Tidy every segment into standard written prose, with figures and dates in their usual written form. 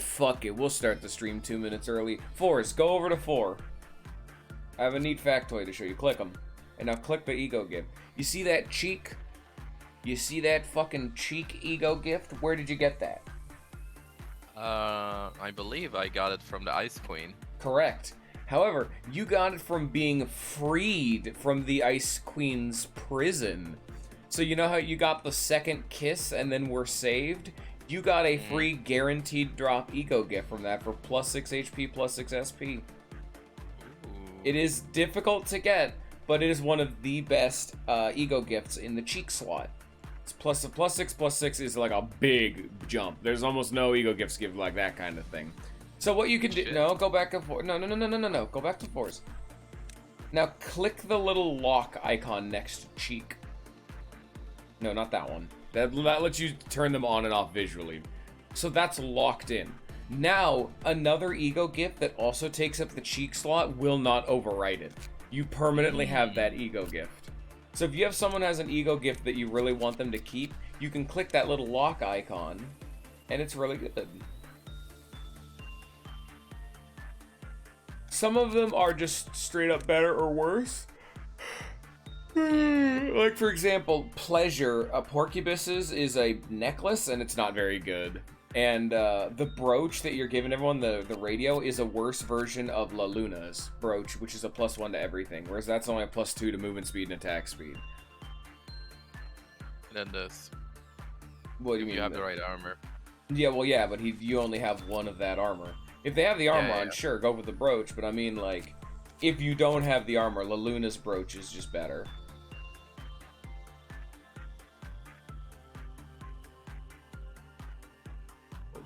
Fuck it, we'll start the stream 2 minutes early. Forrest, go over to 4. I have a neat factoid to show you. Click them. And now click the ego gift. You see that cheek? You see that fucking cheek ego gift? Where did you get that? I believe I got it from the Ice Queen. Correct. However, you got it from being freed from the Ice Queen's prison. So you know how you got the second kiss and then were saved? You got a free guaranteed drop ego gift from that for plus 6 HP, plus 6 SP. Ooh. It is difficult to get, but it is one of the best ego gifts in the cheek slot. It's plus 6 is like a big jump. There's almost no ego gifts give like that kind of thing. So what you can do, no, go back to 4. No, go back to 4s. Now click the little lock icon next to cheek. No, not that one. That lets you turn them on and off visually. So that's locked in. Now, another ego gift that also takes up the cheek slot will not overwrite it. You permanently have that ego gift. So if you have someone who has an ego gift that you really want them to keep, you can click that little lock icon, and it's really good. Some of them are just straight up better or worse. Like, for example, Pleasure, Porcubus's is a necklace, and it's not very good. And the brooch that you're giving everyone, the radio, is a worse version of La Luna's brooch, which is a +1 to everything, whereas that's only a +2 to movement speed and attack speed. And then this. What do you mean? You have the right armor. Yeah, well, yeah, but you only have one of that armor. If they have the armor on, sure, go with the brooch, but I mean, like, if you don't have the armor, La Luna's brooch is just better.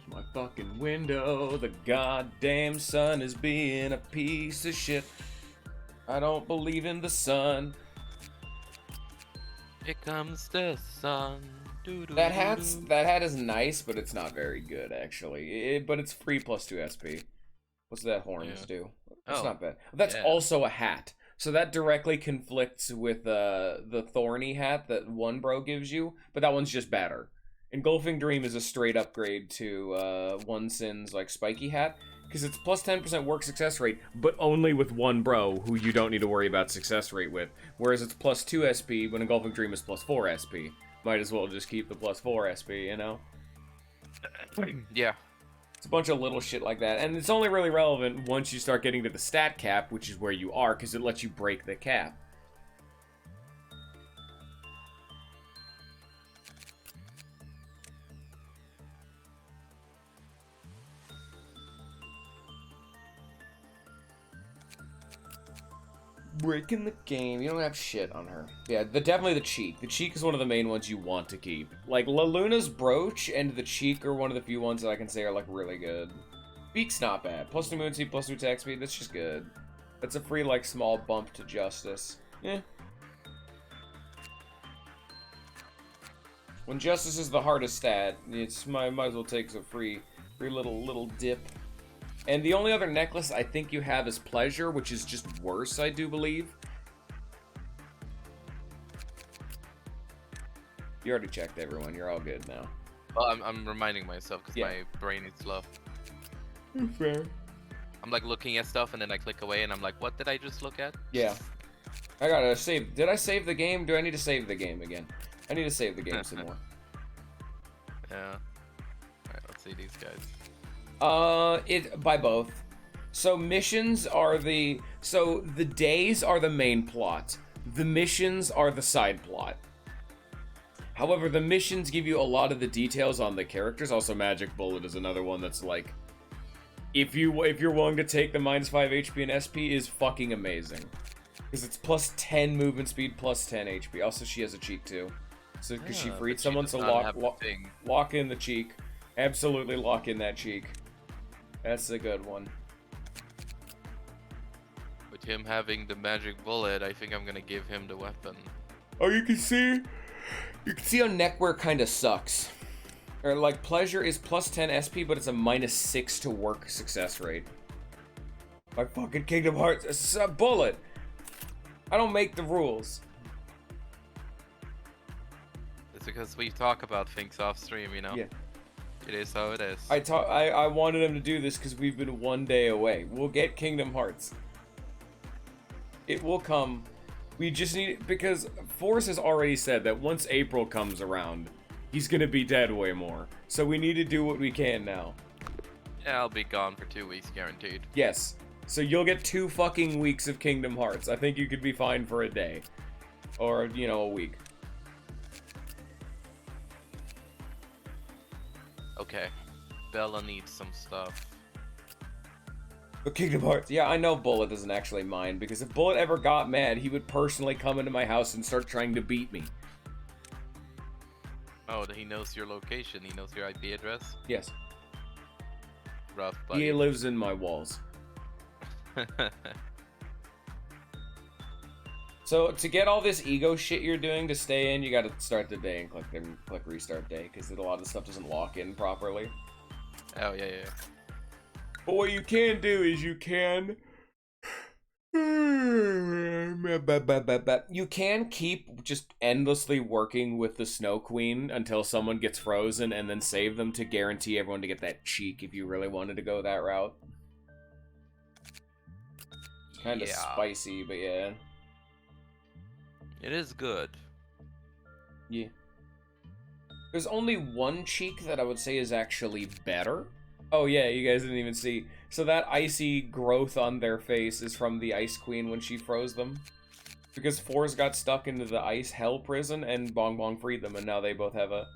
My fucking window, the goddamn sun is being a piece of shit. I don't believe in the sun. Here comes the sun. That hat is nice, but it's not very good actually. But it's free +2 SP. What's that horns do? It's not bad. That's also a hat. So that directly conflicts with the thorny hat that one bro gives you, but that one's just better. Engulfing Dream is a straight upgrade to One Sin's like spiky hat, because it's plus 10% work success rate, but only with one bro who you don't need to worry about success rate with. Whereas it's plus 2 SP when Engulfing Dream is plus 4 SP. Might as well just keep the plus 4 SP, you know? Yeah. It's a bunch of little shit like that, and it's only really relevant once you start getting to the stat cap, which is where you are, because it lets you break the cap. Breaking the game. You don't have shit on her. Yeah, definitely the cheek. The cheek is one of the main ones you want to keep. Like, La Luna's brooch and the cheek are one of the few ones that I can say are, like, really good. Beak's not bad. Plus 2 movement speed, plus 2 attack speed. That's just good. That's a free, like, small bump to Justice. Eh. When Justice is the hardest stat, it's might as well take a free little dip. And the only other necklace I think you have is Pleasure, which is just worse, I do believe. You already checked everyone. You're all good now. Well, I'm reminding myself because my brain is slow. Fair. I'm like looking at stuff and then I click away and I'm like, what did I just look at? Yeah. I gotta save. Did I save the game? Do I need to save the game again? I need to save the game some more. Yeah. Alright, let's see these guys. By both. So missions are the days are the main plot. The missions are the side plot. However, the missions give you a lot of the details on the characters. Also, Magic Bullet is another one that's like, if you're willing to take the -5 HP and SP, is fucking amazing. Because it's plus 10 movement speed, plus 10 HP. Also, she has a cheek too. So because she freed someone, so lock in the cheek. Absolutely lock in that cheek. That's a good one. With him having the magic bullet, I think I'm gonna give him the weapon. Oh, you can see how neckwear kind of sucks. Or like Pleasure is plus 10 SP, but it's a -6 to work success rate. My fucking Kingdom Hearts, it's a bullet. I don't make the rules. It's because we talk about things off stream, you know? Yeah. It is how it is. I wanted him to do this because we've been 1 day away. We'll get Kingdom Hearts. It will come. We just need, because Forrest has already said that once April comes around, he's gonna be dead way more. So we need to do what we can now. Yeah, I'll be gone for 2 weeks guaranteed. Yes. So you'll get 2 fucking weeks of Kingdom Hearts. I think you could be fine for a day. Or, you know, a week. Okay. Bella needs some stuff. But Kingdom Hearts, yeah, I know Bullet doesn't actually mind, because if Bullet ever got mad, he would personally come into my house and start trying to beat me. Oh, he knows your location. He knows your IP address. Yes. Rough, buddy. He lives in my walls. So to get all this ego shit you're doing to stay in, you gotta start the day and click restart day, because a lot of stuff doesn't lock in properly. Oh, yeah. But what you can do is you can keep just endlessly working with the Snow Queen until someone gets frozen, and then save them to guarantee everyone to get that cheek if you really wanted to go that route. Kind of spicy, but yeah. It is good. Yeah. There's only one cheek that I would say is actually better. Oh yeah, you guys didn't even see. So that icy growth on their face is from the Ice Queen when she froze them. Because Fours got stuck into the ice hell prison and Bong Bong freed them, and now they both have a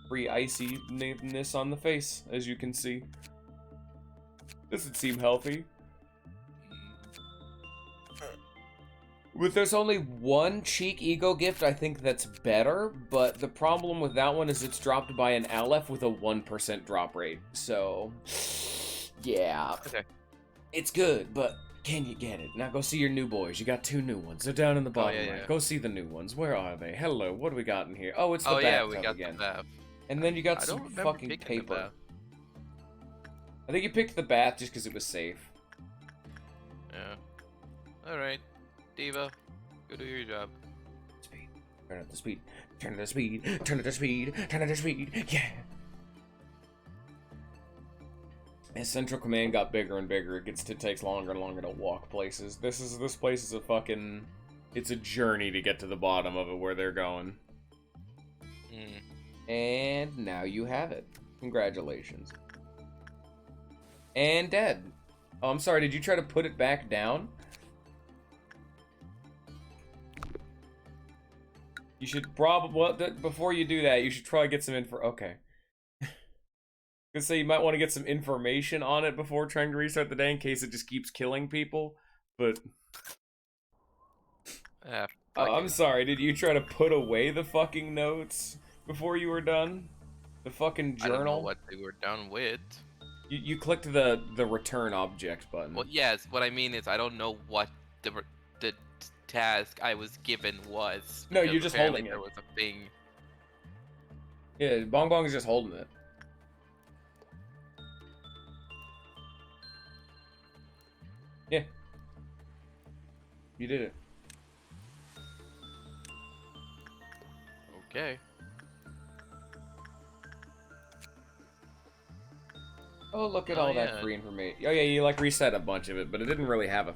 free iciness on the face, as you can see. Doesn't seem healthy. But there's only one cheek ego gift I think that's better, but the problem with that one is it's dropped by an Aleph with a 1% drop rate. So, yeah. Okay. It's good, but can you get it? Now go see your new boys. You got 2 new ones. They're down in the bottom right. Go see the new ones. Where are they? Hello, what do we got in here? Oh, it's the bathtub we got again. the bath. And then you got some fucking paper. I think you picked the bath just because it was safe. Yeah. Alright. Diva, go do your job. Speed. Turn up the speed. Turn up the speed. Turn up the speed. Turn up the speed. Yeah. As Central Command got bigger and bigger, it takes longer and longer to walk places. This place is a fucking, it's a journey to get to the bottom of it where they're going. And now you have it. Congratulations. And dead. Oh, I'm sorry. Did you try to put it back down? You should probably, well, before you do that, you should try to get some info. Okay. Gonna say you might want to get some information on it before trying to restart the day in case it just keeps killing people. But I'm sorry. Did you try to put away the fucking notes before you were done? The fucking journal. I don't know what they were done with. You clicked the return object button. Well, yes. What I mean is I don't know what the task I was given was. No, you're just holding it. There was a thing. Yeah, Bong Bong is just holding it. Yeah. You did it. Okay. Oh, look at all that free information. Oh yeah, you like reset a bunch of it, but it didn't really have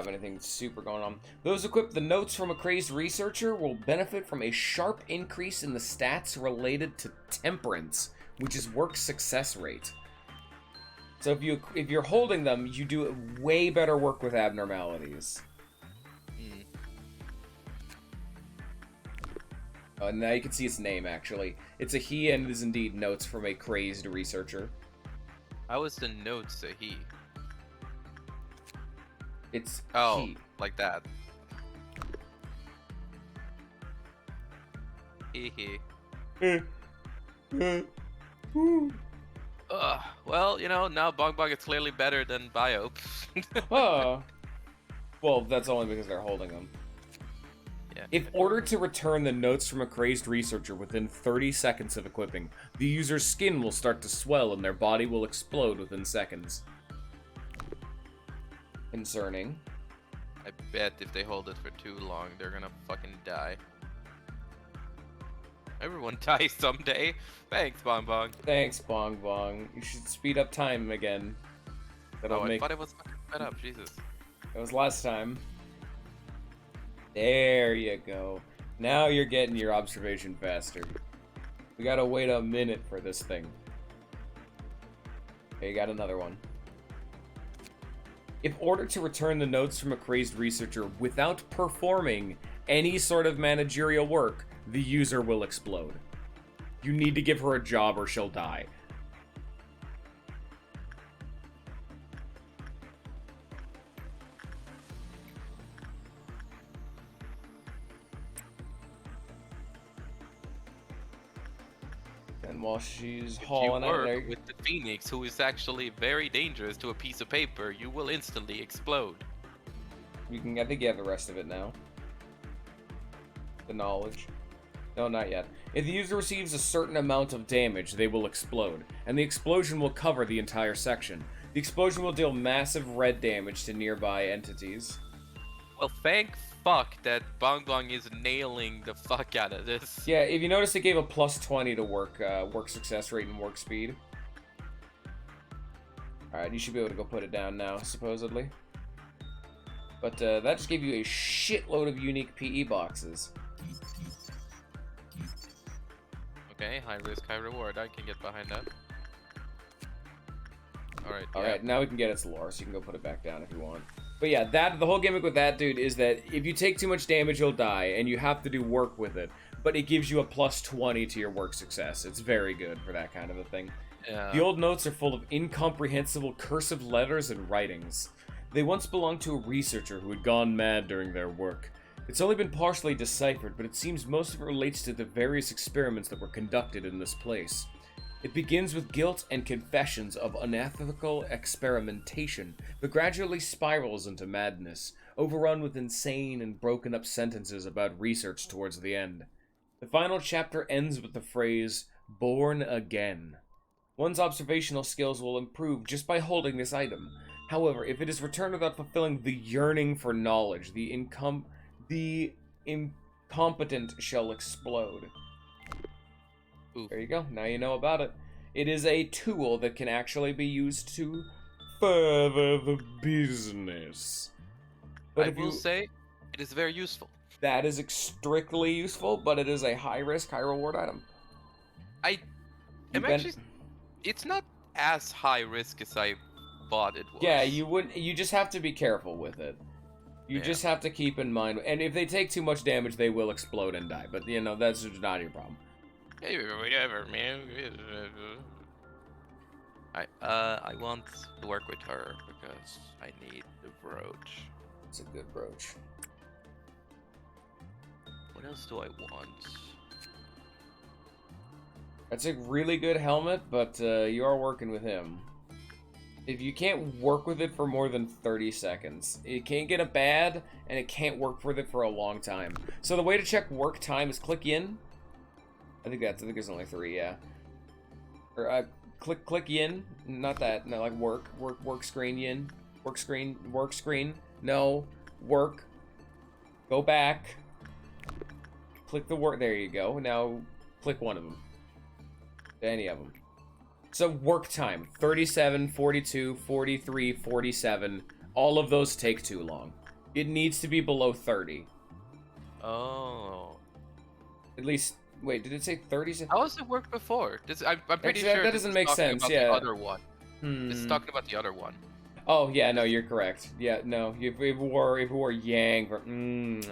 anything super going on. Those equipped the notes from a crazed researcher will benefit from a sharp increase in the stats related to temperance, which is work success rate. So if you're holding them, you do way better work with abnormalities. And now you can see its name, actually. It's a he and is indeed notes from a crazed researcher. How is the notes a he? It's he. Like that. Hee. Well, you know, now Bong Bong is clearly better than Bio. Oh. Well, that's only because they're holding them. Yeah. If ordered to return the notes from a crazed researcher within 30 seconds of equipping, the user's skin will start to swell and their body will explode within seconds. Concerning. I bet if they hold it for too long, they're gonna fucking die. Everyone dies someday. Thanks, Bong Bong. Thanks, Bong Bong. You should speed up time again. That'll Oh, I make... thought it was fucking sped up. Jesus. That was last time. There you go. Now you're getting your observation faster. We gotta wait a minute for this thing. Okay, you got another one. If ordered to return the notes from a crazed researcher without performing any sort of managerial work, the user will explode. You need to give her a job or she'll die. And while she's hauling out there, with the Phoenix, who is actually very dangerous to a piece of paper, you will instantly explode. you can, I think you have the rest of it now. The knowledge. No, not yet. If the user receives a certain amount of damage, they will explode, and the explosion will cover the entire section. The explosion will deal massive red damage to nearby entities. Well, thank fuck that Bong Bong is nailing the fuck out of this. Yeah, if you notice, it gave a plus 20 to work success rate and work speed. Alright, you should be able to go put it down now, supposedly. But that just gave you a shitload of unique PE boxes. Okay, high risk, high reward. I can get behind that. Alright, yeah. Alright, now we can get its lore, so you can go put it back down if you want. But yeah, the whole gimmick with that dude is that if you take too much damage, you'll die, and you have to do work with it. But it gives you a plus 20 to your work success. It's very good for that kind of a thing. Yeah. The old notes are full of incomprehensible cursive letters and writings. They once belonged to a researcher who had gone mad during their work. It's only been partially deciphered, but it seems most of it relates to the various experiments that were conducted in this place. It begins with guilt and confessions of unethical experimentation, but gradually spirals into madness, overrun with insane and broken up sentences about research towards the end. The final chapter ends with the phrase, "born again." One's observational skills will improve just by holding this item. However, if it is returned without fulfilling the yearning for knowledge, the incompetent shall explode. Oof. There you go. Now you know about it. It is a tool that can actually be used to further the business. But I will say, it is very useful. that is strictly useful, but it is a high risk, high reward item. It's not as high risk as I thought it was. Yeah, you just have to be careful with it. You just have to keep in mind, and if they take too much damage, they will explode and die. But you know, that's just not your problem. Hey, whatever, man. I want to work with her because I need the brooch. It's a good brooch. What else do I want? That's a really good helmet, but you are working with him. If you can't work with it for more than 30 seconds, it can't get a bad, and it can't work with it for a long time. So the way to check work time is click in. I think there's only 3, yeah. Or click in, not that, no, like work screen yin, work screen, no, work, go back, click the work, there you go. Now click one of them, any of them. So work time, 37, 42, 43, 47, all of those take too long. It needs to be below 30. Oh. At least, wait, did it say 30? How does it work before? I'm pretty Actually, sure that doesn't make sense, about yeah. the other one. It's talking about the other one. Oh, yeah, no, you're correct. Yeah, no, if it were Yang for...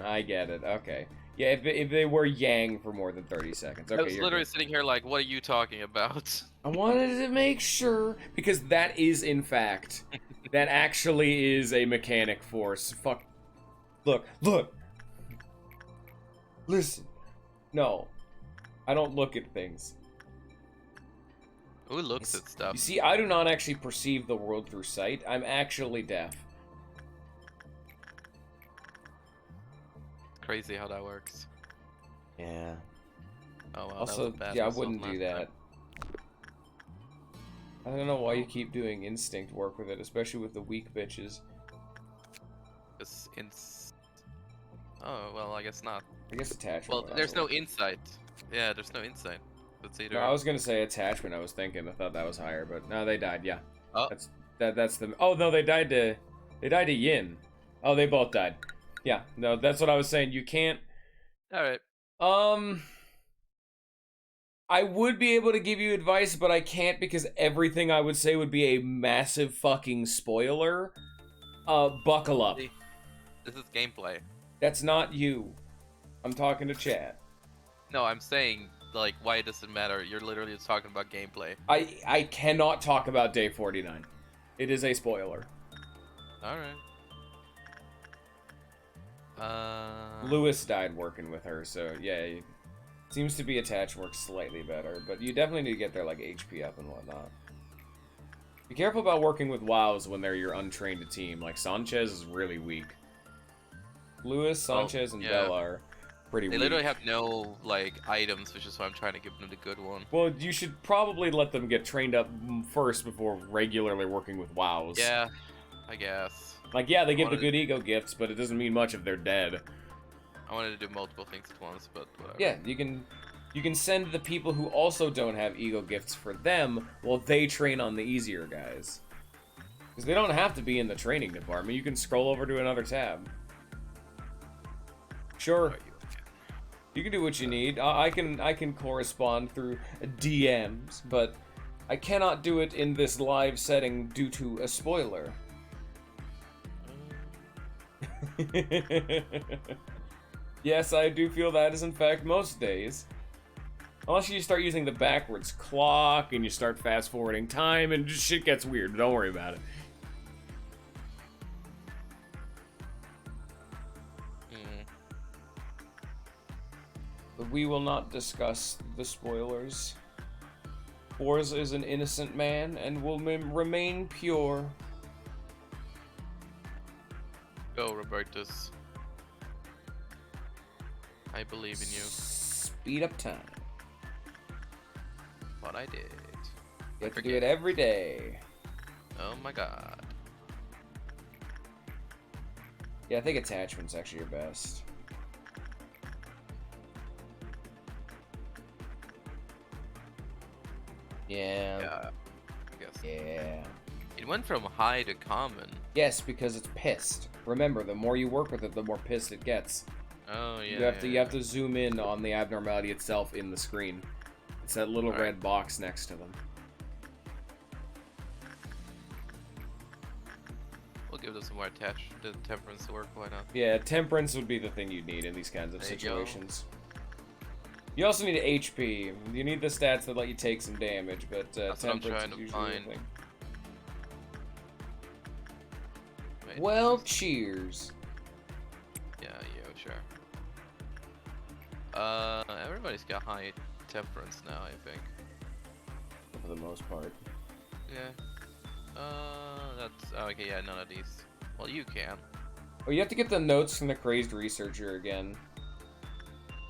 I get it, okay. Yeah, if they were Yang for more than 30 seconds. Okay, I was literally sitting here like, what are you talking about? I wanted to make sure, because that is, in fact, that actually is a mechanic force. Fuck. Look. Listen. No. I don't look at things. Who looks at stuff? You see, I do not actually perceive the world through sight. I'm actually deaf. Crazy how that works. Yeah. Oh well. Also, yeah, I wouldn't do that. I don't know why you keep doing instinct work with it, especially with the weak bitches. Oh well, I guess not. I guess attachment. Well, there's no insight. Yeah, there's no insight. That's either. No, I was gonna say attachment. I was thinking. I thought that was higher, but no, they died. Yeah, Oh, that's the. Oh no, they died to Yin. Oh, they both died. Yeah, no, that's what I was saying. You can't. all right. Um, I would be able to give you advice, but I can't because everything I would say would be a massive fucking spoiler. Buckle up. See, this is gameplay. That's not you. I'm talking to Chad. No, I'm saying like why it doesn't matter. You're literally just talking about gameplay. I cannot talk about day 49. It is a spoiler. All right. Lewis died working with her, so yeah, it seems to be attached works slightly better, but you definitely need to get their like HP up and whatnot. Be careful about working with WoWs when they're your untrained team. Like Sanchez is really weak. Lewis, Sanchez, and yeah. Bella are pretty They weak. literally have no like items, which is why I'm trying to give them the good one. Well, you should probably let them get trained up first before regularly working with WoWs. Yeah, I guess. Like, yeah, they give the wanted good ego gifts, but it doesn't mean much if they're dead. I wanted to do multiple things at once, but whatever. Yeah, you can send the people who also don't have ego gifts for them while they train on the easier guys. Because they don't have to be in the training department. You can scroll over to another tab. Sure, you can do what you need. I can correspond through DMs, but I cannot do it in this live setting due to a spoiler. Yes, I do feel that is in fact most days. Unless you start using the backwards clock and you start fast forwarding time and just shit gets weird. Don't worry about it. But we will not discuss the spoilers. Forza is an innocent man and will remain pure. Go, Robertus. I believe in you. Speed up time. What I did. You have to do it every day. Oh my god. Yeah, I think attachment's actually your best. Yeah. Yeah, I guess. Yeah. It went from high to common. Yes, because it's pissed. Remember, the more you work with it, the more pissed it gets. Oh yeah. You have to zoom in on the abnormality itself in the screen. It's that little red box next to them. We'll give them some more temperance to work. Why not? Yeah, temperance would be the thing you need in these kinds of situations. You also need HP. You need the stats that let you take some damage, but That's what I'm temperance trying is to usually find. the thing. Wait, Well, cheers. Yeah, sure. Everybody's got high temperance now, I think. For the most part. Yeah. That's okay. Yeah, none of these. Well, you can. Oh, you have to get the notes from the crazed researcher again.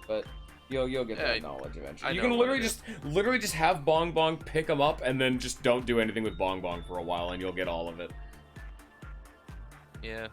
But you'll get that knowledge eventually. You can literally just have Bong Bong pick them up and then just don't do anything with Bong Bong for a while and you'll get all of it. Yeah.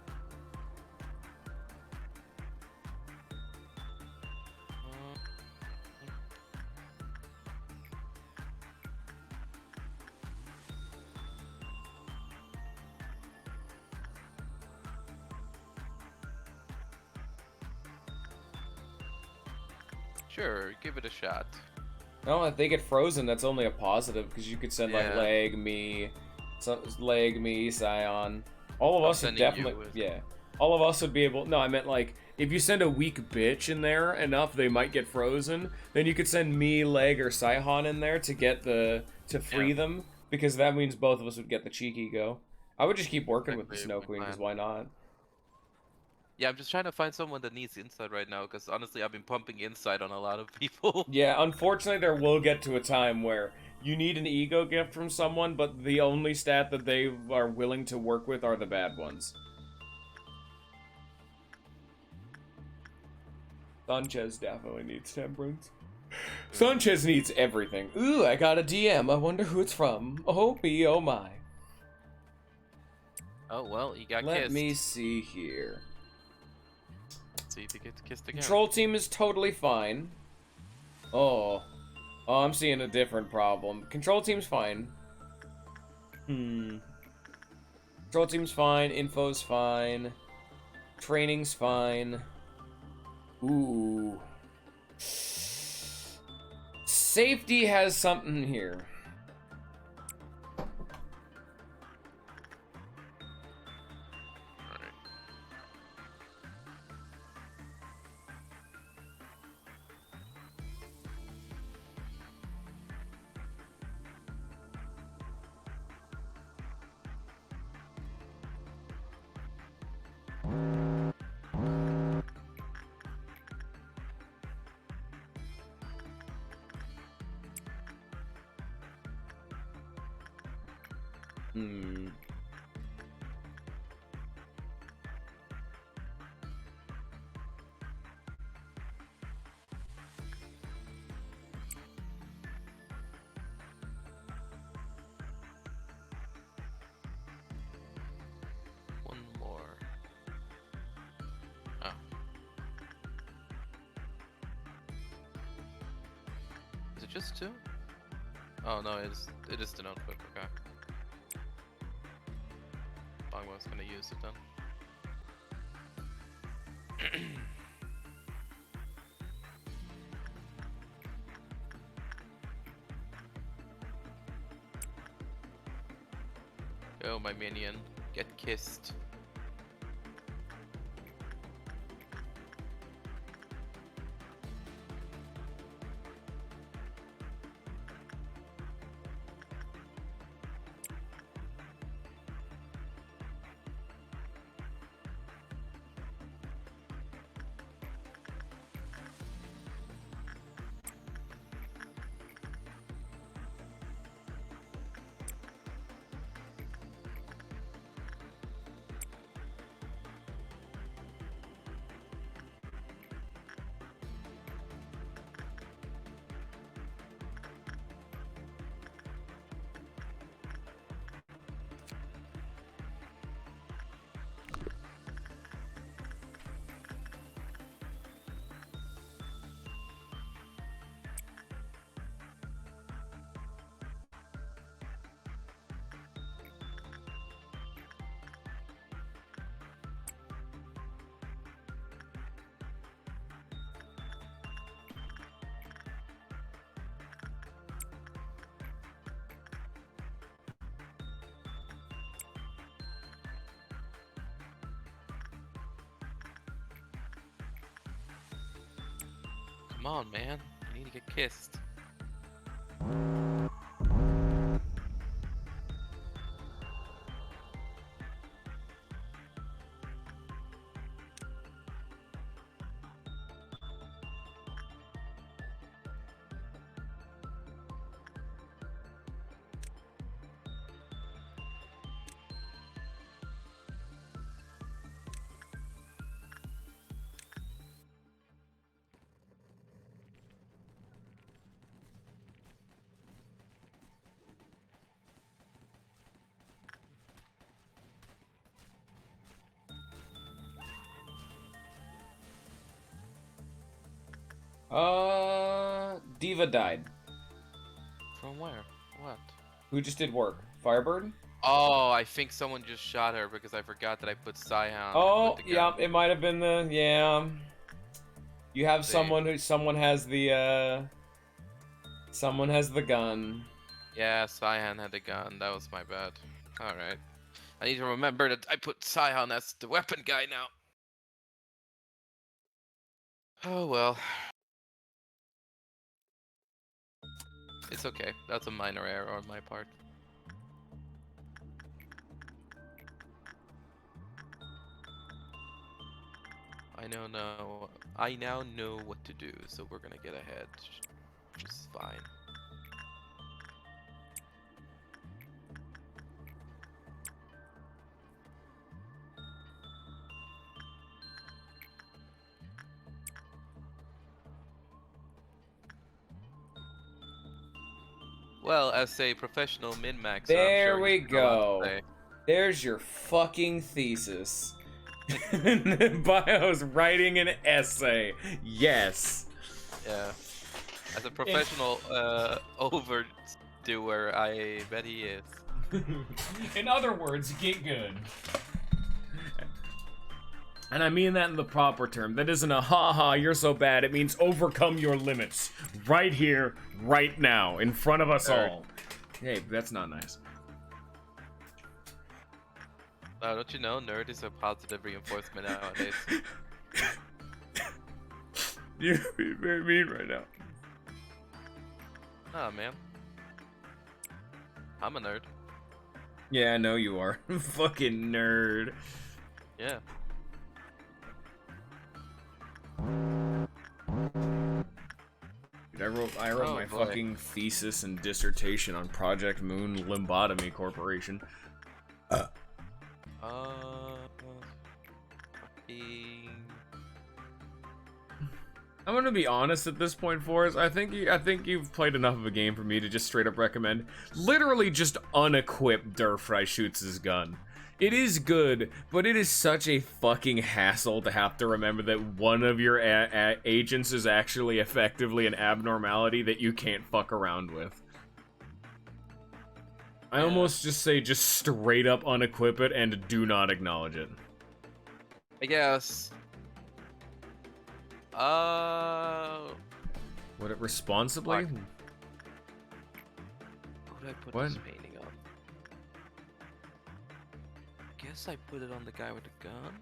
Sure, give it a shot. No, if they get frozen, that's only a positive because you could send like Leg, me, Scion. All of us would definitely, all of us would be able. No, I meant like if you send a weak bitch in there enough, they might get frozen. Then you could send me, Leg, or Scion in there to get to free them because that means both of us would get the cheeky go. I would just keep working with the Snow Queen because why not? Yeah, I'm just trying to find someone that needs insight right now, because honestly, I've been pumping insight on a lot of people. Yeah, unfortunately, there will get to a time where you need an ego gift from someone, but the only stat that they are willing to work with are the bad ones. Sanchez definitely needs temperance. Sanchez needs everything. Ooh, I got a DM. I wonder who it's from. Oh me, oh my. Oh, well, you got Let kissed. me see here. See if you get kissed again. Control team is totally fine. Oh. Oh, I'm seeing a different problem. Control team's fine. Control team's fine. Info's fine. Training's fine. Ooh. Safety has something here. One more. Oh. Is it just 2? Oh no, it is the notebook, okay. I was gonna use it then. Go, my minion. Get kissed. Come on, man. You need to get kissed. Diva died. From where? What? Who just did work? Firebird? Oh, I think someone just shot her because I forgot that I put Scion. Oh, with the yeah, gun. it might have been the, yeah. You have someone has the gun. Yeah, Scion had the gun. That was my bad. Alright. I need to remember that I put Scion as the weapon guy now. Oh well. It's okay. That's a minor error on my part. I now know what to do, so we're gonna get ahead. Which is fine. Well, as a professional min-maxer, There I'm sure we he's allowed to go. say. There's your fucking thesis. Bio's writing an essay. Yes. Yeah. As a professional overdoer, I bet he is. In other words, get good. And I mean that in the proper term. That isn't a ha-ha, you're so bad. It means overcome your limits. Right here, right now, in front of us all. Hey, that's not nice. Don't you know, nerd is a positive reinforcement nowadays. You're being very mean right now. Nah, man. I'm a nerd. Yeah, I know you are. Fucking nerd. Yeah. Dude, I wrote my boy. fucking thesis and dissertation on Project Moon Lobotomy Corporation. Fucking... I'm gonna be honest at this point, Forrest. I think you've played enough of a game for me to just straight up recommend. Literally, just unequipped Durfry shoots his gun. It is good, but it is such a fucking hassle to have to remember that one of your agents is actually effectively an abnormality that you can't fuck around with. I almost just say just straight up unequip it and do not acknowledge it. I guess. Would it responsibly? Fuck. Who did I put What? this painting on? I guess I put it on the guy with the gun.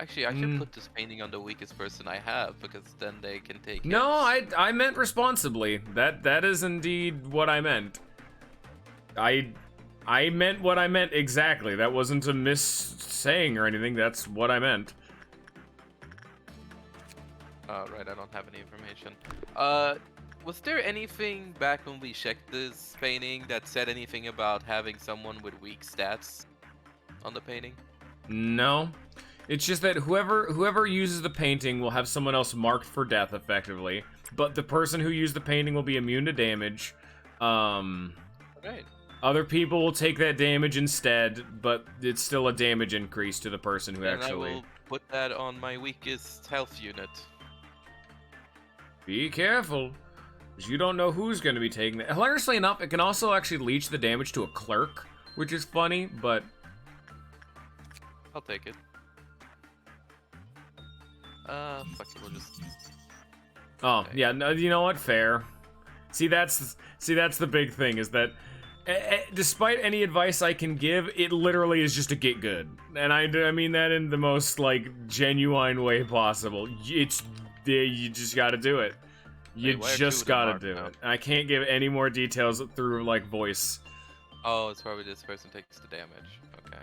Actually, I should put this painting on the weakest person I have, because then they can take No, hits. I meant responsibly. That is indeed what I meant. I meant what I meant exactly. That wasn't a miss-saying or anything. That's what I meant. Right, I don't have any information. Was there anything back when we checked this painting that said anything about having someone with weak stats on the painting? No. It's just that whoever uses the painting will have someone else marked for death, effectively. But the person who used the painting will be immune to damage. Right. Other people will take that damage instead, but it's still a damage increase to the person who actually... I will put that on my weakest health unit. Be careful, because you don't know who's going to be taking that. Hilariously enough, it can also actually leech the damage to a clerk, which is funny, but... I'll take it. Fuck it, we'll just... Oh, okay. yeah, no, you know what? Fair. See, that's the big thing, is that despite any advice I can give, it literally is just to get good. And I mean that in the most, like, genuine way possible. You just gotta do it. You just gotta do it. I can't give any more details through, like, voice. Oh, it's probably this person takes the damage. Okay.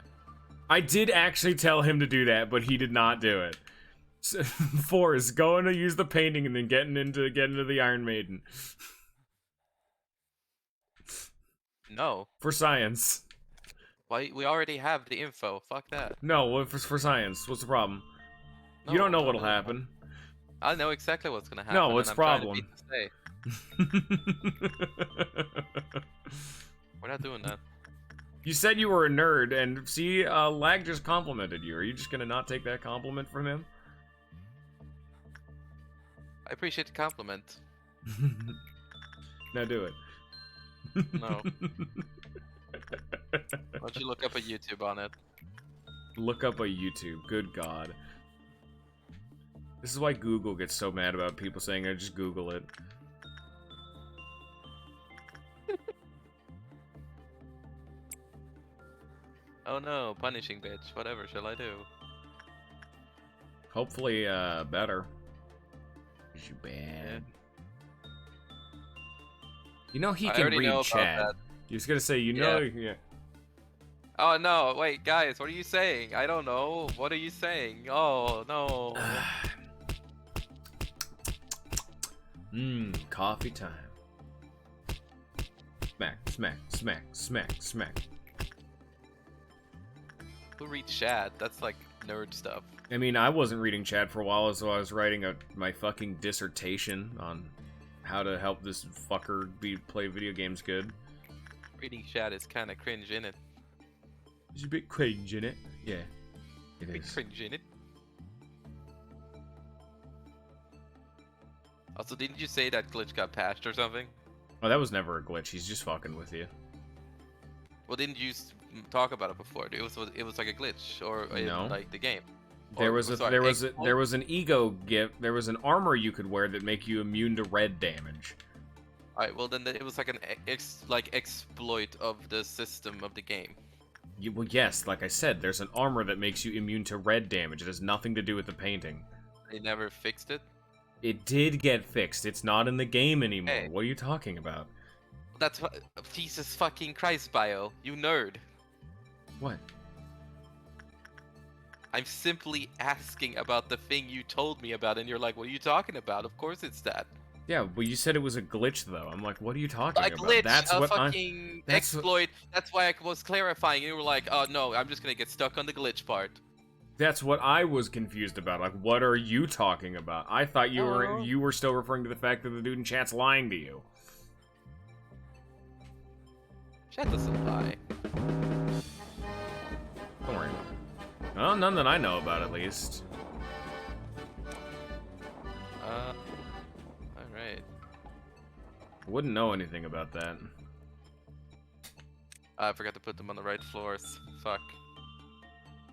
I did actually tell him to do that, but he did not do it. So, Forrest, going to use the painting and then getting into the Iron Maiden. No. For science. Why? We already have the info. Fuck that. No, for science. What's the problem? No, you don't know what'll happen. I know exactly what's gonna happen. No, what's the problem? We're not doing that. You said you were a nerd, and see, Lag just complimented you. Are you just gonna not take that compliment from him? I appreciate the compliment. Now do it. No. Why don't you look up a YouTube on it? Look up a YouTube. Good God. This is why Google gets so mad about people saying I just Google it. Oh no, punishing bitch. Whatever shall I do? Hopefully, better. 'Cause you bad. You know he can read chat. You're just gonna say, you know, yeah. Oh no, wait, guys, what are you saying? I don't know. What are you saying? Oh no. Coffee time. Smack, smack, smack, smack, smack. Who reads chat? That's like nerd stuff. I mean, I wasn't reading chat for a while, so I was writing my fucking dissertation on how to help this fucker play video games good. Reading chat is kind of cringe, innit? There's a bit cringe in it. Yeah, it Bit is. cringe, innit? Also, didn't you say that glitch got patched or something? Oh, that was never a glitch. He's just fucking with you. Well, didn't you talk about it before? It was like a glitch or in No. like the game. There Or, was sorry, there was an ego gift. There was an armor you could wear that make you immune to red damage. Alright, well then it was like an exploit of the system of the game. Well, yes, like I said, there's an armor that makes you immune to red damage. It has nothing to do with the painting. They never fixed it. It did get fixed. It's not in the game anymore. Hey. What are you talking about? That's what Jesus fucking Christ, Bio. You nerd. What? I'm simply asking about the thing you told me about, and you're like, what are you talking about? Of course it's that. Yeah, well, you said it was a glitch, though. I'm like, what are you talking A about? glitch, That's a what fucking exploit. That's why I was clarifying. You were like, oh no, I'm just gonna get stuck on the glitch part. That's what I was confused about. Like, what are you talking about? I thought you were still referring to the fact that the dude in chat's lying to you. Chat doesn't lie. Don't worry. Well, none that I know about, at least. Alright. Wouldn't know anything about that. I forgot to put them on the right floors. Fuck.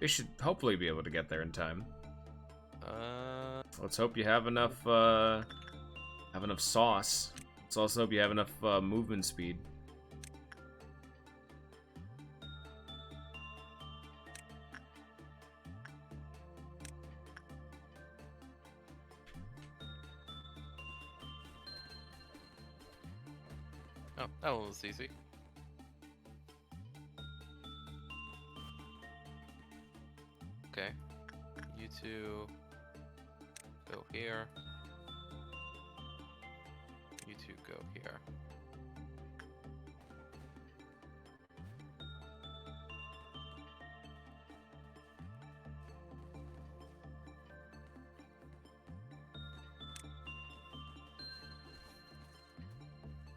They should hopefully be able to get there in time. Uh, Let's hope you have enough sauce. Let's also hope you have enough movement speed. oh, that one was easy. Okay. You two go here. You two go here.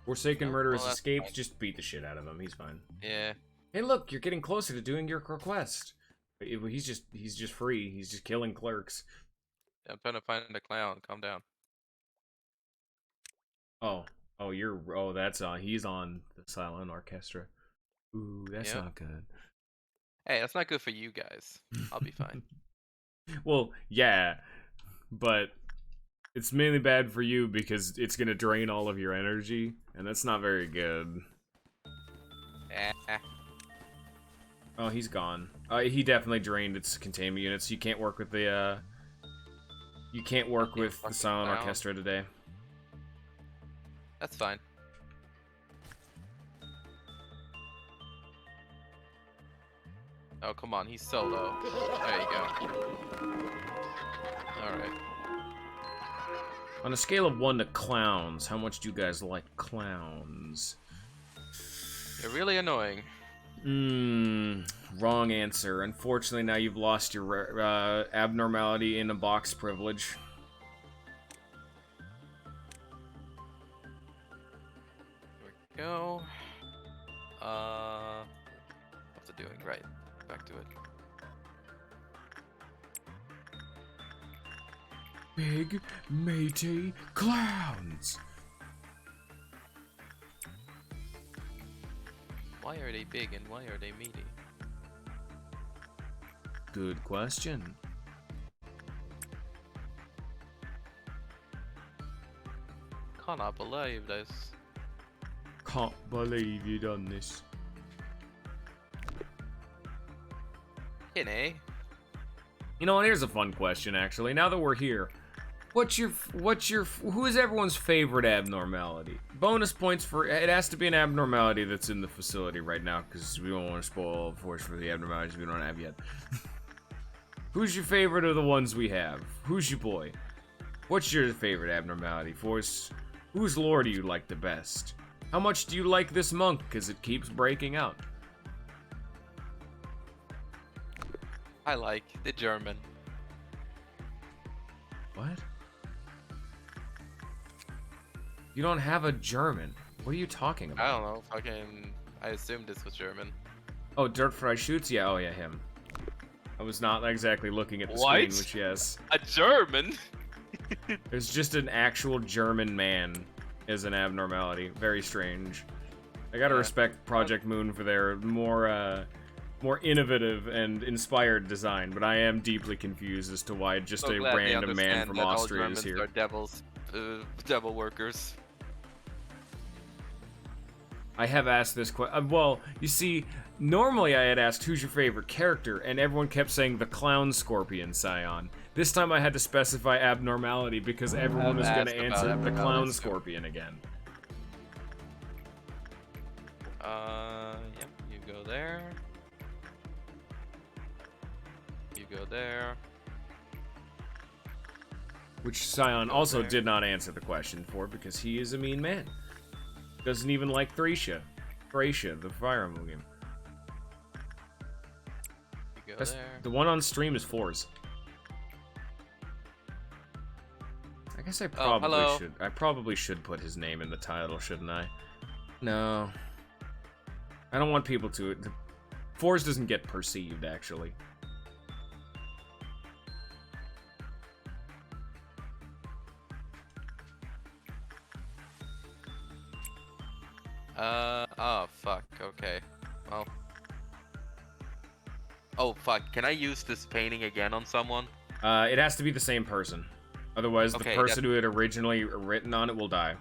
Forsaken Oh, Murderous well, that's escapes, fine. just beat the shit out of him. He's fine. Yeah. Hey, look, you're getting closer to doing your request. He's just free. He's just killing clerks. I'm trying to find a clown. Calm down. Oh, that's on. He's on the Silent Orchestra. Ooh, that's Yeah. not good. Hey, that's not good for you guys. I'll be fine. Well, yeah, but it's mainly bad for you because it's gonna drain all of your energy, and that's not very good. Oh, he's gone. He definitely drained its containment units. You can't work with the you can't work with the Silent Orchestra today. That's fine. Oh, come on. He's solo. There you go. Alright. On a scale of 1 to clowns, how much do you guys like clowns? You're really annoying. Wrong answer. Unfortunately, now you've lost your abnormality in a box privilege. Here we go. What's it doing? Right. Back to it. Big, matey clowns. Why are they big and why are they meaty? Good question. Cannot believe this. Can't believe you done this. Kinney. You know what? Here's a fun question, actually. Now that we're here, who is everyone's favorite abnormality? Bonus points for it has to be an abnormality that's in the facility right now, because we don't want to spoil, of course, for the abnormalities we don't have yet. Who's your favorite of the ones we have? Who's your boy? What's your favorite abnormality, Force? Whose lore do you like the best? How much do you like this monk, because it keeps breaking out? I like the German. What? You don't have a German. What are you talking about? I don't know. Fucking. I assumed this was German. Oh, Dirt Fry Shoots? Yeah, oh yeah, him. I was not exactly looking at the What? screen, which yes. A German? There's just an actual German man as an abnormality. Very strange. I gotta respect Project Moon for their more innovative and inspired design, but I am deeply confused as to why just a random man from Austria is here. Are devil workers. I have asked this question. Well, you see, normally I had asked who's your favorite character, and everyone kept saying the Clown Scorpion Scion. This time I had to specify abnormality because everyone was going to answer the Clown Scorpion again. Yep, you go there. You go there. Which Scion also did not answer the question for because he is a mean man. Doesn't even like Thracia. Thracia, the Fire Emblem game. You go there. The one on stream is Force. I guess I probably should. I probably should put his name in the title, shouldn't I? No. I don't want people to. Force doesn't get perceived, actually. Oh, fuck, okay. Well. Oh, fuck, can I use this painting again on someone? It has to be the same person. Otherwise, the person who had originally written on it will die.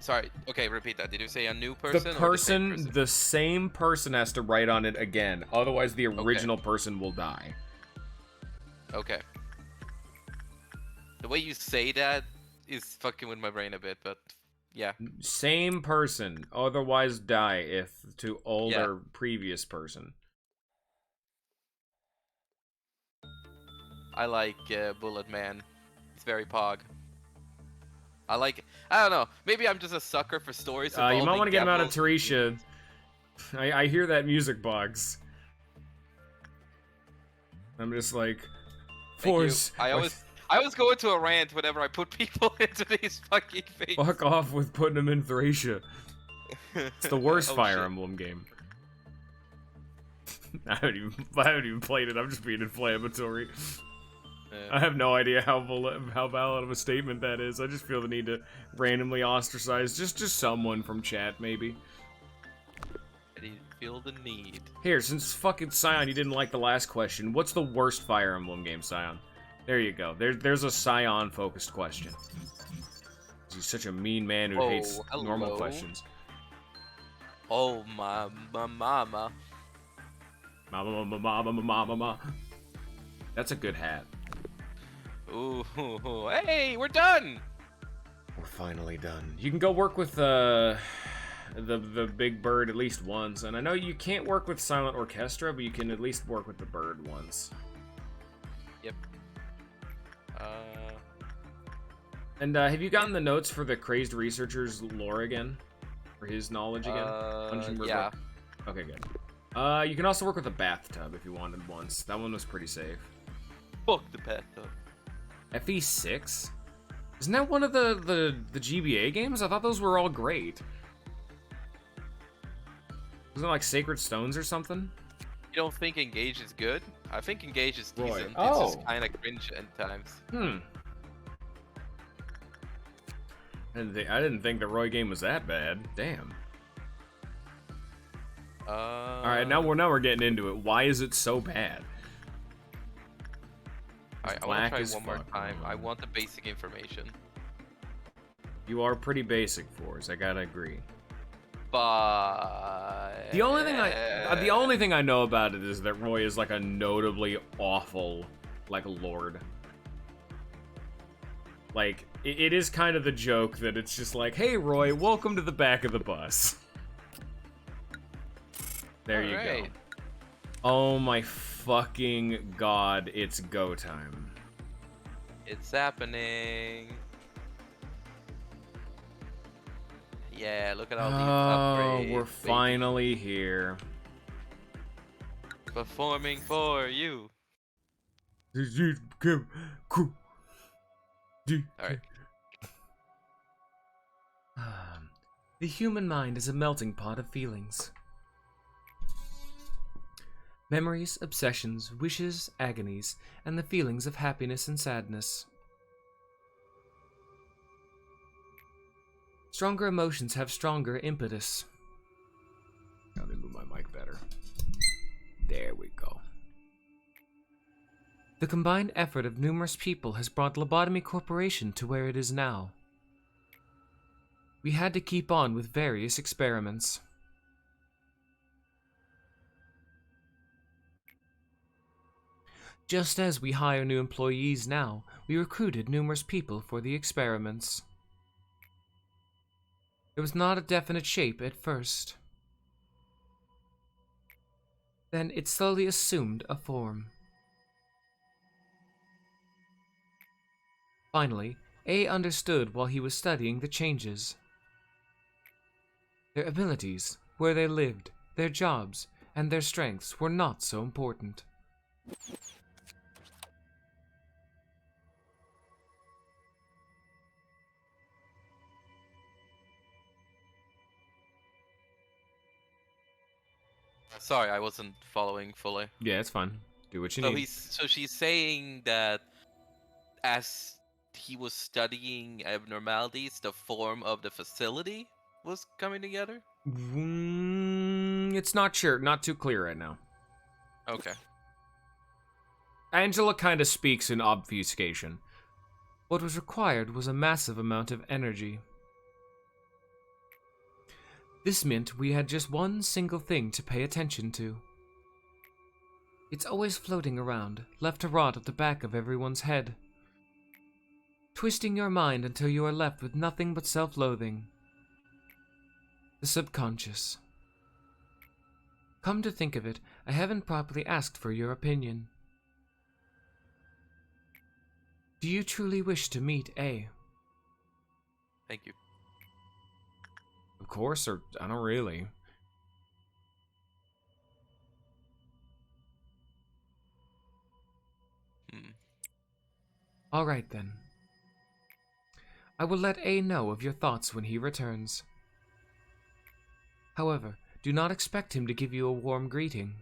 Sorry, okay, repeat that. Did you say a new person? The same person has to write on it again. Otherwise, the original person will die. Okay. The way you say that is fucking with my brain a bit, but yeah. Same person, otherwise die if to older previous person. I like Bullet Man. He's very pog. I don't know. Maybe I'm just a sucker for stories. You might want to get him out of Teresia. I hear that music box. I'm just like, Force. I always go into a rant whenever I put people into these fucking things. Fuck off with putting them in Thracia. It's the worst Fire Emblem game. I haven't even played it. I'm just being inflammatory. I have no idea how valid of a statement that is. I just feel the need to randomly ostracize just someone from chat, maybe. I feel the need. Here, since fucking Scion, you didn't like the last question, what's the worst Fire Emblem game, Scion? There you go. There's a Scion-focused question. He's such a mean man who hates normal questions. Oh, my mama. Mama. That's a good hat. Ooh, hey, we're done! We're finally done. You can go work with the big bird at least once, and I know you can't work with Silent Orchestra, but you can at least work with the bird once. Yep. And have you gotten the notes for the Crazed Researcher's lore again? For his knowledge again? Yeah. Okay, good. You can also work with a bathtub if you wanted once. That one was pretty safe. Fuck the bathtub. FE6? Isn't that one of the GBA games? I thought those were all great. Isn't it like Sacred Stones or something? You don't think Engage is good? I think Engage is decent. Oh. It's just kind of cringe at times. I didn't think the Roy game was that bad. Damn. Alright, now we're getting into it. Why is it so bad? Alright, I want to try one more time. I want the basic information. You are pretty basic, Force. I gotta agree. But the only thing I know about it is that Roy is like a notably awful, like, lord. Like, it is kind of the joke that it's just like, hey Roy, welcome to the back of the bus. There you go. Oh my fucking god, it's go time. It's happening. Yeah, look at all these upgrades. Oh, we're finally here. Performing for you. Alright. The human mind is a melting pot of feelings. Memories, obsessions, wishes, agonies, and the feelings of happiness and sadness. Stronger emotions have stronger impetus. Let me move my mic better. There we go. The combined effort of numerous people has brought Lobotomy Corporation to where it is now. We had to keep on with various experiments. Just as we hire new employees now, we recruited numerous people for the experiments. There was not a definite shape at first. Then it slowly assumed a form. Finally, A understood while he was studying the changes. Their abilities, where they lived, their jobs, and their strengths were not so important. Sorry, I wasn't following fully. Yeah, it's fine. Do what you So need. she's saying that as he was studying abnormalities, the form of the facility was coming together? It's not sure, not too clear right now. Okay. Angela kind of speaks in obfuscation. What was required was a massive amount of energy. This meant we had just one single thing to pay attention to. It's always floating around, left to rot at the back of everyone's head, twisting your mind until you are left with nothing but self-loathing. The subconscious. Come to think of it, I haven't properly asked for your opinion. Do you truly wish to meet A? Thank you. Of course, or I don't really. All right then. I will let A know of your thoughts when he returns. However, do not expect him to give you a warm greeting.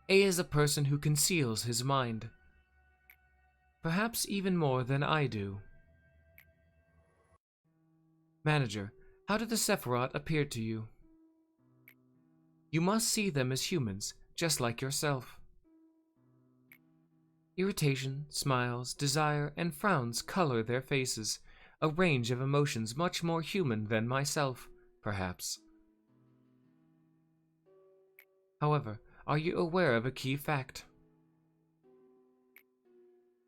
A is a person who conceals his mind. Perhaps even more than I do. Manager, how did the Sephiroth appear to you? You must see them as humans, just like yourself. Irritation, smiles, desire, and frowns color their faces, a range of emotions much more human than myself, perhaps. However, are you aware of a key fact?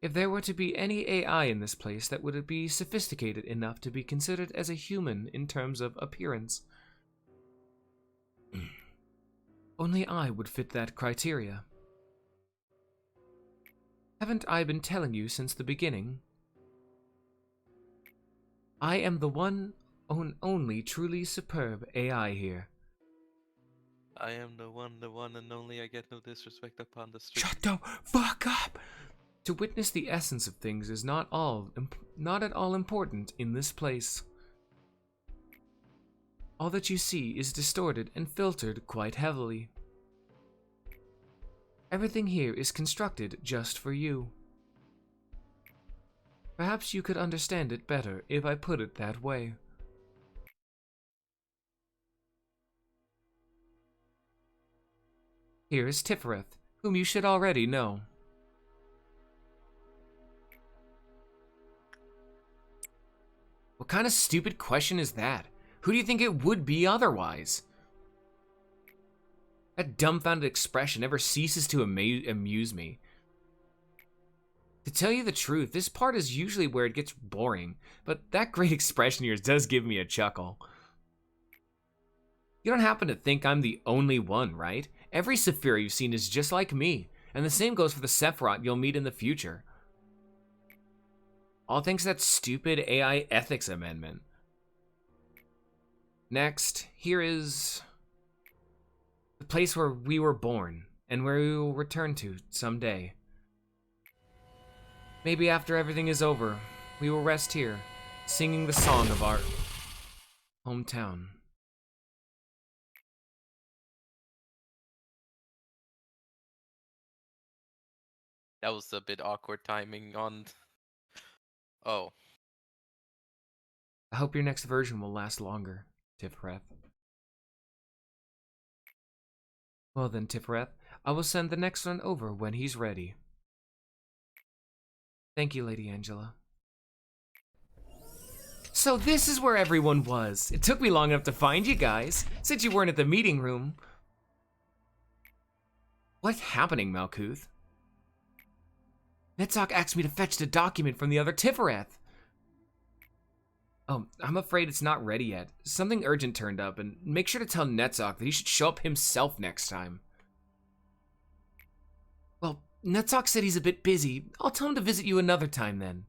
If there were to be any AI in this place that would be sophisticated enough to be considered as a human in terms of appearance, only I would fit that criteria. Haven't I been telling you since the beginning? I am the one and only truly superb AI here. I am the one and only. I get no disrespect upon the street. Shut the fuck up! To witness the essence of things is not at all important in this place. All that you see is distorted and filtered quite heavily. Everything here is constructed just for you. Perhaps you could understand it better if I put it that way. Here is Tifereth, whom you should already know. What kind of stupid question is that? Who do you think it would be otherwise? That dumbfounded expression never ceases to amuse me. To tell you the truth, this part is usually where it gets boring, but that great expression of yours does give me a chuckle. You don't happen to think I'm the only one, right? Every Saphira you've seen is just like me, and the same goes for the Sephiroth you'll meet in the future. All thanks to that stupid AI ethics amendment. Next, here is the place where we were born, and where we will return to someday. Maybe after everything is over, we will rest here, singing the song of our hometown. That was a bit awkward timing on. Oh. I hope your next version will last longer, Tifreth. Well then, Tifreth, I will send the next one over when he's ready. Thank you, Lady Angela. So this is where everyone was. It took me long enough to find you guys, since you weren't at the meeting room. What's happening, Malkuth? Netzok asked me to fetch the document from the other Tifreth. Oh, I'm afraid it's not ready yet. Something urgent turned up, and make sure to tell Netzok that he should show up himself next time. Well, Netzok said he's a bit busy. I'll tell him to visit you another time then.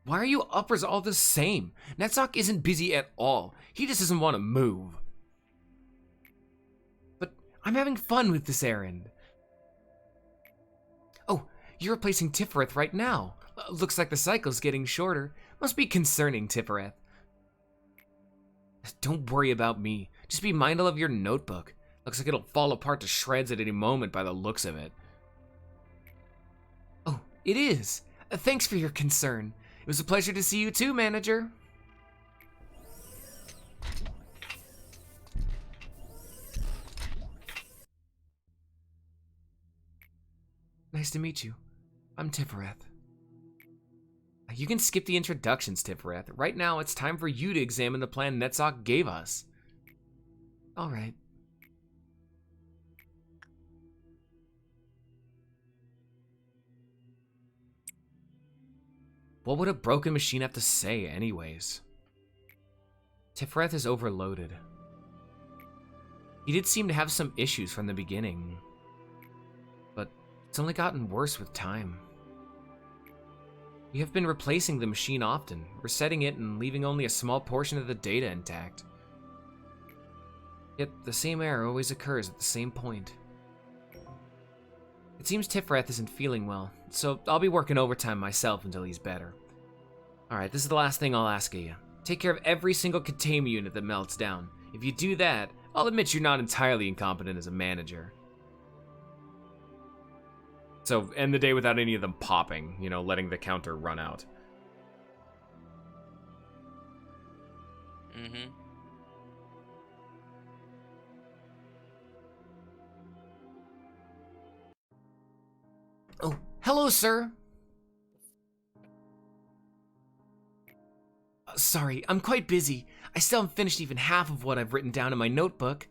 Why are you uppers all the same? Netzok isn't busy at all. He just doesn't want to move. But I'm having fun with this errand. Oh, you're replacing Tifreth right now. Looks like the cycle's getting shorter. Must be concerning, Tifreth. Don't worry about me. Just be mindful of your notebook. Looks like it'll fall apart to shreds at any moment by the looks of it. Oh, it is. Thanks for your concern. It was a pleasure to see you too, Manager. Nice to meet you. I'm Tifreth. You can skip the introductions, Tifreth. Right now, it's time for you to examine the plan Netzok gave us. All right. What would a broken machine have to say, anyways? Tifreth is overloaded. He did seem to have some issues from the beginning, but it's only gotten worse with time. We have been replacing the machine often, resetting it and leaving only a small portion of the data intact. Yet the same error always occurs at the same point. It seems Tifreth isn't feeling well, so I'll be working overtime myself until he's better. Alright, this is the last thing I'll ask of you. Take care of every single containment unit that melts down. If you do that, I'll admit you're not entirely incompetent as a manager. So, end the day without any of them popping, you know, letting the counter run out. Mm-hmm. Oh, hello, sir. Sorry, I'm quite busy. I still haven't finished even half of what I've written down in my notebook.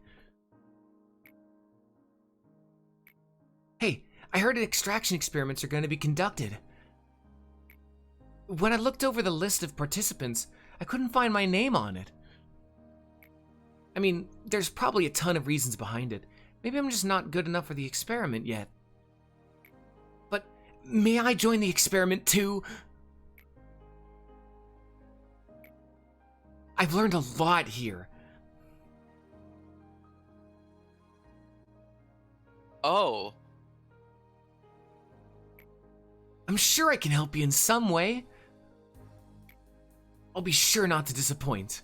Hey, I heard extraction experiments are going to be conducted. When I looked over the list of participants, I couldn't find my name on it. I mean, there's probably a ton of reasons behind it. Maybe I'm just not good enough for the experiment yet. But may I join the experiment too? I've learned a lot here. Oh. I'm sure I can help you in some way. I'll be sure not to disappoint.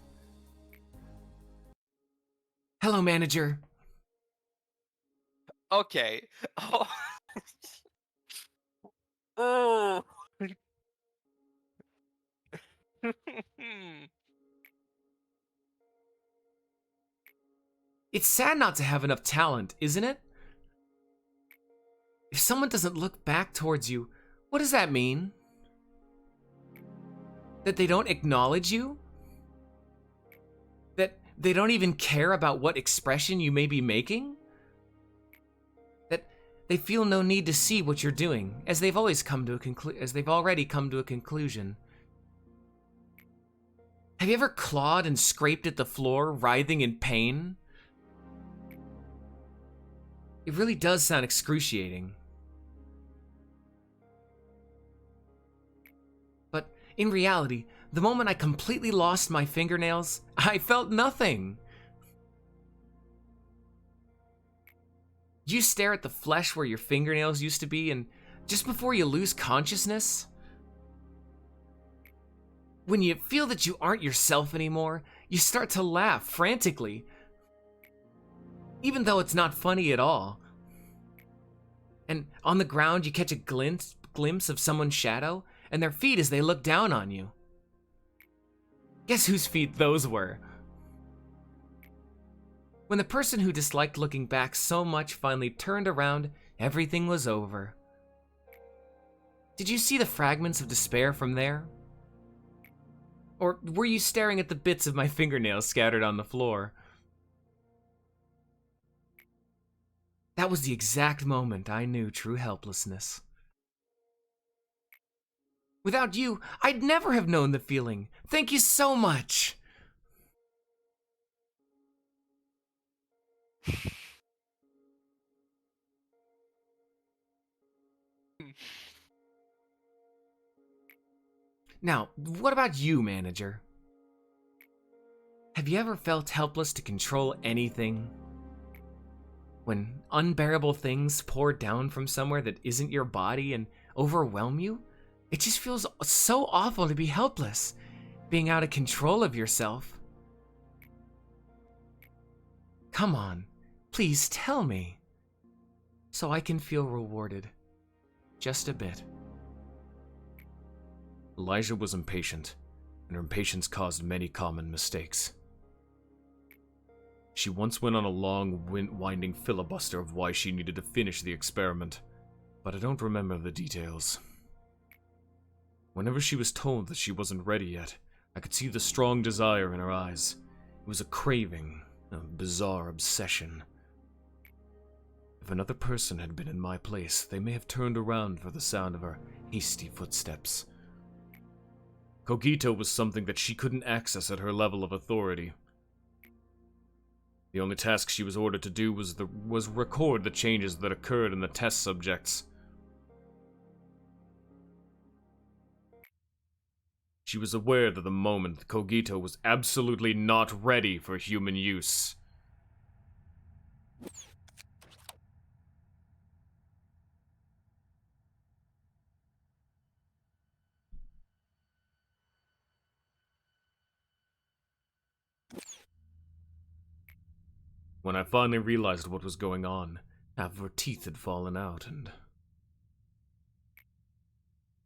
Hello, Manager. Okay. Oh. Oh. It's sad not to have enough talent, isn't it? If someone doesn't look back towards you, what does that mean? That they don't acknowledge you? That they don't even care about what expression you may be making? That they feel no need to see what you're doing, as they've already come to a conclusion. Have you ever clawed and scraped at the floor, writhing in pain? It really does sound excruciating. But in reality, the moment I completely lost my fingernails, I felt nothing. You stare at the flesh where your fingernails used to be, and just before you lose consciousness, when you feel that you aren't yourself anymore, you start to laugh frantically, even though it's not funny at all. And on the ground, you catch a glimpse of someone's shadow and their feet as they look down on you. Guess whose feet those were? When the person who disliked looking back so much finally turned around, everything was over. Did you see the fragments of despair from there? Or were you staring at the bits of my fingernails scattered on the floor? That was the exact moment I knew true helplessness. Without you, I'd never have known the feeling. Thank you so much! Now, what about you, manager? Have you ever felt helpless to control anything? When unbearable things pour down from somewhere that isn't your body and overwhelm you? It just feels so awful to be helpless, being out of control of yourself. Come on, please tell me, so I can feel rewarded, just a bit. Elijah was impatient, and her impatience caused many common mistakes. She once went on a long, winding filibuster of why she needed to finish the experiment, but I don't remember the details. Whenever she was told that she wasn't ready yet, I could see the strong desire in her eyes. It was a craving, a bizarre obsession. If another person had been in my place, they may have turned around for the sound of her hasty footsteps. Cogito was something that she couldn't access at her level of authority. The only task she was ordered to do was record the changes that occurred in the test subjects. She was aware that the moment Cogito was absolutely not ready for human use. When I finally realized what was going on, half of her teeth had fallen out and...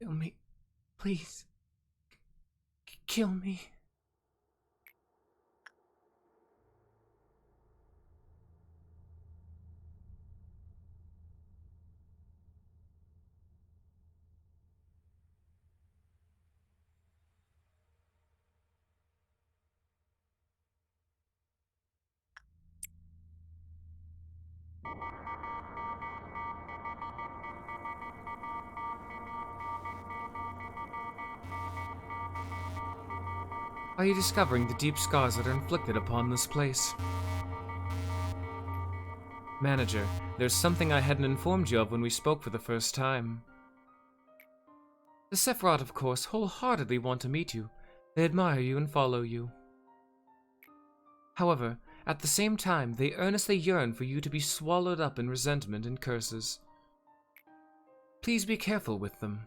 Kill me, please. Kill me. Are you discovering the deep scars that are inflicted upon this place? Manager, there's something I hadn't informed you of when we spoke for the first time. The Sephiroth, of course, wholeheartedly want to meet you. They admire you and follow you. However, at the same time, they earnestly yearn for you to be swallowed up in resentment and curses. Please be careful with them.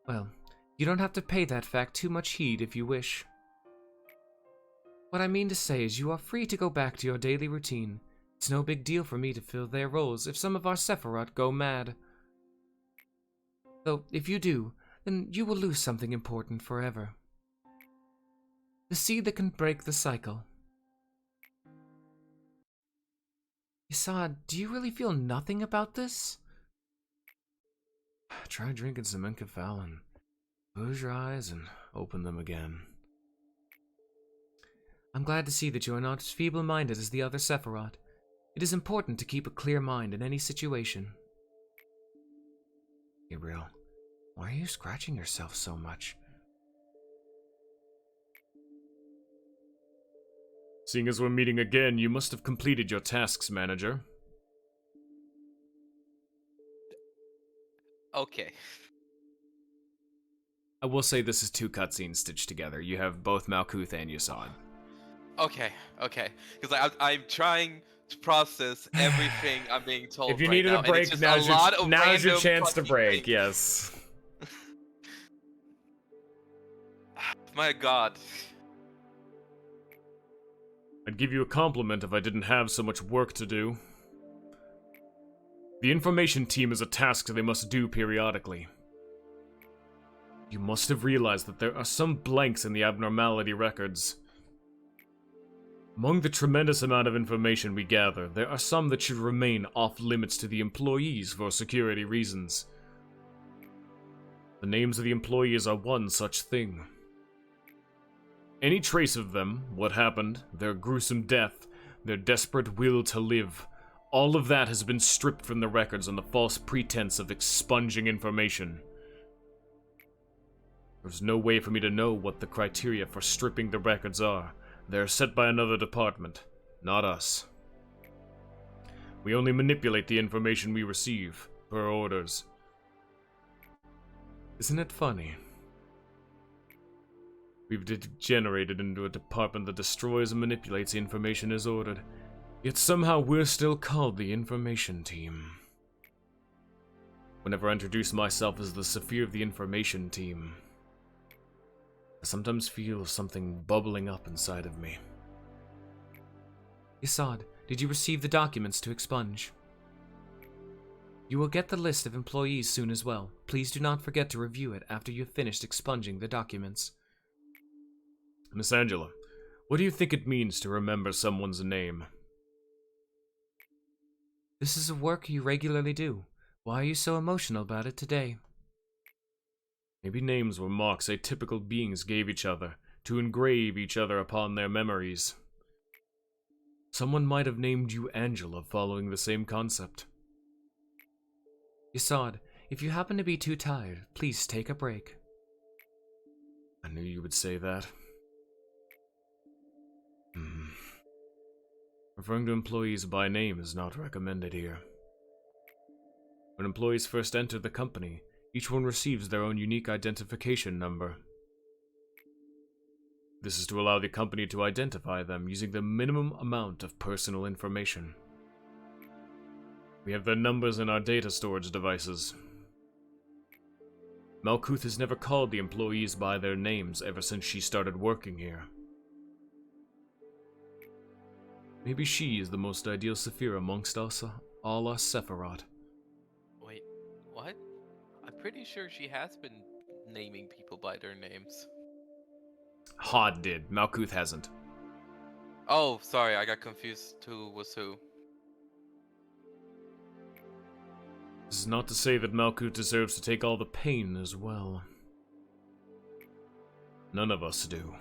Well, you don't have to pay that fact too much heed if you wish. What I mean to say is you are free to go back to your daily routine. It's no big deal for me to fill their roles if some of our Sephiroth go mad. Though, if you do, then you will lose something important forever. The seed that can break the cycle. Isad, do you really feel nothing about this? Try drinking some enkephalin. Close your eyes and open them again. I'm glad to see that you are not as feeble-minded as the other Sephiroth. It is important to keep a clear mind in any situation. Gabriel, why are you scratching yourself so much? Seeing as we're meeting again, you must have completed your tasks, manager. Okay. I will say this is two cutscenes stitched together. You have both Malkuth and Yasad. Okay. Because I'm trying to process everything I'm being told. If you right needed now, a break, and it's just now's your random chance to fucking break, things. yes. My God. I'd give you a compliment if I didn't have so much work to do. The information team is a task they must do periodically. You must have realized that there are some blanks in the abnormality records. Among the tremendous amount of information we gather, there are some that should remain off limits to the employees for security reasons. The names of the employees are one such thing. Any trace of them, what happened, their gruesome death, their desperate will to live, all of that has been stripped from the records on the false pretense of expunging information. There's no way for me to know what the criteria for stripping the records are. They're set by another department, not us. We only manipulate the information we receive, per orders. Isn't it funny? We've degenerated into a department that destroys and manipulates the information as ordered, yet somehow we're still called the information team. Whenever I introduce myself as the Saphir of the information team, I sometimes feel something bubbling up inside of me. Yasad, did you receive the documents to expunge? You will get the list of employees soon as well. Please do not forget to review it after you have finished expunging the documents. Miss Angela, what do you think it means to remember someone's name? This is a work you regularly do. Why are you so emotional about it today? Maybe names were marks atypical beings gave each other, to engrave each other upon their memories. Someone might have named you Angela following the same concept. Yasad, if you happen to be too tired, please take a break. I knew you would say that. Referring to employees by name is not recommended here. When employees first enter the company, each one receives their own unique identification number. This is to allow the company to identify them using the minimum amount of personal information. We have their numbers in our data storage devices. Malkuth has never called the employees by their names ever since she started working here. Maybe she is the most ideal Saphir amongst us, all us Sephiroth. Wait, what? I'm pretty sure she has been naming people by their names. Hod did. Malkuth hasn't. Oh, sorry, I got confused who was who. This is not to say that Malkuth deserves to take all the pain as well. None of us do.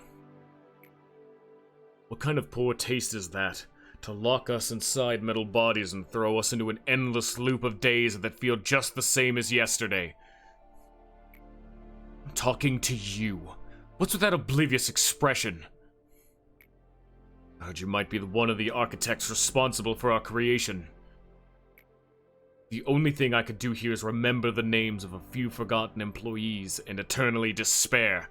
What kind of poor taste is that? To lock us inside metal bodies and throw us into an endless loop of days that feel just the same as yesterday. I'm talking to you. What's with that oblivious expression? I heard you might be one of the architects responsible for our creation. The only thing I could do here is remember the names of a few forgotten employees and eternally despair.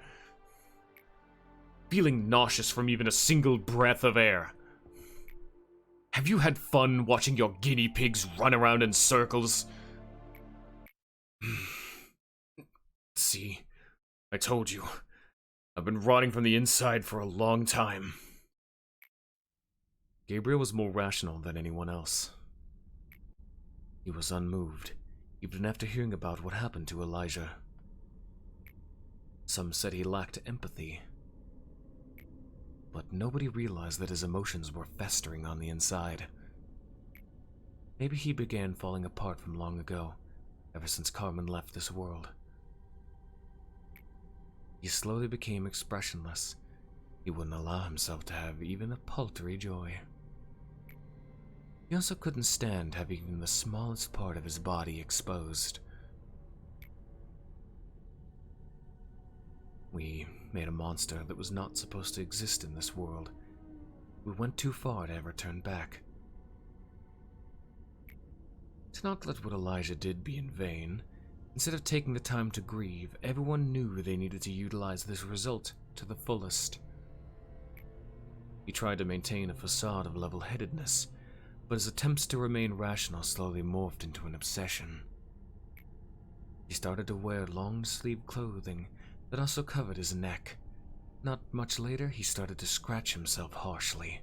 Feeling nauseous from even a single breath of air. Have you had fun watching your guinea pigs run around in circles? See, I told you. I've been rotting from the inside for a long time. Gabriel was more rational than anyone else. He was unmoved, even after hearing about what happened to Elijah. Some said he lacked empathy. But nobody realized that his emotions were festering on the inside. Maybe he began falling apart from long ago, ever since Carmen left this world. He slowly became expressionless. He wouldn't allow himself to have even a paltry joy. He also couldn't stand having even the smallest part of his body exposed. We made a monster that was not supposed to exist in this world. We went too far to ever turn back. To not let what Elijah did be in vain, instead of taking the time to grieve, everyone knew they needed to utilize this result to the fullest. He tried to maintain a facade of level-headedness, but his attempts to remain rational slowly morphed into an obsession. He started to wear long-sleeved clothing that also covered his neck. Not much later, he started to scratch himself harshly.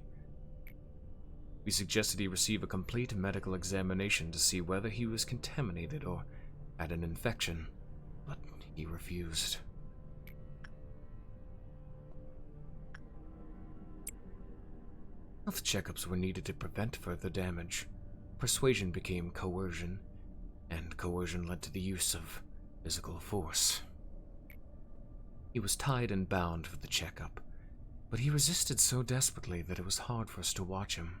We suggested he receive a complete medical examination to see whether he was contaminated or had an infection, but he refused. Health checkups were needed to prevent further damage. Persuasion became coercion, and coercion led to the use of physical force. He was tied and bound for the checkup, but he resisted so desperately that it was hard for us to watch him.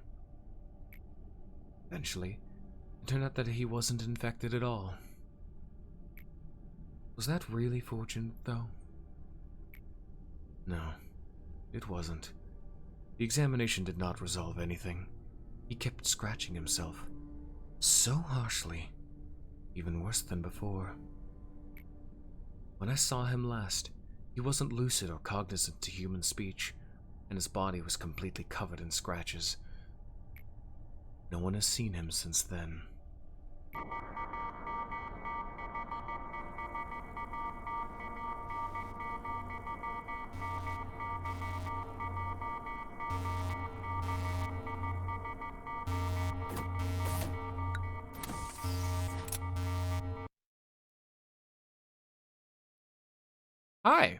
Eventually, it turned out that he wasn't infected at all. Was that really fortunate, though? No, it wasn't. The examination did not resolve anything. He kept scratching himself, so harshly, even worse than before. When I saw him last, he wasn't lucid or cognizant to human speech, and his body was completely covered in scratches. No one has seen him since then. Hi.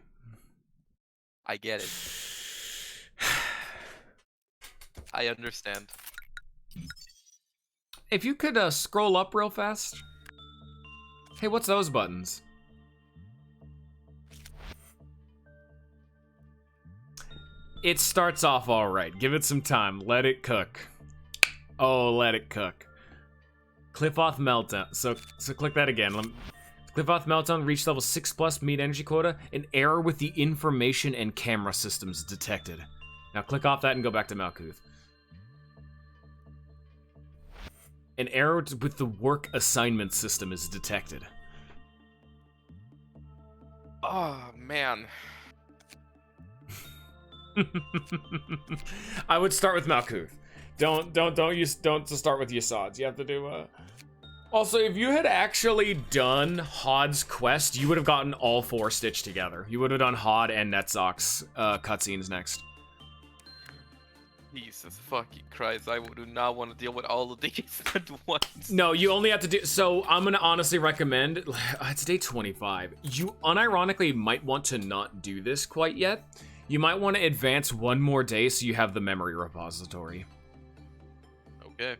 I get it. I understand. If you could scroll up real fast. Hey, what's those buttons? It starts off all right. Give it some time. Let it cook. Oh, let it cook. Cliff-off meltdown. So click that again. Cliff-off meltdown reached level 6+, meet energy quota. An error with the information and camera systems detected. Now click off that and go back to Malkuth. An error with the work assignment system is detected. Oh man. I would start with Malkuth. Don't start with Yasad's. You have to do Also, if you had actually done Hod's quest, you would have gotten all 4 stitched together. You would have done Hod and Netzok's cutscenes next. Jesus fucking Christ, I do not want to deal with all of these at once. No, you only have to do... So, I'm going to honestly recommend... It's day 25. You unironically might want to not do this quite yet. You might want to advance one more day so you have the memory repository. Okay.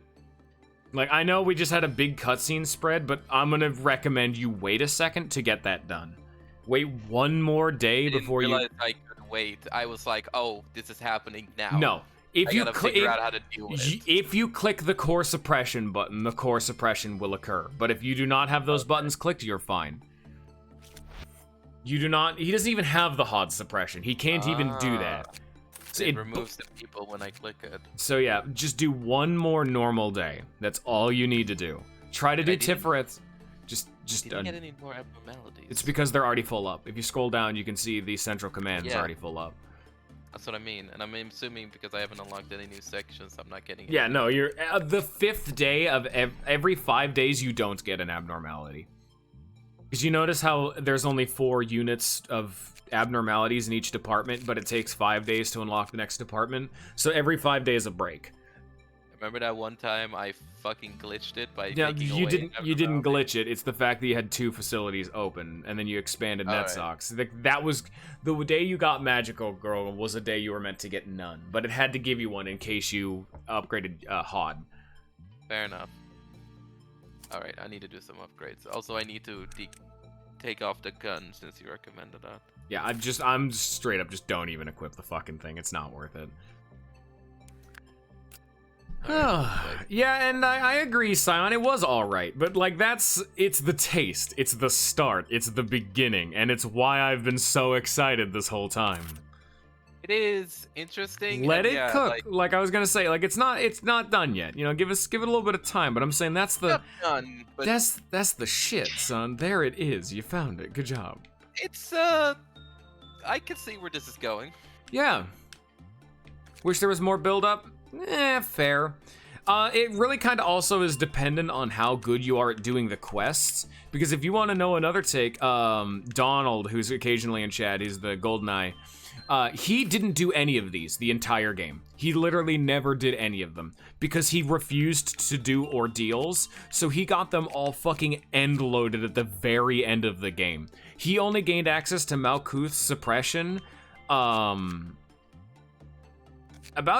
Like, I know we just had a big cutscene spread, but I'm going to recommend you wait a second to get that done. Wait one more day before you... I didn't realize I could wait. I was like, oh, this is happening now. No. If you figure out how to deal with it. If you click the core suppression button, the core suppression will occur. But if you do not have those buttons clicked, you're fine. You do not... He doesn't even have the HOD suppression. He can't even do that. So it removes the people when I click it. So yeah, just do one more normal day. That's all you need to do. Try to do Tiferet. Just didn't get any more abnormalities. It's because they're already full up. If you scroll down, you can see the central command is already full up. That's what I mean, and I'm assuming because I haven't unlocked any new sections, I'm not getting. Yeah, no, you're the 5th day of every 5 days you don't get an abnormality. Because you notice how there's only 4 units of abnormalities in each department, but it takes 5 days to unlock the next department. So every 5 days a break. Remember that one time I fucking glitched it by Yeah, taking you away didn't glitch it. It's the fact that you had 2 facilities open, and then you expanded Netsox. That was the day you got Magical Girl was a day you were meant to get none, but it had to give you one in case you upgraded HOD. Fair enough. All right, I need to do some upgrades. Also, I need to take off the gun since you recommended that. Yeah, I'm straight up just don't even equip the fucking thing. It's not worth it. Yeah, and I agree, Sion, it was alright, but like it's the taste, it's the start, it's the beginning, and it's why I've been so excited this whole time. It is interesting. Let it cook, like I was gonna say, like it's not done yet, you know, give it a little bit of time, but I'm saying that's the, done, but that's the shit, son, there it is, you found it, good job. It's, I can see where this is going. Yeah. Wish there was more build-up? Fair. It really kind of also is dependent on how good you are at doing the quests. Because if you want to know another take, Donald, who's occasionally in chat, he's the GoldenEye. He didn't do any of these the entire game. He literally never did any of them because he refused to do ordeals, so he got them all fucking end loaded at the very end of the game. He only gained access to Malkuth's suppression about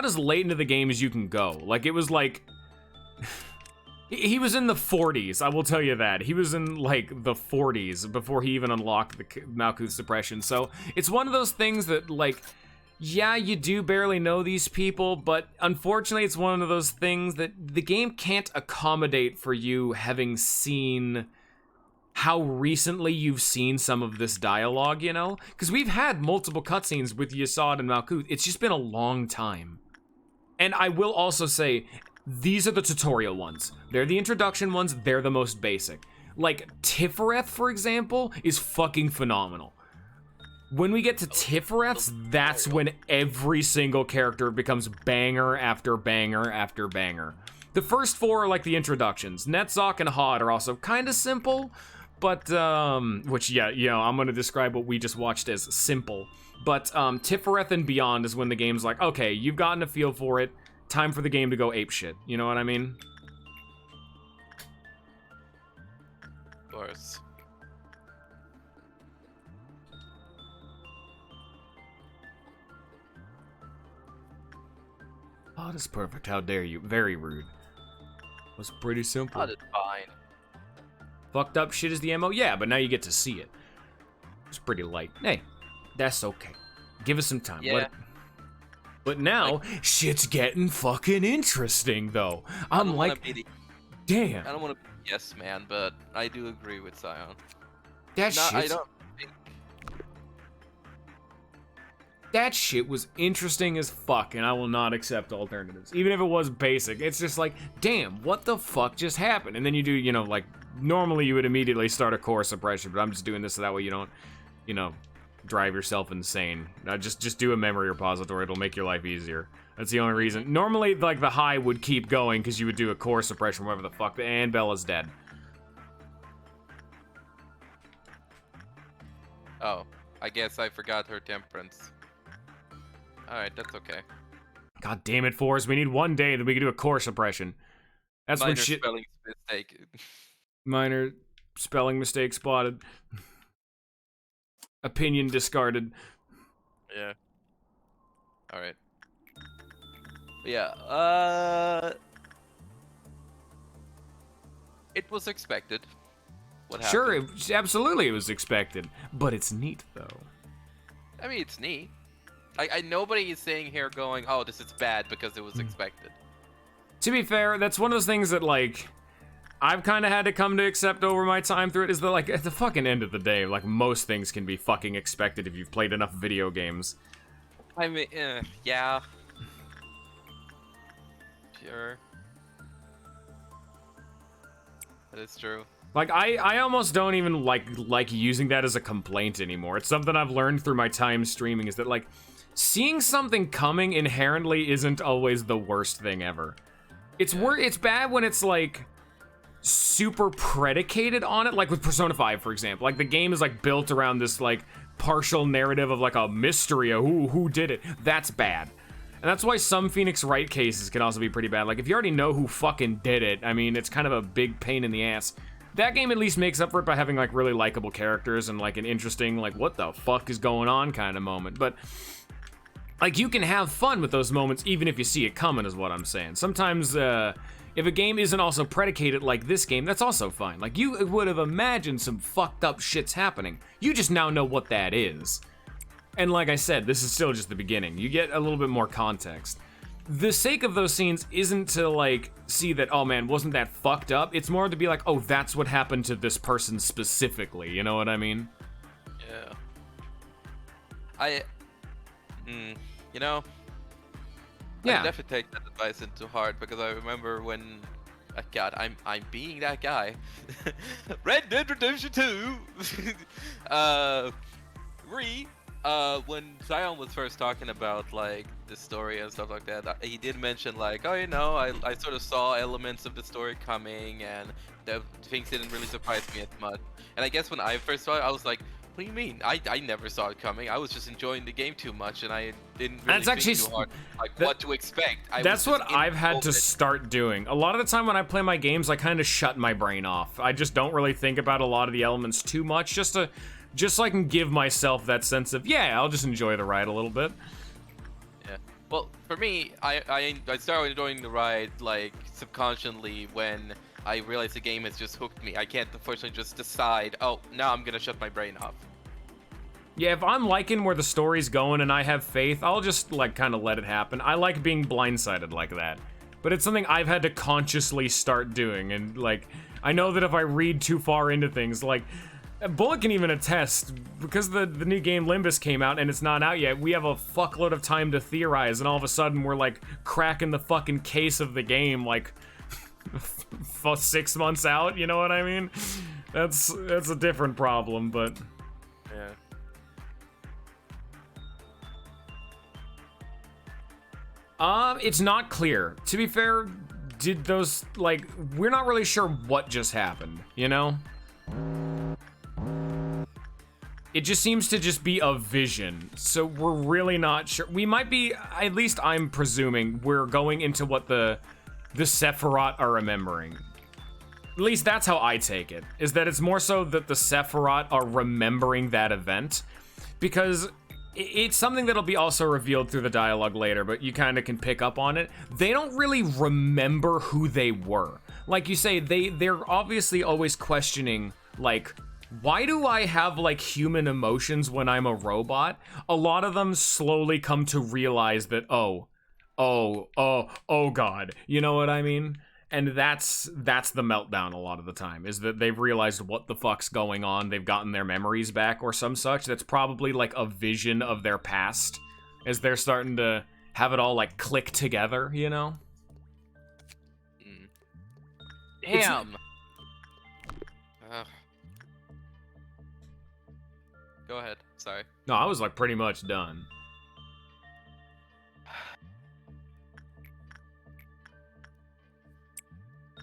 as late into the game as you can go. Like, it was like... He was in the 40s, I will tell you that. He was in, like, the 40s before he even unlocked the Malkuth suppression. So, it's one of those things that, like, yeah, you do barely know these people, but unfortunately it's one of those things that the game can't accommodate for you having seen how recently you've seen some of this dialogue, you know? Because we've had multiple cutscenes with Yasad and Malkuth. It's just been a long time. And I will also say... These are the tutorial ones. They're the introduction ones, they're the most basic. Like, Tifereth, for example, is fucking phenomenal. When we get to Tifereth's, that's when every single character becomes banger after banger after banger. The first four are like the introductions. Netzok and Hod are also kind of simple, but, which, yeah, you know, I'm gonna describe what we just watched as simple. But, Tifereth and beyond is when the game's like, okay, you've gotten a feel for it. Time for the game to go apeshit. You know what I mean? Of course. Oh, that's perfect. How dare you? Very rude. Was pretty simple. Oh, that's fine. Fucked up shit is the MO? Yeah, but now you get to see it. It's pretty light. Hey, that's okay. Give us some time. Yeah. But now, shit's getting fucking interesting, though. I'm like, damn. I don't want to be a yes man, but I do agree with Zion. That shit was interesting as fuck, and I will not accept alternatives. Even if it was basic, it's just like, damn, what the fuck just happened? And then you do, you know, like, normally you would immediately start a core suppression, but I'm just doing this so that way you don't, you know, drive yourself insane. Just do a memory repository, it'll make your life easier. That's the only reason. Normally, like, the high would keep going because you would do a core suppression, whatever the fuck, and Bella's dead. Oh, I guess I forgot her temperance. Alright, that's okay. God damn it, Forrest, we need one day that we can do a core suppression. That's Minor when shit... spelling mistake. Minor spelling mistake spotted. Opinion discarded. Yeah. Alright. Yeah, it was expected. What happened? Sure, absolutely it was expected. But it's neat, though. I mean, it's neat. Nobody is saying here going, oh, this is bad because it was expected. To be fair, that's one of those things that, like, I've kind of had to come to accept over my time through it, is that, like, at the fucking end of the day, like, most things can be fucking expected if you've played enough video games. I mean, yeah. Sure. That is true. Like, I almost don't even like using that as a complaint anymore. It's something I've learned through my time streaming, is that, like, seeing something coming inherently isn't always the worst thing ever. It's bad when it's, like, super predicated on it, like with Persona 5, for example. Like, the game is, like, built around this, like, partial narrative of, like, a mystery of who did it. That's bad. And that's why some Phoenix Wright cases can also be pretty bad. Like, if you already know who fucking did it, I mean, it's kind of a big pain in the ass. That game at least makes up for it by having, like, really likable characters and, like, an interesting, like, what the fuck is going on kind of moment. But, like, you can have fun with those moments even if you see it coming, is what I'm saying. Sometimes, if a game isn't also predicated like this game, that's also fine. Like, you would have imagined some fucked up shit's happening. You just now know what that is. And like I said, this is still just the beginning. You get a little bit more context. The sake of those scenes isn't to, like, see that, oh man, wasn't that fucked up? It's more to be like, oh, that's what happened to this person specifically, you know what I mean? Yeah. You know, Yeah. I definitely take that advice into heart, because I remember when, God, I'm being that guy. Red Dead Redemption 2. When Zion was first talking about, like, the story and stuff like that, he did mention, like, oh, you know, I sort of saw elements of the story coming, and the things didn't really surprise me as much. And I guess when I first saw it, I was like, What do you mean? I never saw it coming. I was just enjoying the game too much, and I didn't really That's think actually too hard like what to expect. That's was what just in I've the had to moment. start doing. A lot of the time when I play my games, I kind of shut my brain off. I just don't really think about a lot of the elements too much, just so I can give myself that sense of, yeah, I'll just enjoy the ride a little bit. Yeah. Well, for me, I started enjoying the ride like subconsciously when I realized the game has just hooked me. I can't unfortunately just decide, oh, now I'm gonna shut my brain off. Yeah, if I'm liking where the story's going and I have faith, I'll just, like, kind of let it happen. I like being blindsided like that. But it's something I've had to consciously start doing, and, like, I know that if I read too far into things, like, Bullet can even attest, because the new game Limbus came out and it's not out yet, we have a fuckload of time to theorize, and all of a sudden we're, like, cracking the fucking case of the game, like, 6 months out, you know what I mean? That's a different problem, but... Yeah. It's not clear. To be fair, did those, like, we're not really sure what just happened, you know? It just seems to just be a vision, so we're really not sure. We might be, at least I'm presuming, we're going into what the Sephiroth are remembering. At least that's how I take it, is that it's more so that the Sephiroth are remembering that event, because it's something that'll be also revealed through the dialogue later, but you kind of can pick up on it. They don't really remember who they were. Like you say, they're obviously always questioning, like, why do I have, like, human emotions when I'm a robot? A lot of them slowly come to realize that, oh god, you know what I mean? And that's the meltdown a lot of the time, is that they've realized what the fuck's going on, they've gotten their memories back or some such. That's probably like a vision of their past, as they're starting to have it all like click together, you know? Damn! Ugh. Go ahead, sorry. No, I was like pretty much done.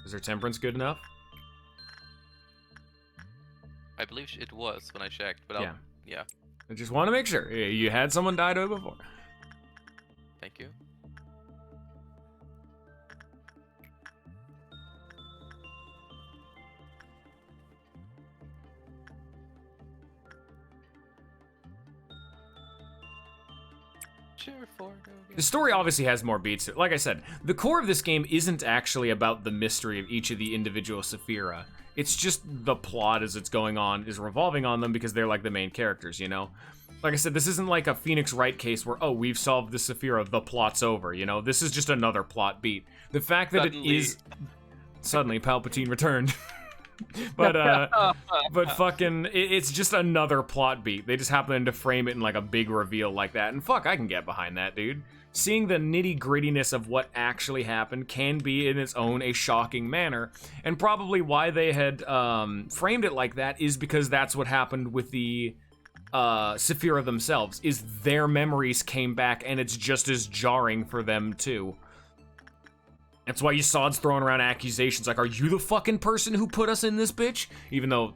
Is their temperance good enough? I believe it was when I checked, but Yeah. yeah. I just want to make sure. You had someone die to it before. Thank you. Sure, The story obviously has more beats to it. Like I said, the core of this game isn't actually about the mystery of each of the individual Saphira. It's just the plot as it's going on is revolving on them because they're like the main characters, you know? Like I said, this isn't like a Phoenix Wright case where, oh, we've solved the Saphira, the plot's over, you know? This is just another plot beat. The fact that it is... Suddenly, Palpatine returned. but fucking, it's just another plot beat. They just happen to frame it in like a big reveal like that, and fuck, I can get behind that, dude. Seeing the nitty-grittiness of what actually happened can be in its own a shocking manner, and probably why they had framed it like that is because that's what happened with the Saphira themselves, is their memories came back, and it's just as jarring for them too. That's why you saw it's throwing around accusations like, are you the fucking person who put us in this bitch? Even though,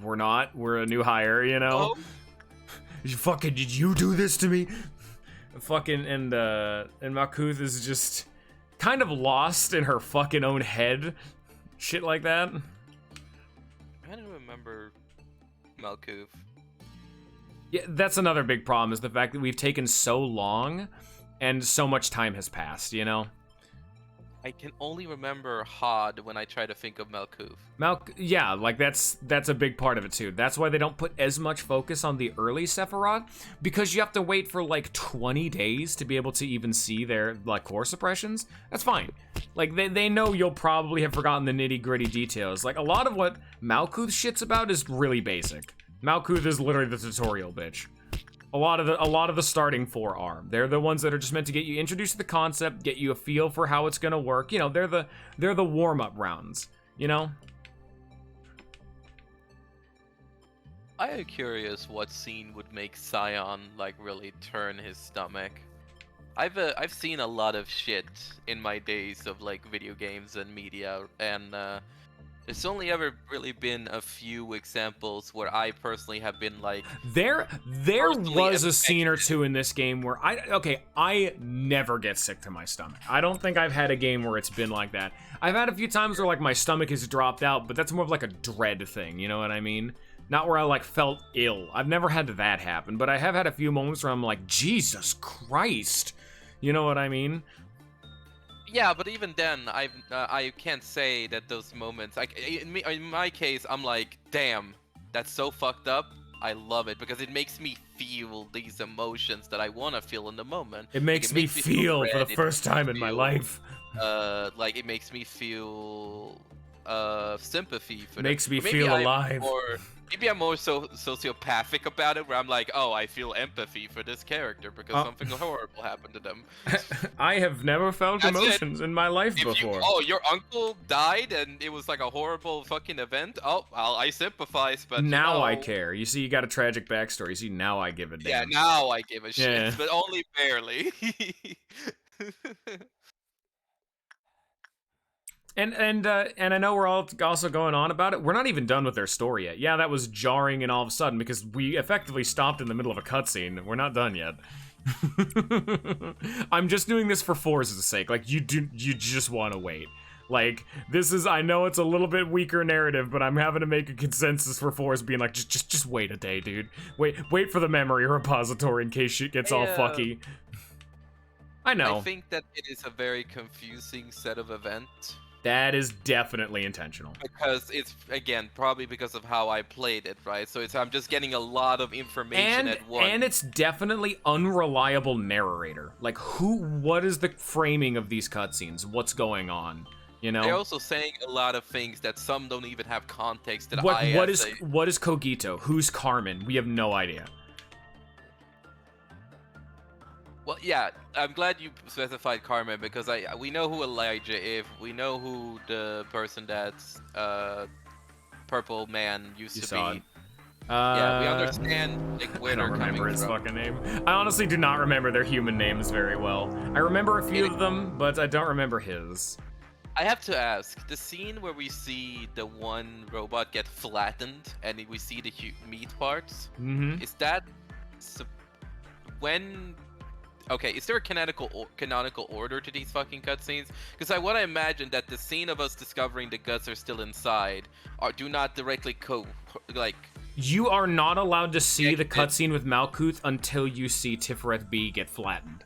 we're not. We're a new hire, you know? Oh. Did you do this to me? Fucking, and Malkuth is just kind of lost in her fucking own head. Shit like that. I don't remember Malkuth. Yeah, that's another big problem, is the fact that we've taken so long and so much time has passed, you know? I can only remember Hod when I try to think of Malkuth. Yeah, like that's a big part of it too. That's why they don't put as much focus on the early Sephiroth, because you have to wait for like 20 days to be able to even see their like core suppressions. That's fine. Like they know you'll probably have forgotten the nitty-gritty details. Like a lot of what Malkuth shit's about is really basic. Malkuth is literally the tutorial bitch. A lot of the starting four are. They're the ones that are just meant to get you introduced to the concept, get you a feel for how it's gonna work. You know, they're the warm-up rounds, you know? I am curious what scene would make Scion like really turn his stomach. I've seen a lot of shit in my days of like video games and media, and There's only ever really been a few examples where I personally have been like, There personally was a scene or affected. two in this game where I never get sick to my stomach. I don't think I've had a game where it's been like that. I've had a few times where like my stomach has dropped out, but that's more of like a dread thing, you know what I mean? Not where I like felt ill. I've never had that happen, but I have had a few moments where I'm like, Jesus Christ. You know what I mean? yeah, but even then, I can't say that those moments. Like in my case, I'm like, damn, that's so fucked up. I love it because it makes me feel these emotions that I want to feel in the moment. It makes me feel for the dread, first time in my feel, life. Like it makes me feel sympathy for Makes them. me Or maybe feel I'm alive. Maybe I'm more so sociopathic about it, where I'm like, oh, I feel empathy for this character because something horrible happened to them. I have never felt That's it. emotions in my life before. Your uncle died and it was like a horrible fucking event. Oh, well, I sympathize, but Now you know, I care. You see, you got a tragic backstory. See, now I give a damn. Yeah, now I give a shit, Yeah. but only barely. And I know we're all also going on about it. We're not even done with their story yet. Yeah, that was jarring and all of a sudden because we effectively stopped in the middle of a cutscene. We're not done yet. I'm just doing this for Forza's sake. Like you just want to wait. Like this is, I know it's a little bit weaker narrative, but I'm having to make a consensus for Forza being like, just wait a day, dude. Wait for the memory repository in case shit gets all Yeah. fucky. I know. I think that it is a very confusing set of events. That is definitely intentional. Because it's, again, probably because of how I played it, right? So I'm just getting a lot of information at once. And it's definitely unreliable narrator. Like what is the framing of these cutscenes? What's going on? You know? They're also saying a lot of things that some don't even have context that what is Kogito? Who's Carmen? We have no idea. Well, yeah, I'm glad you specified Carmen because we know who Elijah is. We know who the person that's Purple Man used to be. Yeah, we understand like where I don't they're coming remember his from. fucking name. I honestly do not remember their human names very well. I remember a few of them, but I don't remember his. I have to ask, the scene where we see the one robot get flattened and we see the meat parts, is that when? Okay, is there a canonical order to these fucking cutscenes? Because I want to imagine that the scene of us discovering the guts are still inside do not directly You are not allowed to see the cutscene with Malkuth until you see Tiferet B get flattened.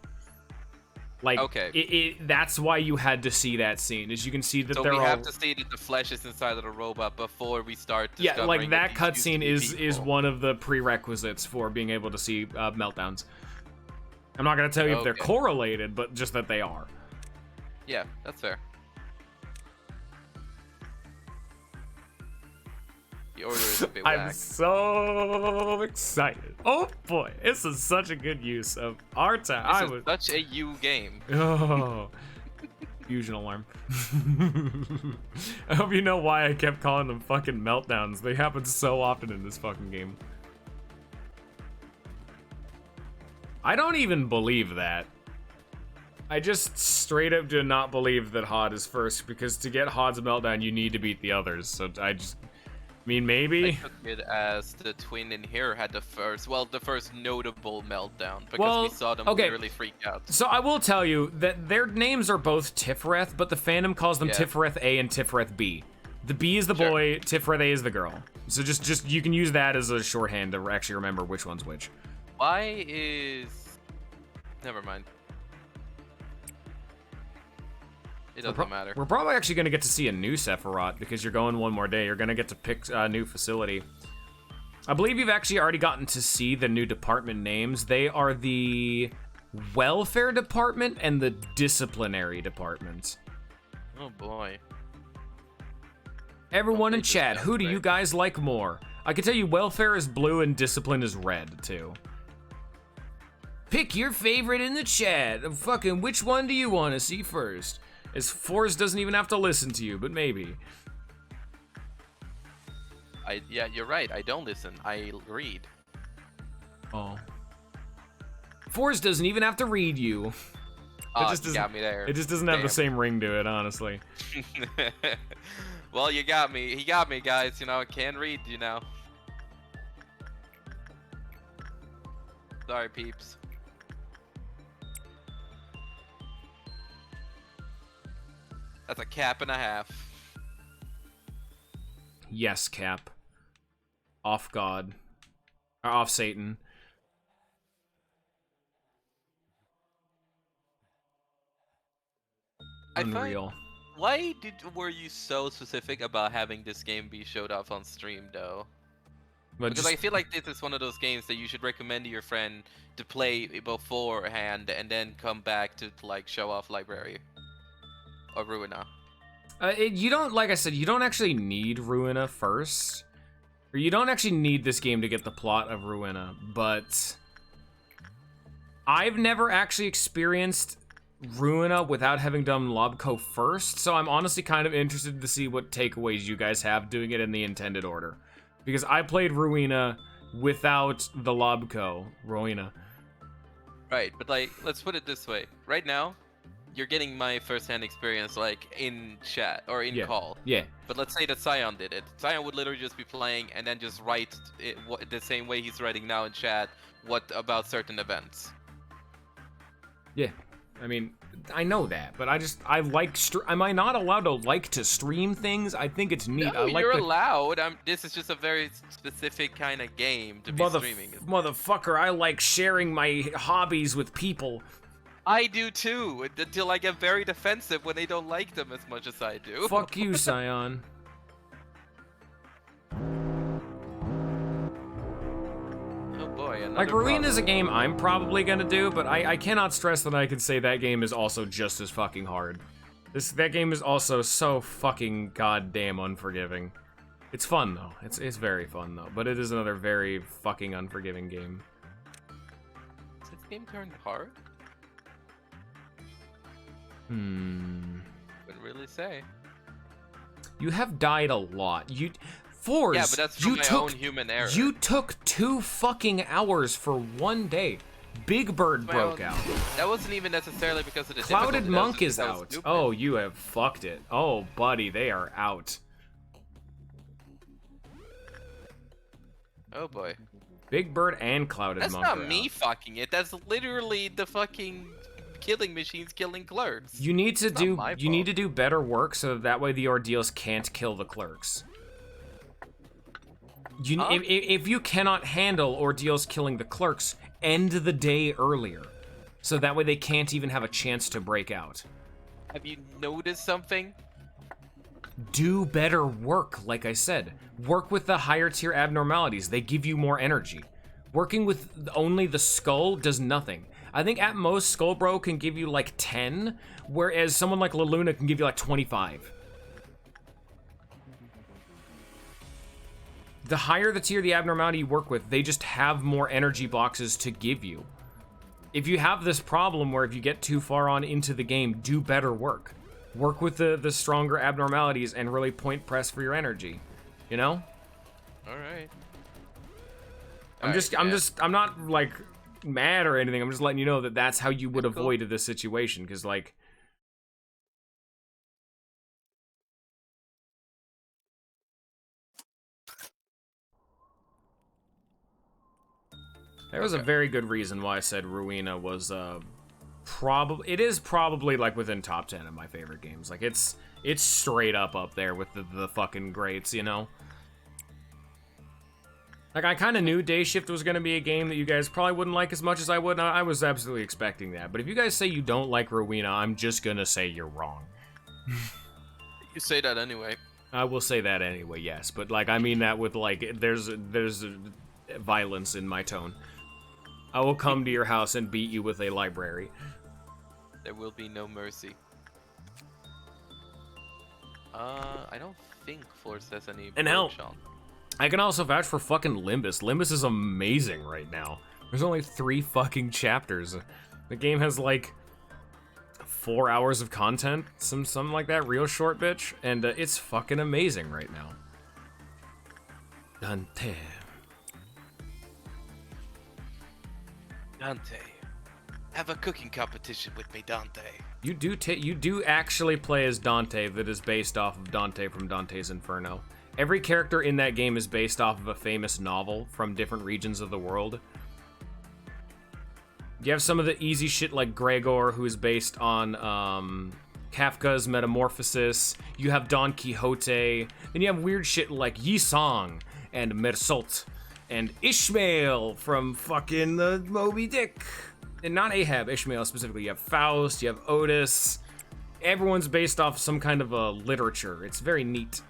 Like, okay, that's why you had to see that scene. As you can see that so they're we all... have to see that the flesh is inside of the robot before we start discovering. Yeah, like that these used to cutscene be is people. one of the prerequisites for being able to see meltdowns. I'm not gonna tell you if they're correlated, but just that they are. Yeah, that's fair. The order is a bit I'm whack. so excited. Oh boy, this is such a good use of our time. This is such a you game. Oh. Fusion alarm. I hope you know why I kept calling them fucking meltdowns. They happen so often in this fucking game. I don't even believe that. I just straight up do not believe that Hod is first, because to get Hod's meltdown, you need to beat the others. So I mean, maybe. I took it as the twin in here had the first notable meltdown because we saw them literally freak out. So I will tell you that their names are both Tiferet, but the fandom calls them Tiferet A and Tiferet B. The B is the boy, Tiferet A is the girl. So just you can use that as a shorthand to actually remember which one's which. Why is... Never mind. It doesn't matter. We're probably actually going to get to see a new Sephiroth because you're going one more day. You're going to get to pick a new facility. I believe you've actually already gotten to see the new department names. They are the Welfare Department and the Disciplinary Department. Oh boy. Everyone in chat, who do you guys like more? I can tell you Welfare is blue and Discipline is red, too. Pick your favorite in the chat. Fucking which one do you want to see first? As Forrest doesn't even have to listen to you, but maybe. Yeah, you're right. I don't listen. I read. Oh. Forrest doesn't even have to read you. Oh, you got me there. It just doesn't have the same ring to it, honestly. Well, you got me. He got me, guys. You know, I can't read, you know. Sorry, peeps. That's a cap and a half. Yes, Cap. Off God. Or off Satan. Unreal. Why were you so specific about having this game be showed off on stream, though? But Because I feel like this is one of those games that you should recommend to your friend to play beforehand and then come back to like show off Library or Ruina. You don't, like I said, you don't actually need Ruina first. Or you don't actually need this game to get the plot of Ruina, but I've never actually experienced Ruina without having done Lobco first, so I'm honestly kind of interested to see what takeaways you guys have doing it in the intended order. Because I played Ruina without the Lobco. Ruina. Right, but like, let's put it this way. Right now, you're getting my first-hand experience like in chat or in call. Yeah. But let's say that Scion did it. Scion would literally just be playing and then just write it the same way he's writing now in chat what about certain events. Yeah. I mean, I know that, but I like. Am I not allowed to like to stream things? I think it's neat. No, I like you're the... allowed. This is just a very specific kind of game to be streaming. Motherfucker, I like sharing my hobbies with people. I do too, until I get very defensive when they don't like them as much as I do. Fuck you, Scion. Oh boy, Like, Ruina is a game I'm probably gonna do, but I cannot stress that I can say that game is also just as fucking hard. That game is also so fucking goddamn unforgiving. It's fun though. It's very fun though, but it is another very fucking unforgiving game. Is this game turned hard? Couldn't really say. You have died a lot. Force. Yeah, but that's from my own human error. You took 2 fucking hours for 1 day. Big Bird broke out. That wasn't even necessarily because of the Clouded difficulty, Monk that was is just because I was out. stupid. Oh, you have fucked it. Oh, buddy, they are out. Oh boy. Big Bird and Clouded That's Monk not are me out. fucking it. That's literally the fucking killing machines killing clerks. You need to It's not my you need fault. to do better work so that way the ordeals can't kill the clerks. If you cannot handle ordeals killing the clerks, end the day earlier. So that way they can't even have a chance to break out. Have you noticed something? Do better work, like I said. Work with the higher tier abnormalities. They give you more energy. Working with only the skull does nothing. I think at most Skullbro can give you like 10, whereas someone like LaLuna can give you like 25. The higher the tier the abnormality you work with, they just have more energy boxes to give you. If you have this problem where if you get too far on into the game, do better work. Work with the stronger abnormalities and really point press for your energy. You know? Alright. I'm not like mad or anything. I'm just letting you know that that's how you would avoid this situation, because like there was a very good reason why I said Ruina was it is probably like within top 10 of my favorite games. Like it's straight up there with the fucking greats, you know? Like, I kind of knew Day Shift was going to be a game that you guys probably wouldn't like as much as I would. I was absolutely expecting that. But if you guys say you don't like Ruina, I'm just going to say you're wrong. You say that anyway. I will say that anyway, yes. But, like, I mean that with, like, there's violence in my tone. I will come to your house and beat you with a library. There will be no mercy. I don't think Force has any And hell, Sean. I can also vouch for fucking Limbus. Limbus is amazing right now. There's only 3 fucking chapters. The game has like 4 hours of content, something like that, real short, bitch, and it's fucking amazing right now. Dante. Have a cooking competition with me, Dante. You do actually play as Dante that is based off of Dante from Dante's Inferno. Every character in that game is based off of a famous novel from different regions of the world. You have some of the easy shit like Gregor, who is based on Kafka's Metamorphosis. You have Don Quixote. Then you have weird shit like Yi Song and Mersault and Ishmael from fucking Moby Dick. And not Ahab, Ishmael specifically. You have Faust, you have Otis. Everyone's based off some kind of a literature. It's very neat.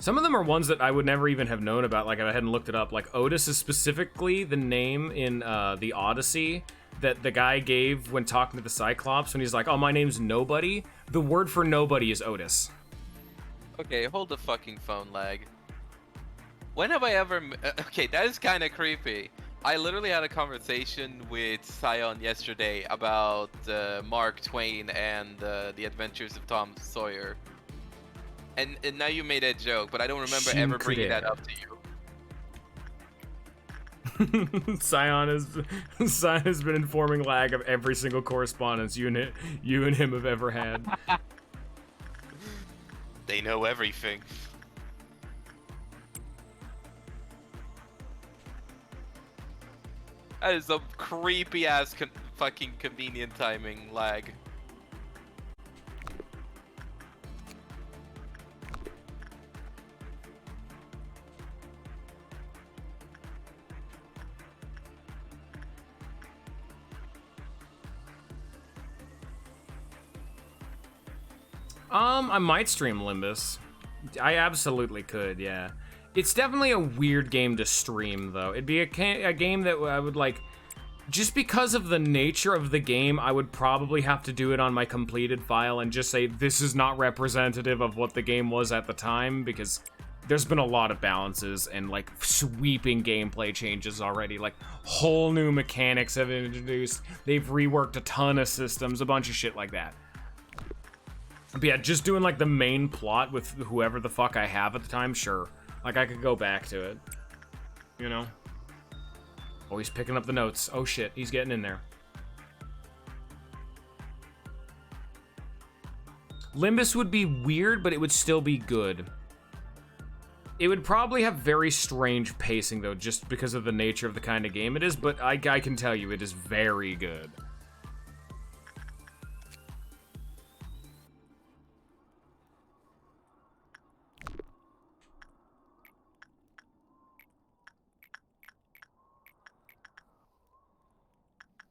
Some of them are ones that I would never even have known about, like if I hadn't looked it up. Like Otis is specifically the name in the Odyssey that the guy gave when talking to the Cyclops when he's like, oh, my name's Nobody. The word for nobody is Otis. Okay, hold the fucking phone, lag. When have I ever... Okay, that is kind of creepy. I literally had a conversation with Sion yesterday about Mark Twain and the Adventures of Tom Sawyer. And now you made that joke, but I don't remember ever bringing that up to you. Sion has been informing Lag of every single correspondence you and him have ever had. They know everything. That is some creepy ass fucking convenient timing, Lag. I might stream Limbus. I absolutely could, yeah. It's definitely a weird game to stream, though. It'd be a game that I would, like... Just because of the nature of the game, I would probably have to do it on my completed file and just say, this is not representative of what the game was at the time, because there's been a lot of balances and, like, sweeping gameplay changes already. Like, whole new mechanics have been introduced. They've reworked a ton of systems, a bunch of shit like that. But yeah, just doing, like, the main plot with whoever the fuck I have at the time, sure. Like, I could go back to it. You know? Oh, he's picking up the notes. Oh, shit. He's getting in there. Limbus would be weird, but it would still be good. It would probably have very strange pacing, though, just because of the nature of the kind of game it is, but I can tell you, it is very good.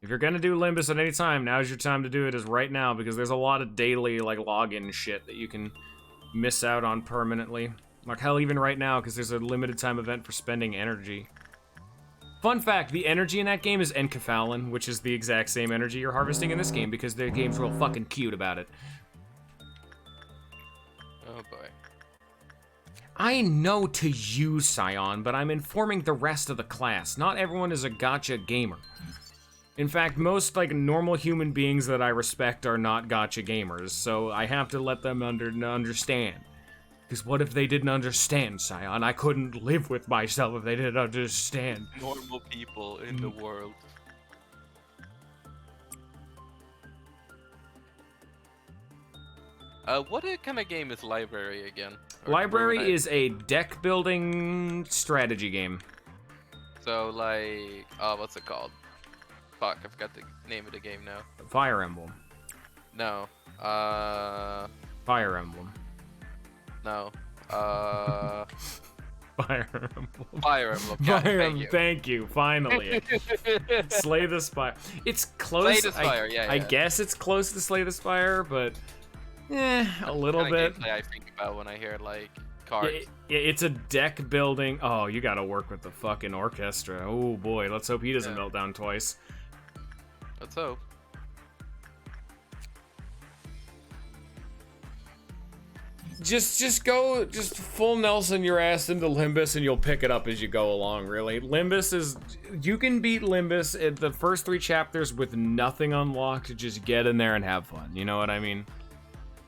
If you're gonna do Limbus at any time, now's your time to do it, is right now, because there's a lot of daily, like, login shit that you can miss out on permanently. Like, hell, even right now, because there's a limited time event for spending energy. Fun fact, the energy in that game is enkephalin, which is the exact same energy you're harvesting in this game, because the game's real fucking cute about it. Oh boy. I know to you, Scion, but I'm informing the rest of the class. Not everyone is a gacha gamer. In fact, most, like, normal human beings that I respect are not gacha gamers, so I have to let them understand. Because what if they didn't understand, Scion? I couldn't live with myself if they didn't understand. Normal people in the world. What kind of game is Library again? Library is a deck-building strategy game. So, like, what's it called? Fuck, I forgot the name of the game now. Fire Emblem. No. Fire Emblem. No. Fire Emblem. Fire Emblem. Got it, thank you. Thank you. Finally. Slay the Spire. It's close. Slay the Spire, yeah. I guess it's close to Slay the Spire, but a little bit. Gameplay I think about when I hear like cards. Yeah, it's a deck building. Oh, you gotta work with the fucking orchestra. Oh boy, let's hope he doesn't melt down twice. Let's hope. Just go, just full Nelson your ass into Limbus and you'll pick it up as you go along, really. Limbus is, you can beat Limbus at the first 3 chapters with nothing unlocked, just get in there and have fun, you know what I mean?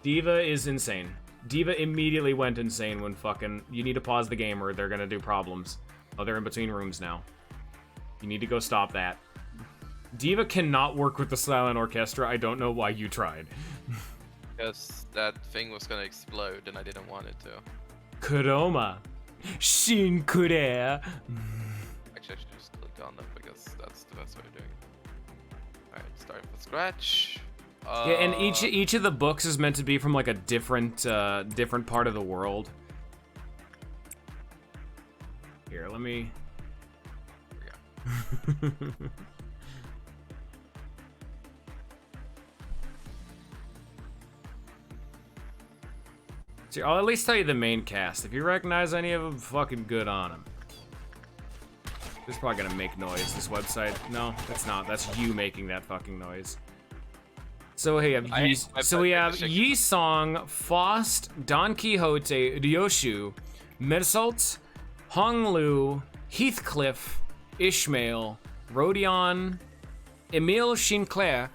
Diva is insane. Diva immediately went insane when fucking, you need to pause the game or they're gonna do problems. Oh, they're in between rooms now. You need to go stop that. Diva cannot work with the silent orchestra. I don't know why you tried. Because that thing was gonna explode and I didn't want it to. Kuroma. Shin Kure. Actually, I should just click on them because that's the best way of doing it. Alright, starting from scratch. Yeah, and each of the books is meant to be from like a different different part of the world. Here, let me. Here we go. See, I'll at least tell you the main cast. If you recognize any of them, fucking good on them. This is probably gonna make noise, this website. No, that's not. That's you making that fucking noise. So we have Yi Song, Faust, Don Quixote, Ryoshu, Mersault, Hong Lu, Heathcliff, Ishmael, Rodion, Emile Sinclair,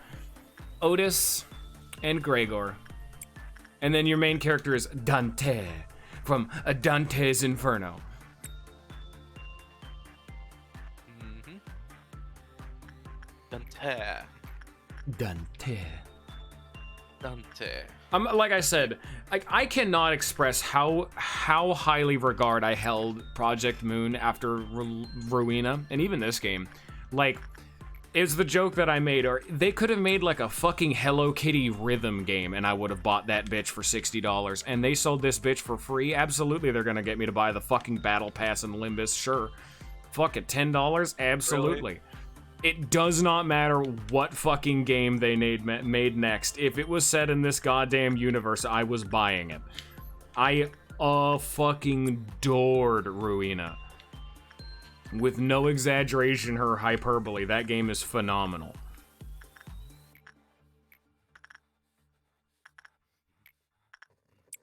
Otis, and Gregor. And then your main character is Dante from A Dante's Inferno. Mm-hmm. Dante. Dante. Dante. Like I said, I cannot express how highly regard I held Project Moon after Ruina, and even this game. Like, it's the joke that I made, or they could have made like a fucking Hello Kitty rhythm game, and I would have bought that bitch for $60, and they sold this bitch for free. Absolutely, they're gonna get me to buy the fucking Battle Pass and Limbus, sure. Fuck it, $10? Absolutely. Really? It does not matter what fucking game they made next. If it was set in this goddamn universe, I was buying it. I fucking adored Ruina. With no exaggeration or hyperbole, that game is phenomenal.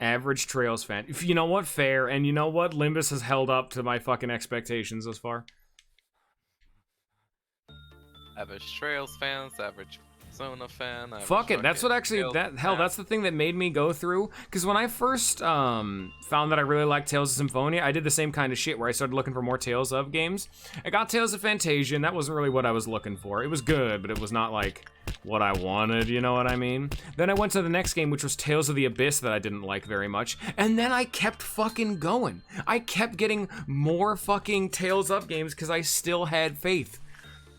Average Trails fan. You know what? Fair. And you know what? Limbus has held up to my fucking expectations thus far. Average Trails fans, average Persona fan. Fuck it, that's what actually, that's the thing that made me go through, because when I first found that I really liked Tales of Symphonia, I did the same kind of shit where I started looking for more Tales of games. I got Tales of Fantasia, and that wasn't really what I was looking for. It was good, but it was not like what I wanted, you know what I mean? Then I went to the next game, which was Tales of the Abyss, that I didn't like very much, and then I kept fucking going. I kept getting more fucking Tales of games because I still had faith.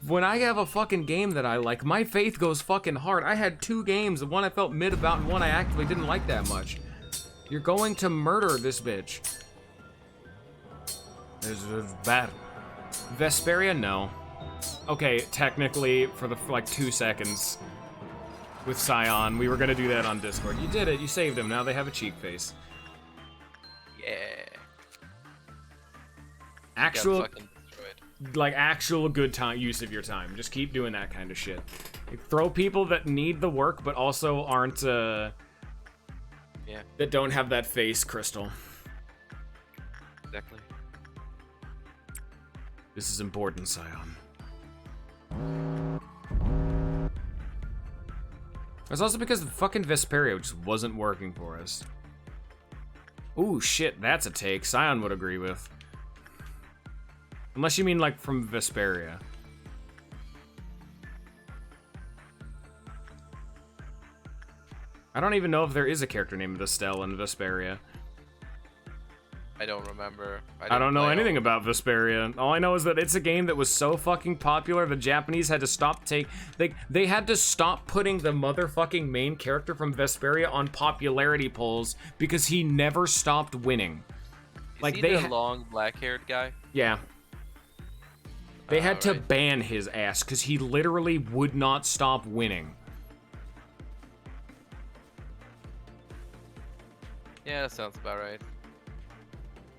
When I have a fucking game that I like, my faith goes fucking hard. I had 2 games, one I felt mid about and one I actively didn't like that much. You're going to murder this bitch. There's bad. Vesperia, no. Okay, technically, for like 2 seconds with Scion, we were gonna do that on Discord. You did it, you saved him, now they have a cheek face. Yeah. Actual good time use of your time. Just keep doing that kind of shit. Throw people that need the work but also aren't that don't have that face, Crystal. Exactly. This is important, Scion. It's also because the fucking Vesperia just wasn't working for us. Ooh, shit, that's a take Scion would agree with. Unless you mean, like, from Vesperia. I don't even know if there is a character named Vestel in Vesperia. I don't remember. I don't know anything about Vesperia. All I know is that it's a game that was so fucking popular, the Japanese had to stop they had to stop putting the motherfucking main character from Vesperia on popularity polls because he never stopped winning. Is he the long black-haired guy? Yeah. They had to ban his ass because he literally would not stop winning. Yeah, that sounds about right.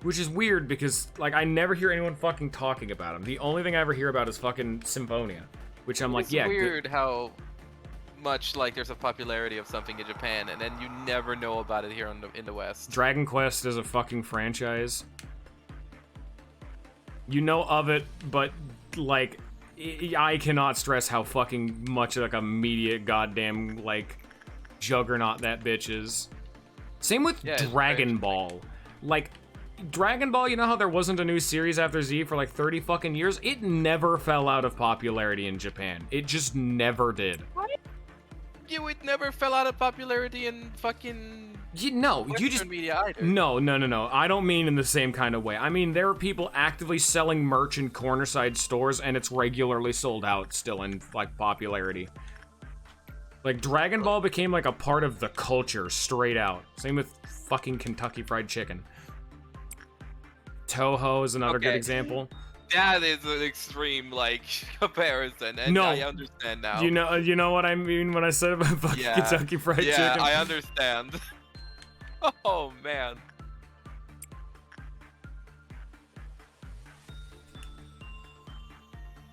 Which is weird because, like, I never hear anyone fucking talking about him. The only thing I ever hear about is fucking Symphonia. Which I'm like, yeah. It's weird how much, like, there's a popularity of something in Japan and then you never know about it here in the West. Dragon Quest is a fucking franchise. You know of it, but, like, I cannot stress how fucking much, like, a media goddamn, like, juggernaut that bitch is. Same with Dragon Ball. Like, Dragon Ball, you know how there wasn't a new series after Z for like 30 fucking years? It never fell out of popularity in Japan. It just never did. It never fell out of popularity in fucking You just media either. No. I don't mean in the same kind of way. I mean there are people actively selling merch in cornerside stores, and it's regularly sold out still in like popularity. Like Dragon Ball became like a part of the culture straight out. Same with fucking Kentucky Fried Chicken. Toho is another good example. That is an extreme like comparison, and I understand now. You know what I mean when I said about fucking Kentucky Fried Chicken? Yeah, I understand. Oh man.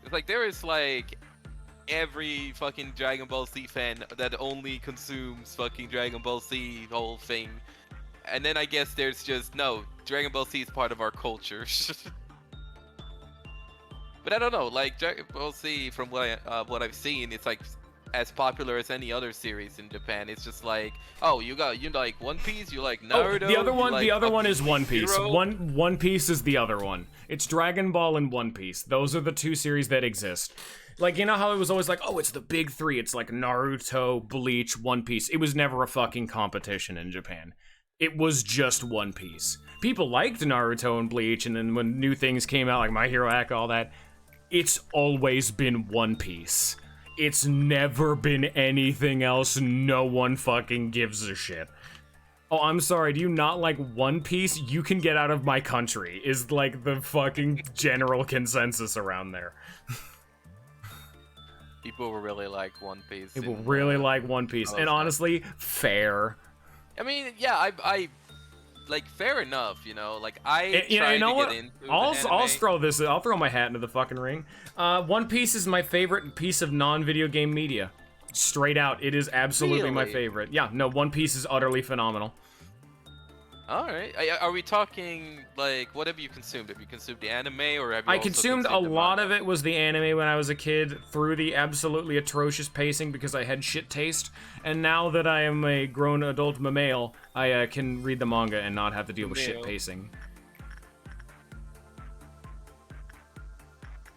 It's like there is like every fucking Dragon Ball Z fan that only consumes fucking Dragon Ball Z whole thing. And then I guess there's just, no, Dragon Ball Z is part of our culture. But I don't know, like Dragon Ball Z, from what I've seen, it's like as popular as any other series in Japan. It's just like, oh, you like One Piece, you like Naruto. Oh, the other one, like the other one is One Piece. Hero. One Piece is the other one. It's Dragon Ball and One Piece. Those are the two series that exist. Like, you know how it was always like, oh, it's the big three. It's like Naruto, Bleach, One Piece. It was never a fucking competition in Japan. It was just One Piece. People liked Naruto and Bleach, and then when new things came out, like My Hero Academia, all that, it's always been One Piece. It's never been anything else. No one fucking gives a shit. Oh, I'm sorry, do you not like One Piece? You can get out of my country, is like the fucking general consensus around there. People will really like One Piece. People really like One Piece, and honestly, fair. I mean, yeah, I like fair enough, you know. Like I try to get into I'll throw my hat into the fucking ring. One Piece is my favorite piece of non-video game media. Straight out, it is absolutely my favorite. Yeah, no, One Piece is utterly phenomenal. All right, are we talking like what have you consumed? Have you consumed the anime, or have you? I also consumed a consumed the lot manga? of it was the anime when I was a kid, through the absolutely atrocious pacing because I had shit taste, and now that I am a grown adult male, I can read the manga and not have to deal with shit pacing.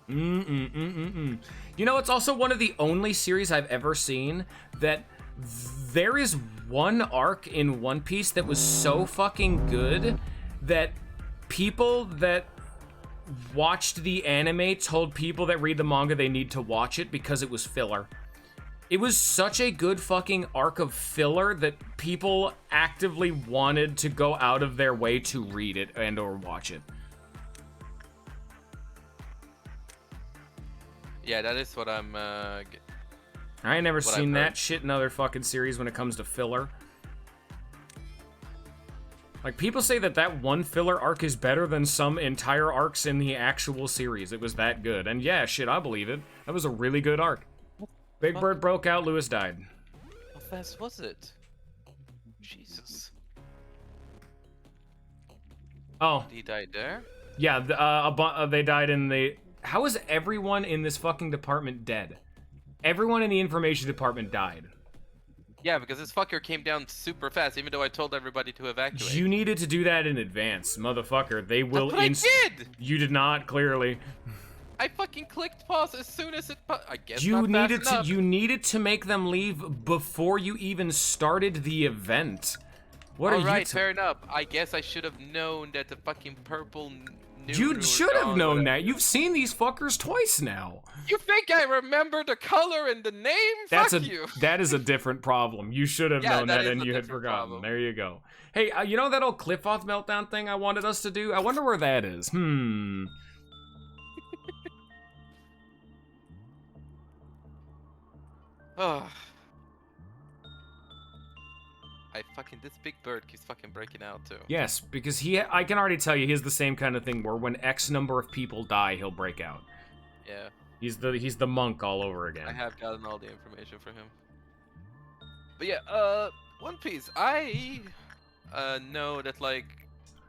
You know, it's also one of the only series I've ever seen that there is one arc in One Piece that was so fucking good that people that watched the anime told people that read the manga they need to watch it because it was filler. It was such a good fucking arc of filler that people actively wanted to go out of their way to read it and or watch it. Yeah, that is what I'm. I ain't never I've seen that heard. shit in other fucking series when it comes to filler. Like, people say that that one filler arc is better than some entire arcs in the actual series. It was that good. And yeah, shit, I believe it. That was a really good arc. Big Bird broke out, Lewis died. How fast was it? Jesus. Oh, He died there? yeah, they died in the... How is everyone in this fucking department dead? Everyone in the information department died. Yeah, because this fucker came down super fast, even though I told everybody to evacuate. You needed to do that in advance, motherfucker. They will... That's what I did! You did not, clearly. I fucking clicked pause as soon as it... I guess You not needed fast enough. you needed to make them leave before you even started the event. What are Alright, you? fair enough. I guess I should have known that the fucking purple... You should have known that. You've seen these fuckers twice now. You think I remember the color and the name? Fuck you. That is a different problem. You should have Yeah, known that that is and a you had different forgotten. problem. There you go. Hey, you know that old Cliff-Off meltdown thing I wanted us to do? I wonder where that is. Ugh. This big bird keeps fucking breaking out too. Yes, because I can already tell you he has the same kind of thing where when X number of people die, he'll break out. Yeah. He's the monk all over I again. have gotten all the information for him. But yeah, One Piece. I know that like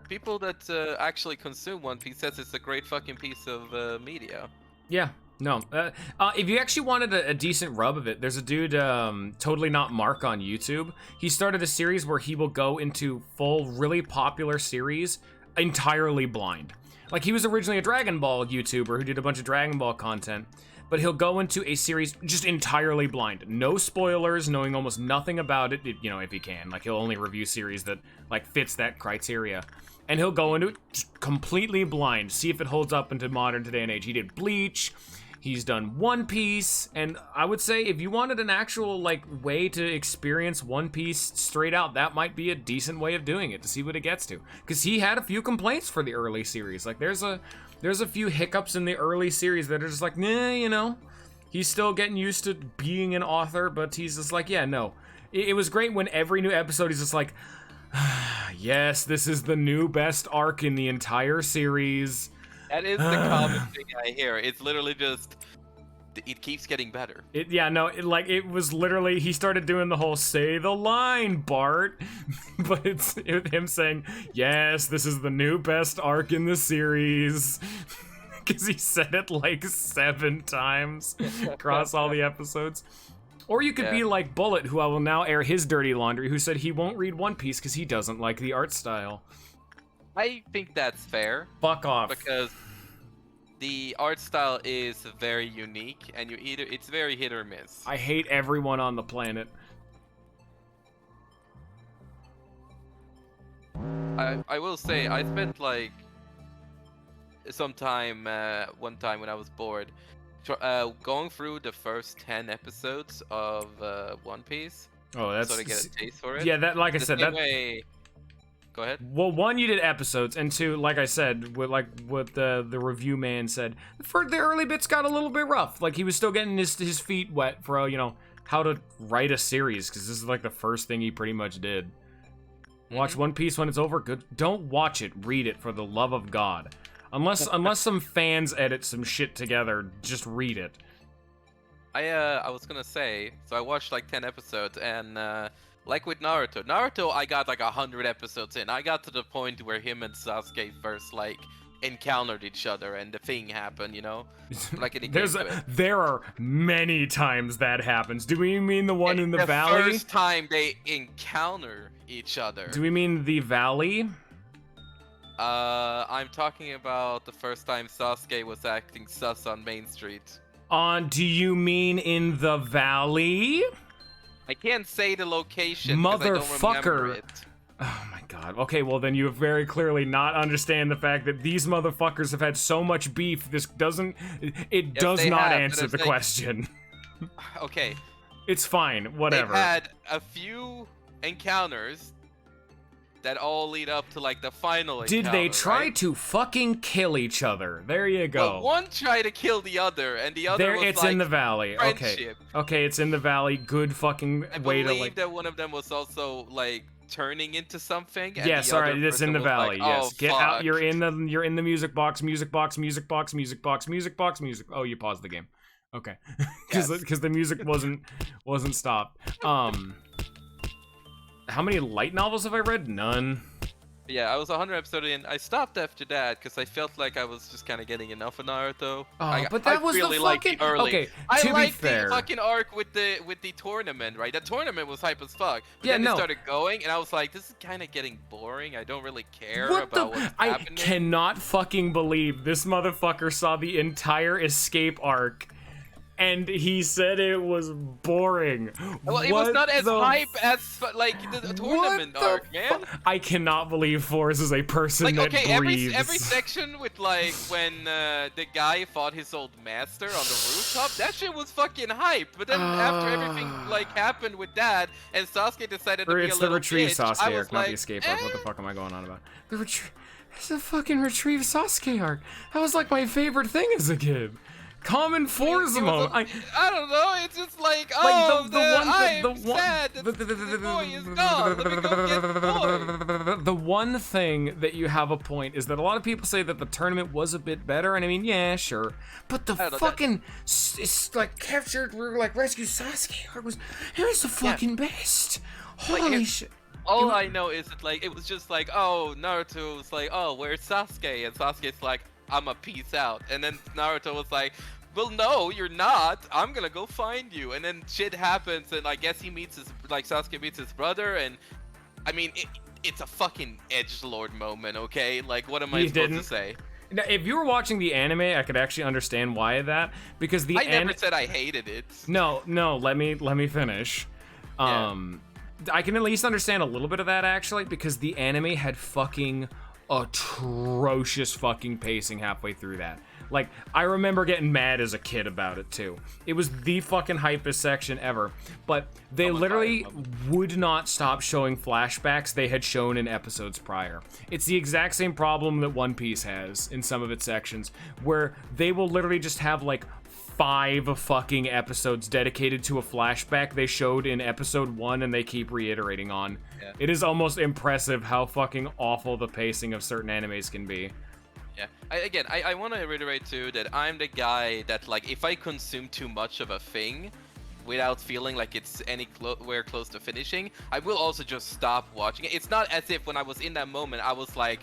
people that actually consume One Piece says it's a great fucking piece of media. Yeah, no. If you actually wanted a decent rub of it, there's a dude, Totally Not Mark on YouTube. He started a series where he will go into full, really popular series entirely blind. Like, he was originally a Dragon Ball YouTuber who did a bunch of Dragon Ball content, but he'll go into a series just entirely blind. No spoilers, knowing almost nothing about it, you know, if he can. Like, he'll only review series that, like, fits that criteria. And he'll go into it just completely blind, see if it holds up into modern today and age. He did Bleach, he's done One Piece, and I would say if you wanted an actual, like, way to experience One Piece straight out, that might be a decent way of doing it, to see what it gets to. Because he had a few complaints for the early series. Like, there's a few hiccups in the early series that are just like, nah, you know, he's still getting used to being an author, but he's just like, yeah, no. It was great when every new episode he's just like, yes, this is the new best arc in the entire series. That is the common thing I hear. It's literally just, it keeps getting better. It was literally, he started doing the whole say the line, Bart, but it's him saying, yes, this is the new best arc in the series, because he said it like 7 times across all the episodes. Or you could be like Bullet, who I will now air his dirty laundry, who said he won't read One Piece because he doesn't like the art style. I think that's fair. Fuck off. Because the art style is very unique, and it's very hit or miss. I hate everyone on the planet. I will say, I spent like some time, one time when I was bored, going through the first 10 episodes of One Piece. Oh, that's so to get a taste for it. Yeah, that, like I said, that way. Go ahead. Well, 1, you did episodes, and 2, like I said, what the review man said, for the early bits got a little bit rough. Like, he was still getting his feet wet for, you know, how to write a series, because this is like the first thing he pretty much did. Watch One Piece when it's over. Good. Don't watch it. Read it, for the love of God. Unless some fans edit some shit together, just read it. I was gonna say, so I watched like 10 episodes, and like with Naruto, I got like 100 episodes in. I got to the point where him and Sasuke first like encountered each other, and the thing happened, you know, like there are many times that happens. Do we mean the one in the valley? The first time they encounter each other. Do we mean the valley? I'm talking about the first time Sasuke was acting sus on Main Street. Do you mean in the valley? I can't say the location. Motherfucker. Oh my god. Okay, well then you very clearly not understand the fact that these motherfuckers have had so much beef. This doesn't. It does not answer the question. Okay. It's fine. Whatever. They've had a few encounters that all lead up to like the final encounter. Did they try to fucking kill each other? There you go. Well, one tried to kill the other, and the other was it's like in the valley. Friendship. Okay, it's in the valley. Good fucking way to like. I believe that one of them was also like turning into something. And yes, alright, it's in the valley. Like, yes, get fuck. out. You're in the music box. Music box. Music box. Music box. Music box. Music. Oh, you paused the game. Okay, because the music wasn't stopped. How many light novels have I read? None. Yeah, I was 100 episodes in. I stopped after that because I felt like I was just kind of getting enough of Naruto. But that was really the fucking early. Okay, I to be liked fair, the fucking arc with the tournament, right? That tournament was hype as fuck. But Yeah, then no. it started going, and I was like, this is kind of getting boring. I don't really care what about the? what's I happening. cannot fucking believe this motherfucker saw the entire escape arc, and he said it was boring. Well, it was not as hype as like the tournament arc, man. I cannot believe Forrest is a person Like, that okay, breathes. every section with like when the guy fought his old master on the rooftop, that shit was fucking hype. But then after everything like happened with that, and Sasuke decided to be a It's little the retrieve bitch, Sasuke I was arc, not like, the escape arc. What the fuck am I going on about? It's the fucking retrieve Sasuke arc. That was like my favorite thing as a kid. Common Forsmo. I don't know. It's just like, I'm sad that the boy is gone. Let me go get the boy. The one thing that you have a point is that a lot of people say that the tournament was a bit better, and I mean, yeah, sure, but the fucking it's like captured, like rescue Sasuke arc was the fucking best. Holy shit. All I know is that like it was just like, oh, Naruto was like, oh, where's Sasuke? And Sasuke's like, I'm a peace out. And then Naruto was like, well, no, you're not. I'm gonna go find you. And then shit happens, and I guess he meets Sasuke meets his brother, and I mean, it's a fucking edgelord moment, okay? Like, what am I You supposed didn't? to say? Now, if you were watching the anime, I could actually understand why of that, because the I never said I hated it. No, let me finish. Yeah. I can at least understand a little bit of that actually, because the anime had fucking atrocious fucking pacing halfway through that. Like, I remember getting mad as a kid about it too. It was the fucking hypest section ever. But they literally would not stop showing flashbacks they had shown in episodes prior. It's the exact same problem that One Piece has in some of its sections, where they will literally just have like 5 fucking episodes dedicated to a flashback they showed in episode 1 and they keep reiterating on. Yeah. It is almost impressive how fucking awful the pacing of certain animes can be. Yeah. I want to reiterate too that I'm the guy that, like, if I consume too much of a thing without feeling like it's anywhere close to finishing, I will also just stop watching it. It's not as if when I was in that moment I was like,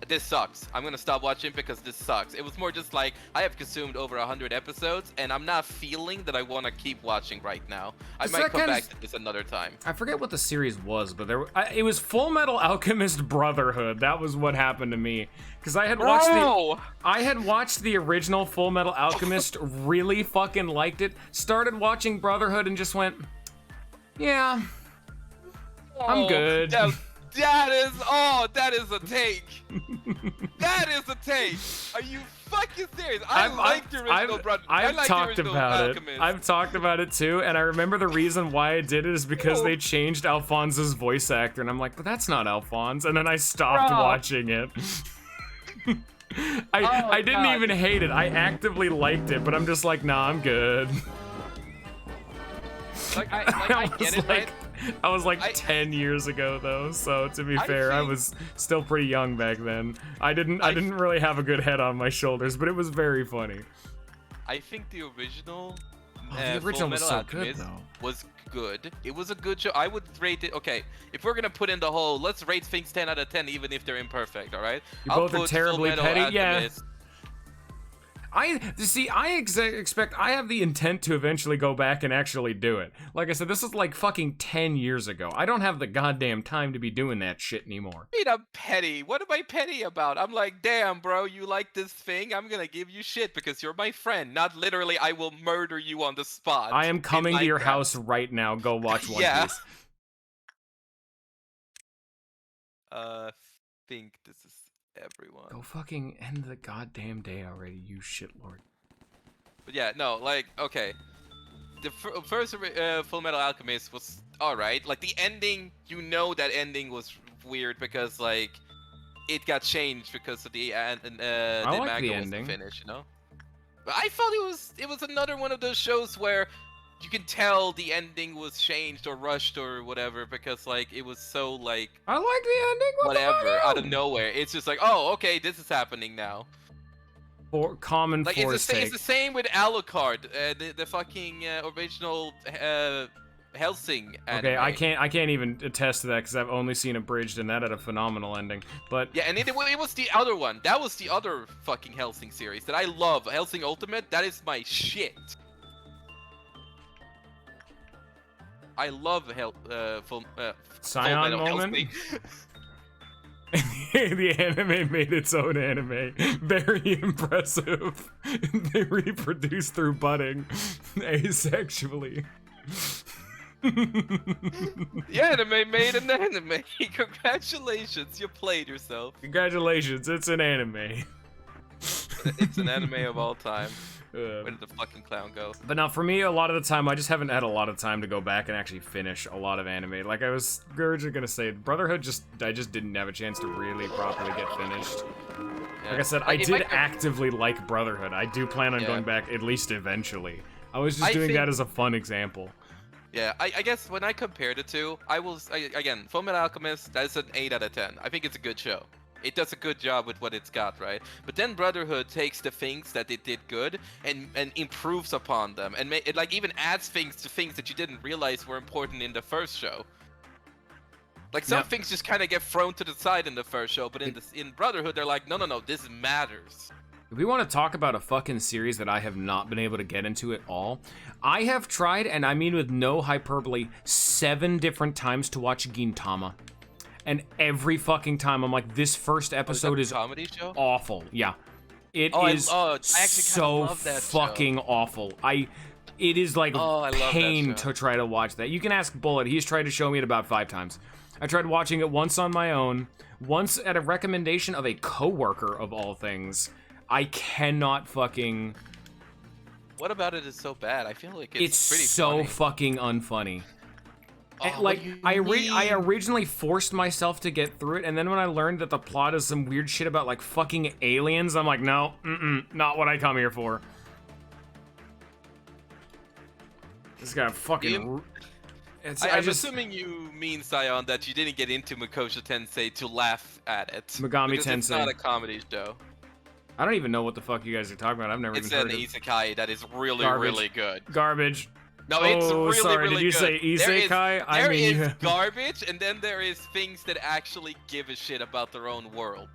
this sucks, I'm gonna stop watching because this sucks. It was more just like, I have consumed over 100 episodes and I'm not feeling that I want to keep watching right now. I might come back to this another time. I forget what the series was, but it was Full Metal Alchemist Brotherhood. That was what happened to me, because I had watched the original Full Metal Alchemist, really fucking liked it, started watching Brotherhood and just went, yeah, I'm good. That is a take. That is a take. Are you fucking serious? I like the original Brotherhood. I've talked about it. I've talked about it too, and I remember the reason why I did it is because they changed Alphonse's voice actor, and I'm like, but that's not Alphonse, and then I stopped watching it. I didn't even hate it. I actively liked it, but I'm just like, nah, I'm good. I get it, right? I was like 10 years ago though, so to be fair, I was still pretty young back then. I didn't really have a good head on my shoulders, but it was very funny. I think the original the original was so good though. Was good. It was a good show. I would rate it. Okay, if we're gonna put in the whole, let's rate things 10 out of 10, even if they're imperfect. All right. You both are terribly petty. Yeah. I have the intent to eventually go back and actually do it. Like I said, this is like fucking 10 years ago. I don't have the goddamn time to be doing that shit anymore. I'm petty. What am I petty about? I'm like, damn, bro, you like this thing? I'm gonna give you shit because you're my friend. Not literally, I will murder you on the spot. I am coming to your house right now. Go watch One Piece. Think this is everyone. Go fucking end the goddamn day already, you shitlord. But yeah, no, like, okay. The first Full Metal Alchemist was alright. Like, the ending, you know that ending was weird because, like, it got changed because of the manga wasn't finished, you know? But I felt it was another one of those shows where you can tell the ending was changed or rushed or whatever because, like, it was so, like, I like the ending. Whatever, out of nowhere. It's just like, oh, okay, this is happening now. For common like, force it's the same with Alucard, the fucking original Helsing anime. Okay, I can't even attest to that because I've only seen Abridged, and that had a phenomenal ending. But yeah, and it was the other one. That was the other fucking Helsing series that I love. Helsing Ultimate. That is my shit. I love Scion moment. The anime made its own anime. Very impressive. They reproduce through budding asexually. The anime made an anime. Congratulations, you played yourself. Congratulations, it's an anime. It's an anime of all time. Where did the fucking clown go? But now, for me, a lot of the time, I just haven't had a lot of time to go back and actually finish a lot of anime. Like I was originally gonna say, Brotherhood I just didn't have a chance to really properly get finished. Yeah. Like I said, I did actively like Brotherhood. I do plan on going back at least eventually. I was just doing that as a fun example. Yeah, I guess when I compared the two, again, Fullmetal Alchemist, that's an 8 out of 10. I think it's a good show. It does a good job with what it's got, right? But then Brotherhood takes the things that it did good and improves upon them, and it like even adds things to things that you didn't realize were important in the first show. Like some things just kind of get thrown to the side in the first show, but in Brotherhood they're like, no, this matters. If we want to talk about a fucking series that I have not been able to get into at all, I have tried, and I mean with no hyperbole, 7 different times to watch Gintama. and every fucking time I'm like, this first episode is comedy show. awful. Yeah, it is I actually so love that fucking awful. It is like I love that pain show. to try to watch that. You can ask Bullet. He's tried to show me it about 5 times. I tried watching it once on my own, once at a recommendation of a coworker of all things. I cannot fucking. What about it is so bad? I feel like It's pretty so funny. fucking unfunny. And, Oh, like, what do you I mean? originally forced myself to get through it, and then when I learned that the plot is some weird shit about like fucking aliens, I'm like, no, not what I come here for. This guy fucking. I'm assuming you mean, Sion, that you didn't get into Makosha Tensei to laugh at it. Megami because It's Tensei. not a comedy show. I don't even know what the fuck you guys are talking about. I've never It's even an heard of isekai that is really, Garbage. really good. garbage. No, it's Oh, really, sorry, really did you good. say isekai? I There mean, is garbage, and then there is things that actually give a shit about their own world.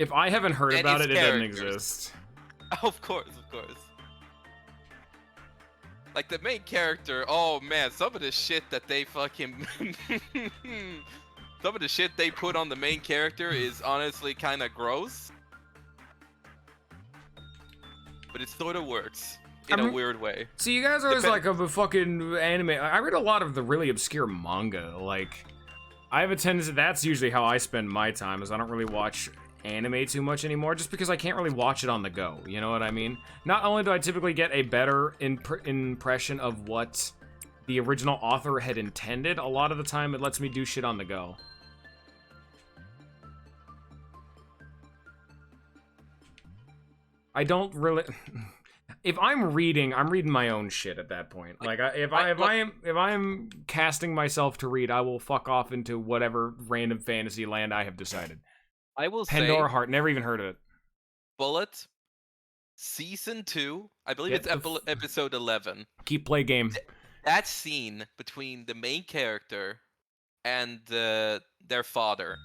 if I haven't heard and about its it, it doesn't characters. exist. Of course. Like the main character, oh man, some of the shit that they fucking some of the shit they put on the main character is honestly kind of gross. But it sort of works in a weird way. See, you guys are always like a fucking anime. I read a lot of the really obscure manga. Like, I have a tendency. That's usually how I spend my time. Is I don't really watch anime too much anymore, just because I can't really watch it on the go. You know what I mean? Not only do I typically get a better impression of what the original author had intended, a lot of the time it lets me do shit on the go. I don't really. If I'm reading my own shit at that point. Like, if I am casting myself to read, I will fuck off into whatever random fantasy land I have decided. I will Pandora say, Heart, never even heard of it. Bullet, Season 2, I believe it's episode 11. Keep play game. That scene between the main character and their father.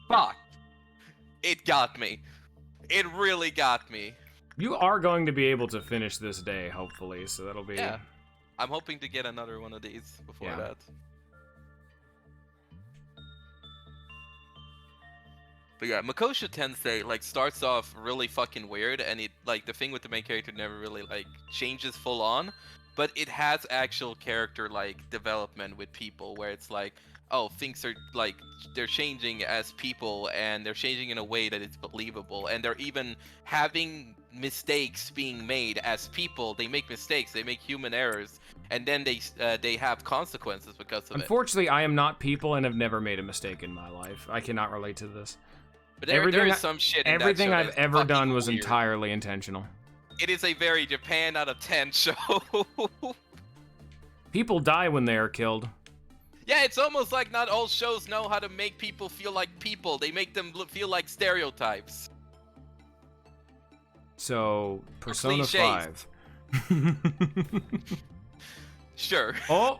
Fuck. It got me. It really got me. You are going to be able to finish this day, hopefully, so that'll be... Yeah. I'm hoping to get another one of these before that. But yeah, Makosha Tensei like starts off really fucking weird, and it like the thing with the main character never really like changes full on, but it has actual character like development with people where it's like, oh, things are like they're changing as people, and they're changing in a way that it's believable, and they're even having mistakes being made as people. They make mistakes, they make human errors, and then they have consequences because of it. Unfortunately, I am not people and have never made a mistake in my life. I cannot relate to this. But there is some shit in everything that show I've that's ever done fucking was weird. entirely intentional. It is a very Japan out of 10 show. People die when they are killed. Yeah, it's almost like not all shows know how to make people feel like people. They make them feel like stereotypes. So, Persona cliches. 5. Sure. Oh!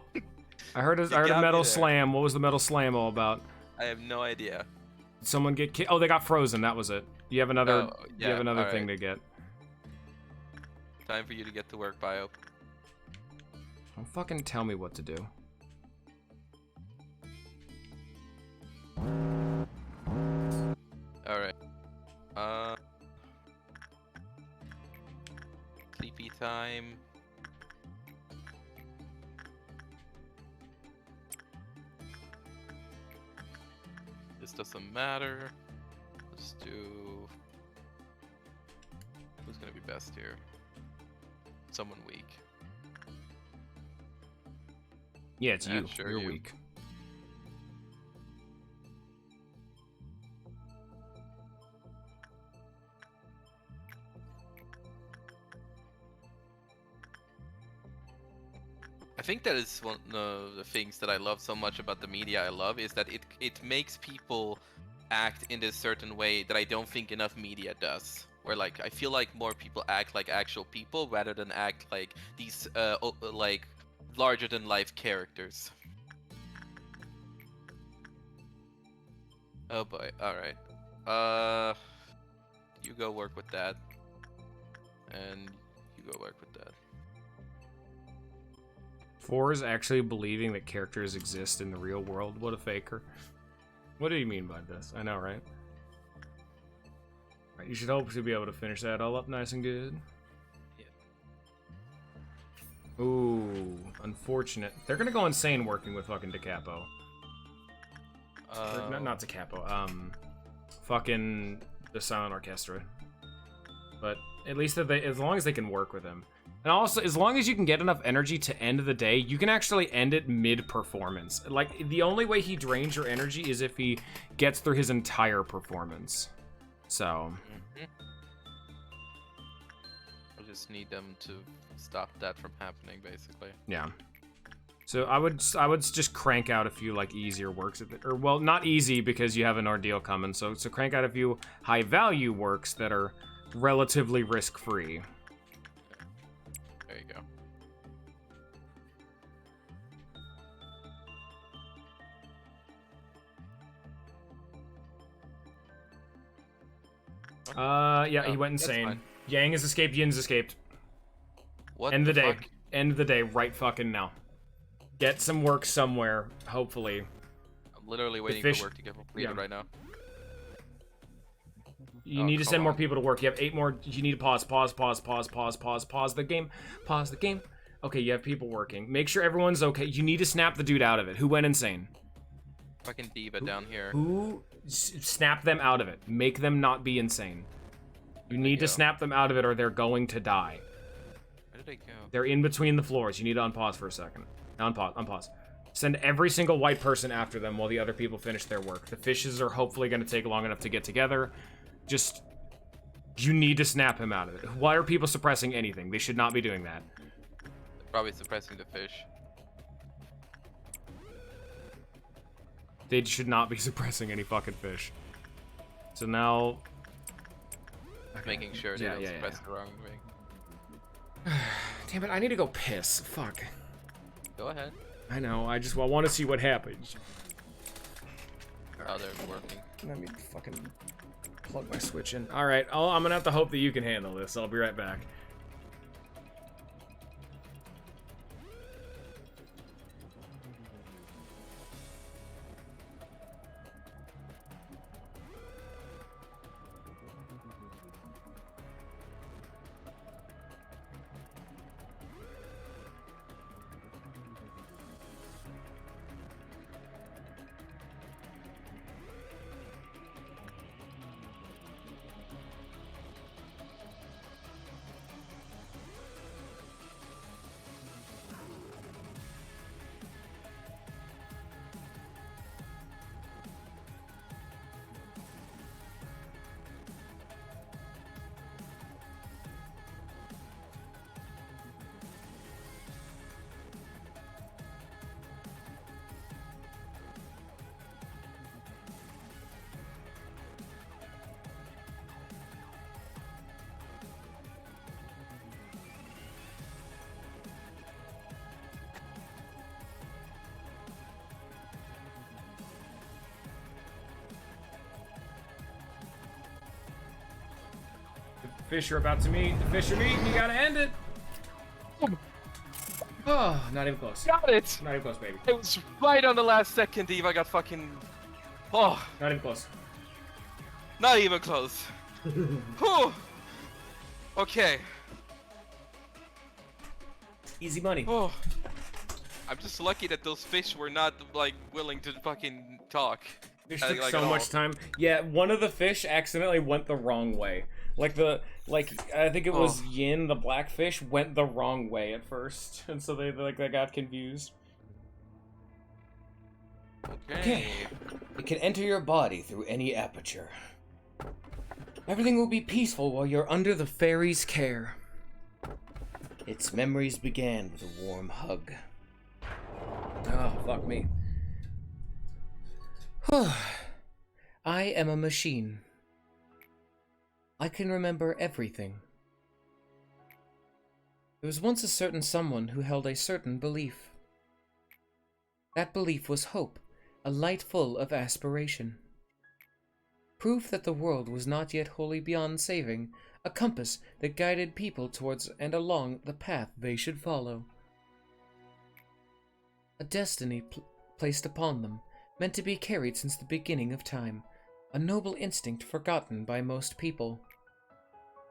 I heard a got me Metal there. Slam. What was the Metal Slam all about? I have no idea. Did someone get Oh, they got frozen. That was it. You have another. Oh, you have yeah, another alright. thing to get. Time for you to get to work, Bio. Don't fucking tell me what to do. Alright. Sleepy time. This doesn't matter. Let's do... Who's gonna be best here? Someone weak. Yeah, it's Yeah, you. sure, You're you. weak. I think that is one of the things that I love so much about the media I love is that it makes people act in this certain way that I don't think enough media does. Where like I feel like more people act like actual people rather than act like these like larger than life characters. Oh boy, alright. You go work with that. And you go work with that. 4 is actually believing that characters exist in the real world. What a faker. What do you mean by this? I know, right? Right, you should hope to be able to finish that all up nice and good. Yeah. Ooh, unfortunate. They're gonna go insane working with fucking DeCapo. Not DeCapo. Fucking the Silent Orchestra. But at least as long as they can work with him. And also, as long as you can get enough energy to end the day, you can actually end it mid-performance. Like, the only way he drains your energy is if he gets through his entire performance. So... I just need them to stop that from happening, basically. Yeah. So I would just crank out a few, like, easier works. Or, well, not easy because you have an ordeal coming. So crank out a few high-value works that are relatively risk-free. There you go. Yeah, he went insane. Fine. Yang has escaped, Yin's escaped. What End the day. fuck? End the day right fucking now. Get some work somewhere, hopefully. I'm literally waiting fish- for work to get completed right now. You Oh, need to come send more on. people to work. You have 8 more. You need to pause the game. Pause the game. Okay, you have people working. Make sure everyone's okay. You need to snap the dude out of it. Who went insane? Fucking diva down here. Who snap them out of it? Make them not be insane. You need to go? snap them out of it or they're going to die. Where did they go? They're in between the floors. You need to unpause for a second. Unpause. Send every single white person after them while the other people finish their work. The fishes are hopefully going to take long enough to get together. Just... You need to snap him out of it. Why are people suppressing anything? They should not be doing that. Probably suppressing the fish. They should not be suppressing any fucking fish. So now... Making sure they Yeah, don't yeah, suppress yeah. the wrong thing. Damn it, I need to go piss. Fuck. Go ahead. I know, I want to see what happens. Oh, they're working. Let me fucking plug my switch in. Alright, I'm gonna have to hope that you can handle this. I'll be right back. The fish are about to meet. The fish are meeting. You gotta end it. Oh, not even close. Got it! Not even close, baby. It was right on the last second, Diva got fucking... Oh, Not even close. not even close. Whew. Okay. Easy money. Oh. I'm just lucky that those fish were not, like, willing to fucking talk. Fish Like, took at so all. much time. Yeah, one of the fish accidentally went the wrong way. I think it was Yin, the black fish, went the wrong way at first, and so they got confused. Okay. It can enter your body through any aperture. Everything will be peaceful while you're under the fairy's care. Its memories began with a warm hug. Oh, fuck me. I am a machine. I can remember everything. There was once a certain someone who held a certain belief. That belief was hope, a light full of aspiration. Proof that the world was not yet wholly beyond saving, a compass that guided people towards and along the path they should follow. A destiny placed upon them, meant to be carried since the beginning of time. A noble instinct forgotten by most people.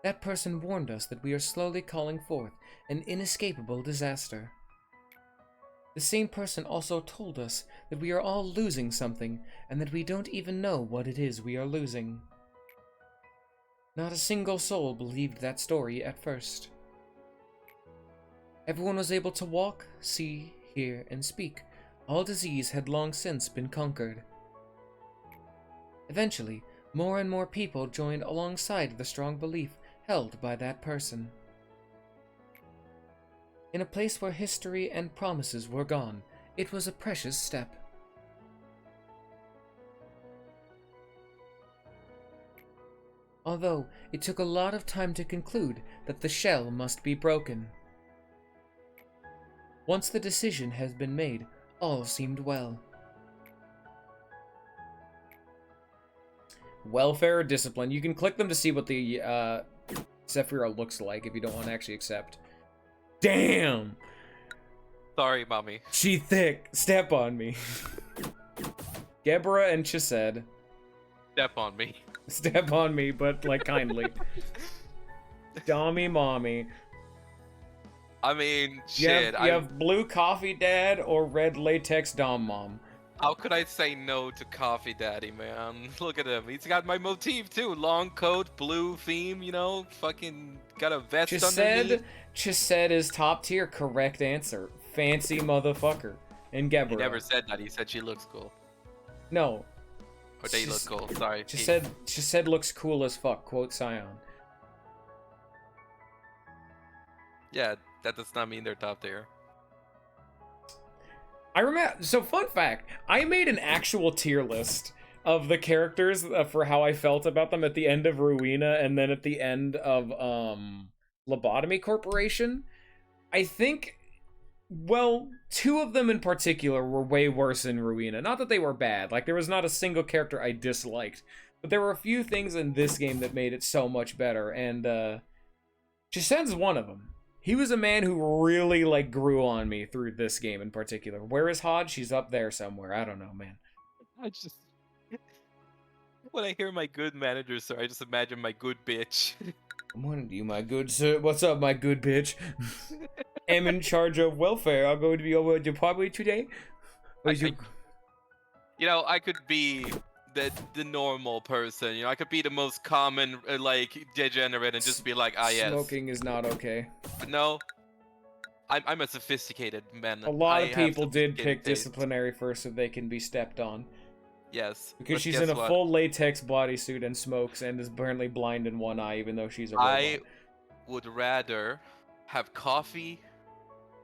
That person warned us that we are slowly calling forth an inescapable disaster. The same person also told us that we are all losing something, and that we don't even know what it is we are losing. Not a single soul believed that story at first. Everyone was able to walk, see, hear, and speak. All disease had long since been conquered. Eventually, more and more people joined alongside the strong belief held by that person. In a place where history and promises were gone, it was a precious step. Although it took a lot of time to conclude that the shell must be broken. Once the decision had been made, all seemed well. Welfare or discipline? You can click them to see what the Zephyra looks like if you don't want to actually accept. Damn! Sorry, mommy. She thick. Step on me. Gebra and Chised. Step on me. Step on me, but like kindly. Dommy mommy. I mean, You shit. have blue coffee dad or red latex dom mom. How could I say no to Coffee Daddy, man? Look at him. He's got my motif, too. Long coat, blue theme, you know? Fucking got a vest underneath. Chised is top tier. Correct answer. Fancy motherfucker. And Gebra. He never said that. He said she looks cool. No. Or they look cool. Sorry. Chised looks cool as fuck. Quote Scion. Yeah, that does not mean they're top tier. I remember. So, fun fact: I made an actual tier list of the characters for how I felt about them at the end of Ruina, and then at the end of Lobotomy Corporation. I think, well, two of them in particular were way worse in Ruina. Not that they were bad; like there was not a single character I disliked, but there were a few things in this game that made it so much better. And Chisen's one of them. He was a man who really, like, grew on me through this game in particular. Where is Hodge? She's up there somewhere. I don't know, man. I just... When I hear my good manager, sir, I just imagine my good bitch. I'm one of you, my good sir. What's up, my good bitch? I'm in charge of welfare. I'm going to be over at your party today. You know, I could be the normal person. You know, I could be the most common, like, degenerate and just be like, ah, yes. Smoking is not okay. But no, I'm a sophisticated man. A lot of I have people did sophisticated pick taste. disciplinary first so they can be stepped on. Yes. Because but she's guess in a what? full latex bodysuit and smokes and is apparently blind in one eye even though she's a robot. I would rather have coffee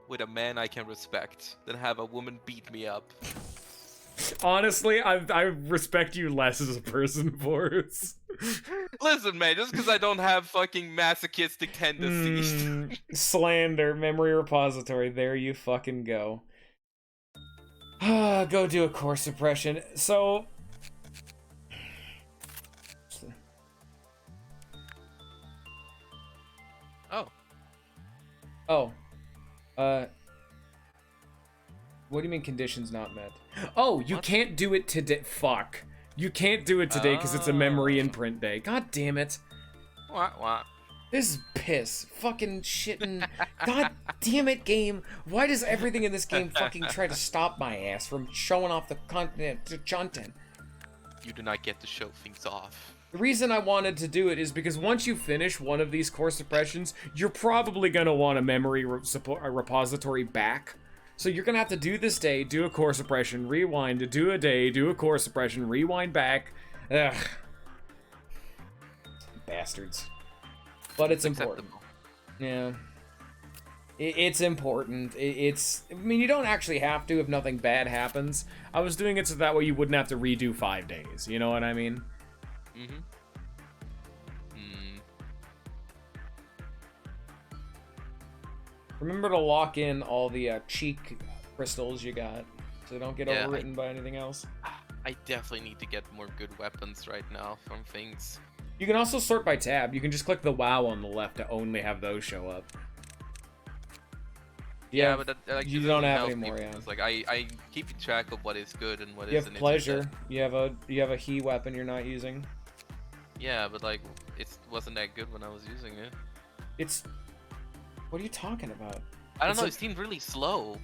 with a man I can respect than have a woman beat me up. Honestly, I respect you less as a person, Boris. Listen, man, just because I don't have fucking masochistic tendencies. Slander, memory repository. There you fucking go. Go do a core suppression. So... Oh. What do you mean conditions not met? Oh, you can't do it today. Fuck. You can't do it today because it's a memory imprint day. God damn it. What? This is piss. Fucking shitting. God damn it, game. Why does everything in this game fucking try to stop my ass from showing off the content? You do not get to show things off. The reason I wanted to do it is because once you finish one of these core suppressions, you're probably going to want a memory repository back. So you're going to have to do this day, do a core suppression, rewind, do a day, do a core suppression, rewind back. Ugh. Bastards. But it's important. Yeah. It's important. I mean, you don't actually have to if nothing bad happens. I was doing it so that way you wouldn't have to redo 5 days. You know what I mean? Mm-hmm. Remember to lock in all the cheek crystals you got, so they don't get overwritten by anything else. I definitely need to get more good weapons right now from things. You can also sort by tab. You can just click the WoW on the left to only have those show up. Yeah, Yeah, but that, like, you this don't doesn't have help any me more, yeah. because, like, I keep track of what is good and what You isn't. have It's just pleasure. that- You have a he weapon you're not using. Yeah, but like, it wasn't that good when I was using it. It's... What are you talking about? I don't It's know. a- It seemed really slow.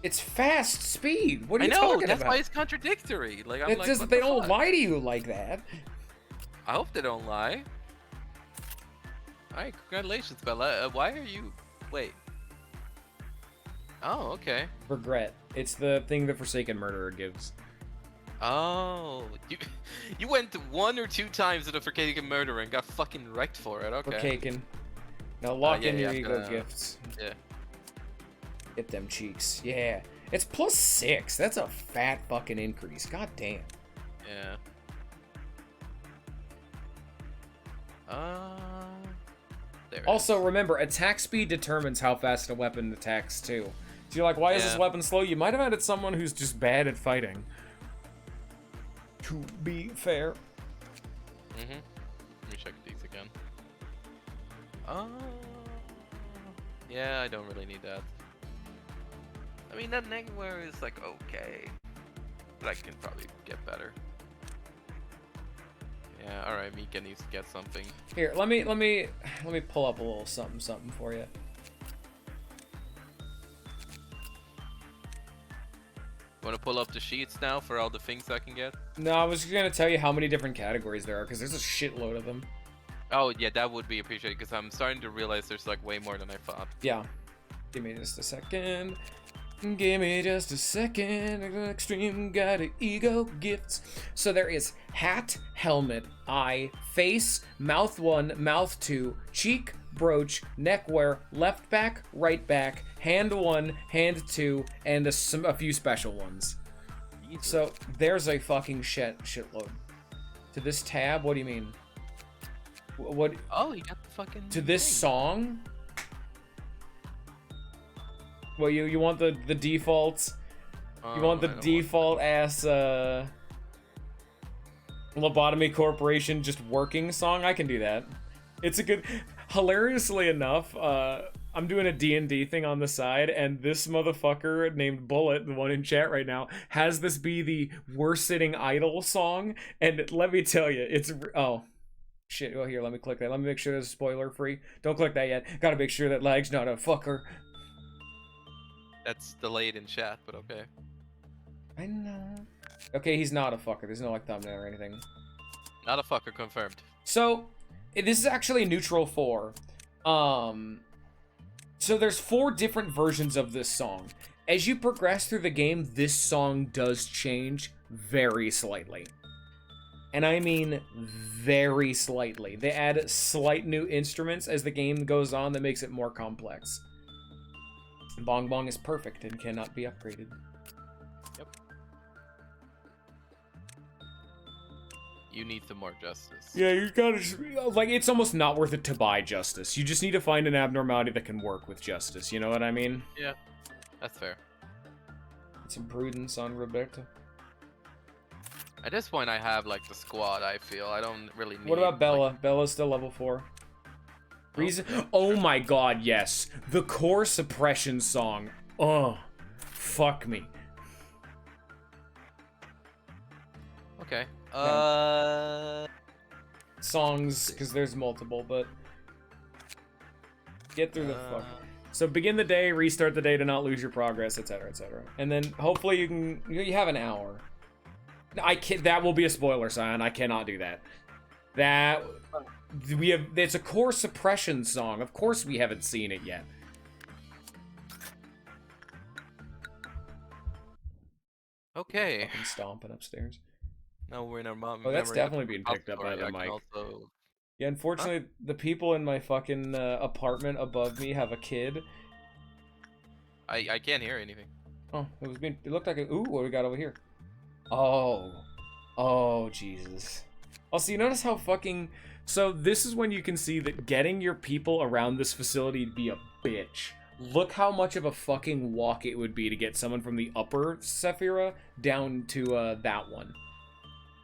It's fast speed. What are I you know. talking That's about? why it's contradictory. Like, I'm It's like, just what they the don't fuck? lie to you like that. I hope they don't lie. Alright, congratulations, Bella. Why are you... Wait. Oh, okay. Regret. It's the thing the Forsaken Murderer gives. Oh, you went 1 or 2 times to the Forsaken Murderer and got fucking wrecked for it. Okay. Forsaken. Now lock yeah, in your yeah, ego gifts. Yeah. Get them cheeks. Yeah. It's +6. That's a fat fucking increase. God damn. Yeah. There. Also, remember, attack speed determines how fast a weapon attacks, too. So you're like, why is this Yeah. weapon slow? You might have added someone who's just bad at fighting. To be fair. Mm-hmm. Let me check these again. Yeah, I don't really need that. I mean, that Negware is like okay, but I can probably get better. Yeah, all right, Mika needs to get something. Here, let me pull up a little something for you. You want to pull up the sheets now for all the things I can get? No, I was gonna tell you how many different categories there are, because there's a shitload of them. Oh yeah, that would be appreciated because I'm starting to realize there's like way more than I thought. Yeah. Give me just a second. Give me just a second. Extreme guided ego gifts. So there is hat, helmet, eye, face, mouth 1, mouth 2, cheek, brooch, neckwear, left back, right back, hand 1, hand 2, and a few special ones. Jesus. So there's a fucking shitload. To this tab, what do you mean? What? Oh, you got the fucking. To this thing. song? Well, you want the defaults? You want the I don't default ass Lobotomy Corporation just working song? I can do that. It's a good. Hilariously enough, I'm doing a D&D thing on the side, and this motherfucker named Bullet, the one in chat right now, has this be the worst sitting idol song. And let me tell you, it's shit. Well, here, let me click that. Let me make sure it's spoiler free. Don't click that yet. Gotta make sure that lag's not a fucker. That's delayed in chat, but okay. I know. Okay, he's not a fucker. There's no like thumbnail or anything. Not a fucker confirmed. So, this is actually a neutral 4. So there's 4 different versions of this song. As you progress through the game, this song does change very slightly. And I mean very slightly. They add slight new instruments as the game goes on that makes it more complex. Bong Bong is perfect and cannot be upgraded. Yep. You need some more justice. Yeah, you gotta just, like, it's almost not worth it to buy justice. You just need to find an abnormality that can work with justice, you know what I mean? Yeah, that's fair. Some prudence on Roberto. At this point, I have like the squad. I feel I don't really need. What about Bella? Like, Bella's still level 4. Reason? Oh my god, yes. The core suppression song. Oh, fuck me. okay. Songs, because there's multiple, but get through the fuck. So begin the day, restart the day to not lose your progress, etc., etc. And then hopefully you have an hour. That will be a spoiler, Sion. I cannot do that. It's a core suppression song. Of course we haven't seen it yet. Okay. Fucking stomping upstairs. Now we're in our mom. Oh, that's memory of definitely the being picked up by story. the I can mic. also- Yeah, unfortunately, the people in my fucking apartment above me have a kid. I can't hear anything. Oh, it looked like ooh, what do we got over here? Oh, Jesus. Also, you notice how fucking... So this is when you can see that getting your people around this facility would be a bitch. Look how much of a fucking walk it would be to get someone from the upper Sephira down to that one.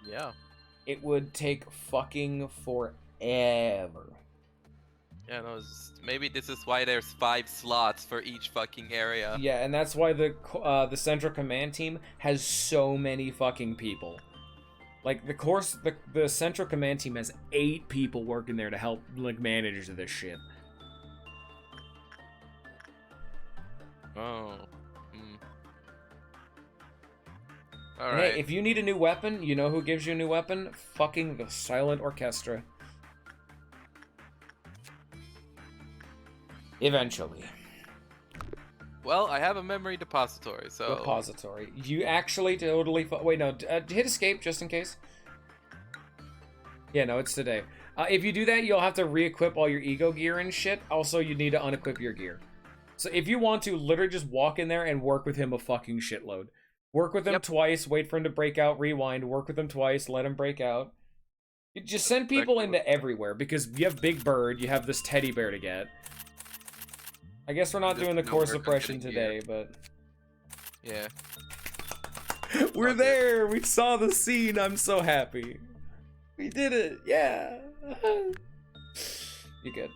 Yeah. It would take fucking forever. Yeah, no, maybe this is why there's 5 slots for each fucking area. Yeah, and that's why the central command team has so many fucking people. Like the central command team has 8 people working there to help like manage this shit. Oh. Hmm. All And right. hey, if you need a new weapon, you know who gives you a new weapon? Fucking the Silent Orchestra. Eventually. Well, I have a memory depository, so. Repository. You actually totally. Wait, no. Hit escape just in case. Yeah, no, it's today. If you do that, you'll have to re-equip all your ego gear and shit. Also, you need to unequip your gear. So if you want to, literally just walk in there and work with him a fucking shitload. Work with him twice, wait for him to break out, rewind, work with him twice, let him break out. You just send people into everywhere, because you have Big Bird, you have this teddy bear to get. I guess we're not doing the core suppression today, but... Yeah. We're there! We saw the scene, I'm so happy. We did it, yeah! You good?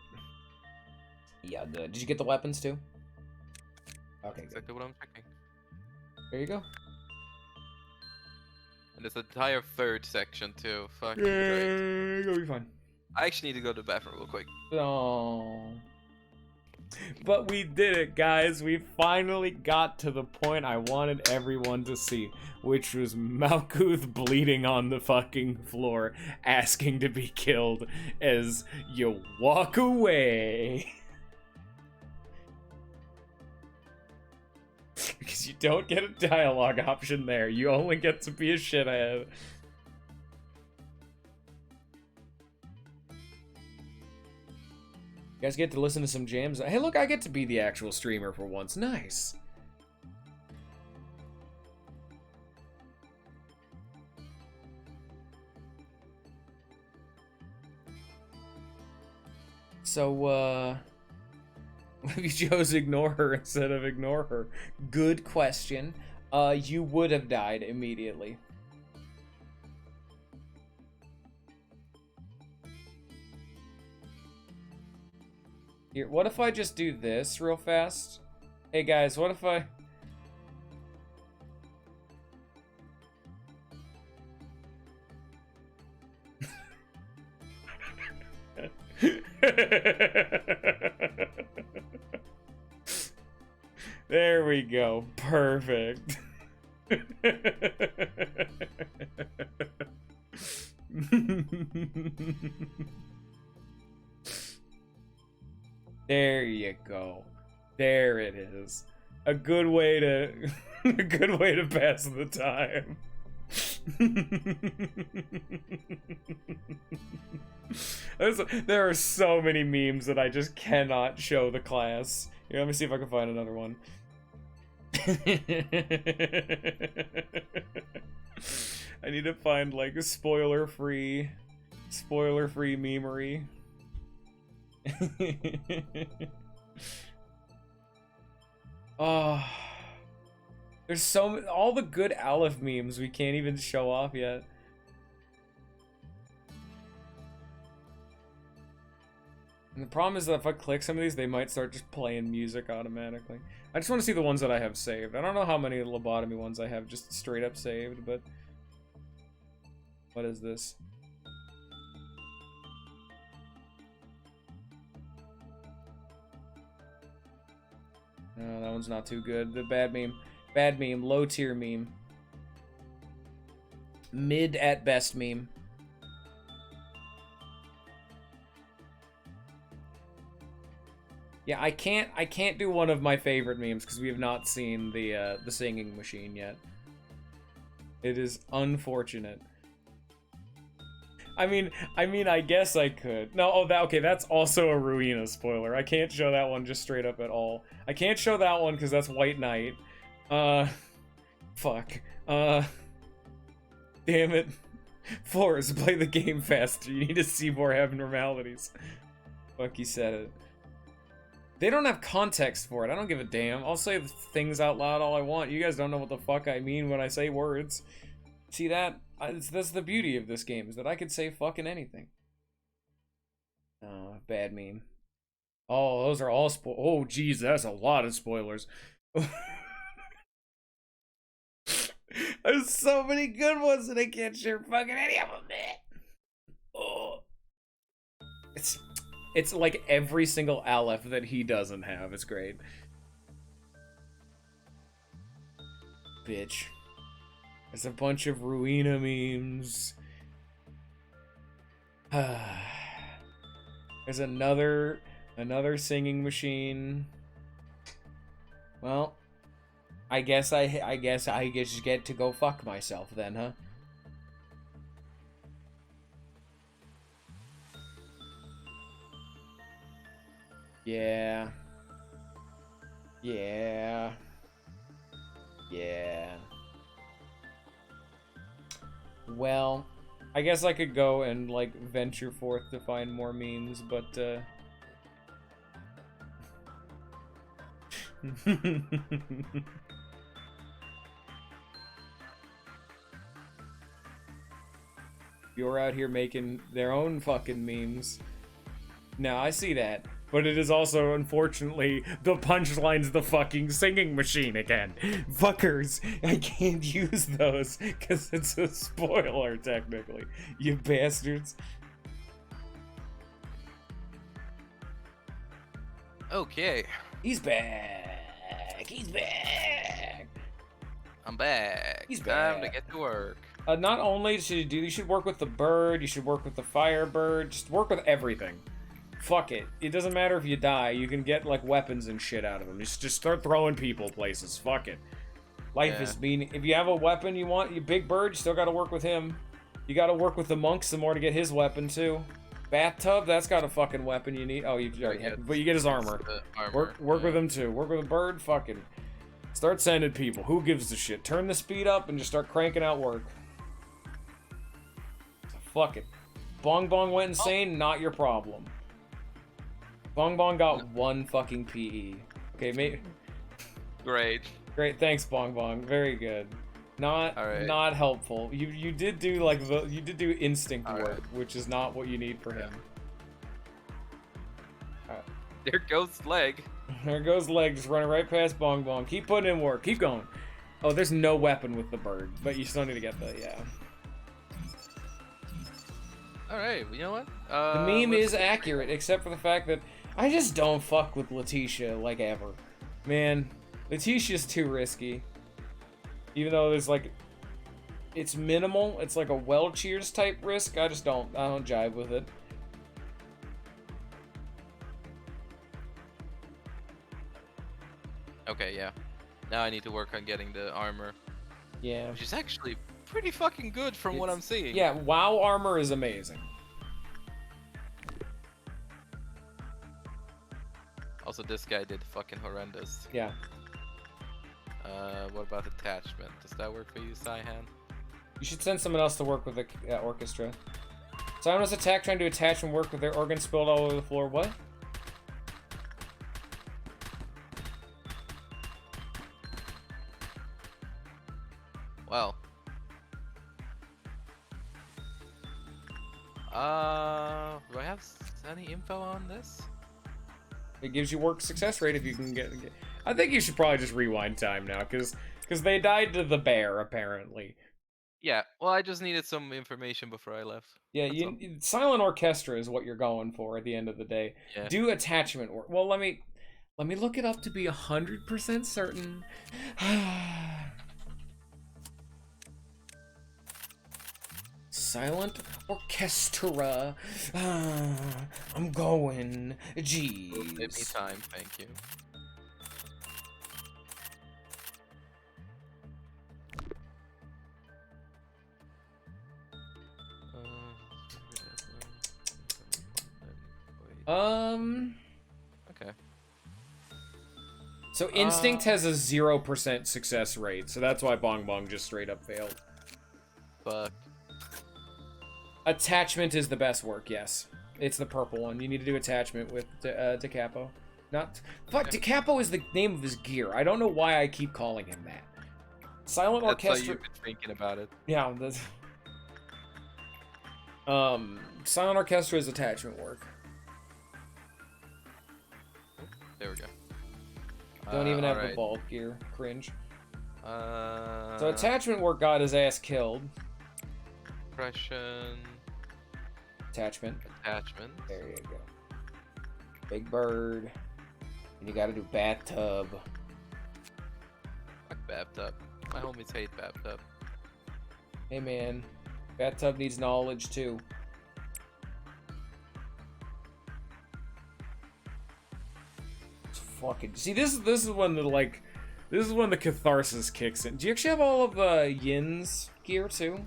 Yeah, good. Did you get the weapons too? Okay, good. Exactly what I'm checking. There you go. And there's an entire third section too. Fucking great. You'll be fine. I actually need to go to the bathroom real quick. Oh. But we did it, guys. We finally got to the point I wanted everyone to see, which was Malkuth bleeding on the fucking floor, asking to be killed as you walk away. Because you don't get a dialogue option there. You only get to be a shithead. You guys get to listen to some jams. Hey, look, I get to be the actual streamer for once. Nice. So, if you chose ignore her instead of ignore her. Good question. You would have died immediately. Here, what if I just do this real fast? Hey guys, what if I... There we go. Perfect. There you go. There it is. A good way to a good way to pass the time. There are so many memes that I just cannot show the class. Here, let me see if I can find another one. I need to find like a spoiler-free memery. Oh, there's all the good Aleph memes we can't even show off yet. And the problem is that if I click some of these, they might start just playing music automatically. I just want to see the ones that I have saved. I don't know how many Lobotomy ones I have just straight up saved, but... What is this? No, that one's not too good. The bad meme. Bad meme. Low tier meme. Mid at best meme. Yeah, I can't do one of my favorite memes because we have not seen the singing machine yet. It is unfortunate. I mean, I guess I could. No, okay, that's also a Ruina spoiler. I can't show that one just straight up at all. I can't show that one because that's White Knight. Fuck. Damn it. Forrest, play the game faster. You need to see more abnormalities. Fuck, he said it. They don't have context for it. I don't give a damn. I'll say things out loud all I want. You guys don't know what the fuck I mean when I say words. See that? That's the beauty of this game, is that I could say fucking anything. Oh, bad meme. Oh, those are all oh, geez, that's a lot of spoilers. There's so many good ones and I can't share fucking any of them, man. Oh. It's like every single Aleph that he doesn't have. It's great. Bitch. There's a bunch of Ruina memes. There's another singing machine. Well, I guess I just get to go fuck myself then, huh? Yeah. Yeah. Yeah. Well, I guess I could go and, like, venture forth to find more memes, but, You're out here making their own fucking memes. No, I see that. But it is also, unfortunately, the punchline's the fucking singing machine again. Fuckers, I can't use those, because it's a spoiler, technically. You bastards. Okay. He's back. He's back. I'm back. He's Time to back. get to work. Not only should you should work with the bird, you should work with the firebird, just work with everything. Fuck it. It doesn't matter if you die, you can get, like, weapons and shit out of them. Just start throwing people places. Fuck it. Life is mean. If you have a weapon you want, you big bird, you still gotta work with him. You gotta work with the monk some more to get his weapon, too. Bathtub, that's got a fucking weapon you need. Oh, you already have, but you get his armor. Work with him, too. Work with a bird, fucking. Start sending people. Who gives a shit? Turn the speed up and just start cranking out work. Fuck it. Bong Bong went insane, not your problem. Bong Bong got one fucking PE. Okay, mate. Great. Great, thanks Bong Bong. Very good. Not helpful. You did do like you did do instinct work, which is not what you need for him. There goes leg. There goes leg, just running right past Bong Bong. Keep putting in work. Keep going. Oh, there's no weapon with the bird, but you still need to get the Alright, you know what? The meme is accurate, except for the fact that I just don't fuck with Letitia like ever. Man, Letitia's too risky. Even though there's like, it's minimal. It's like a well cheers type risk. I don't jive with it. Okay, yeah. Now I need to work on getting the armor. Yeah. Which is actually pretty fucking good from what I'm seeing. Yeah, WoW armor is amazing. Also, this guy did fucking horrendous. Yeah. What about attachment? Does that work for you, Saihan? You should send someone else to work with the orchestra. Someone was attacked trying to attach and work with their organ spilled all over the floor. What? Well. Do I have any info on this? It gives you work success rate if you can get. I think you should probably just rewind time now, because they died to the bear apparently. Yeah. Well, I just needed some information before I left. Yeah, silent orchestra is what you're going for at the end of the day. Yeah. Do attachment work. Well, let me look it up to be 100% certain. Silent orchestra. I'm going. Jeez. Give me time, thank you. Okay. So Instinct has a 0% success rate, so that's why Bong Bong just straight up failed. Fuck. Attachment is the best work, yes. It's the purple one. You need to do attachment with Da Capo. Not... Fuck, Okay. Da Capo is the name of his gear. I don't know why I keep calling him that. Silent That's Orchestra... how you've been thinking about it. Yeah, that's... Silent Orchestra is attachment work. there we go. Don't even have the alright. bald gear. Cringe. So So attachment work got his ass killed. Depression. Attachment. Attachment. There you go. Big bird. And you gotta do bathtub. Fuck bathtub. My homies hate bathtub. Hey man, bathtub needs knowledge too. It's fucking. See, this is when the catharsis kicks in. Do you actually have all of Yin's gear too?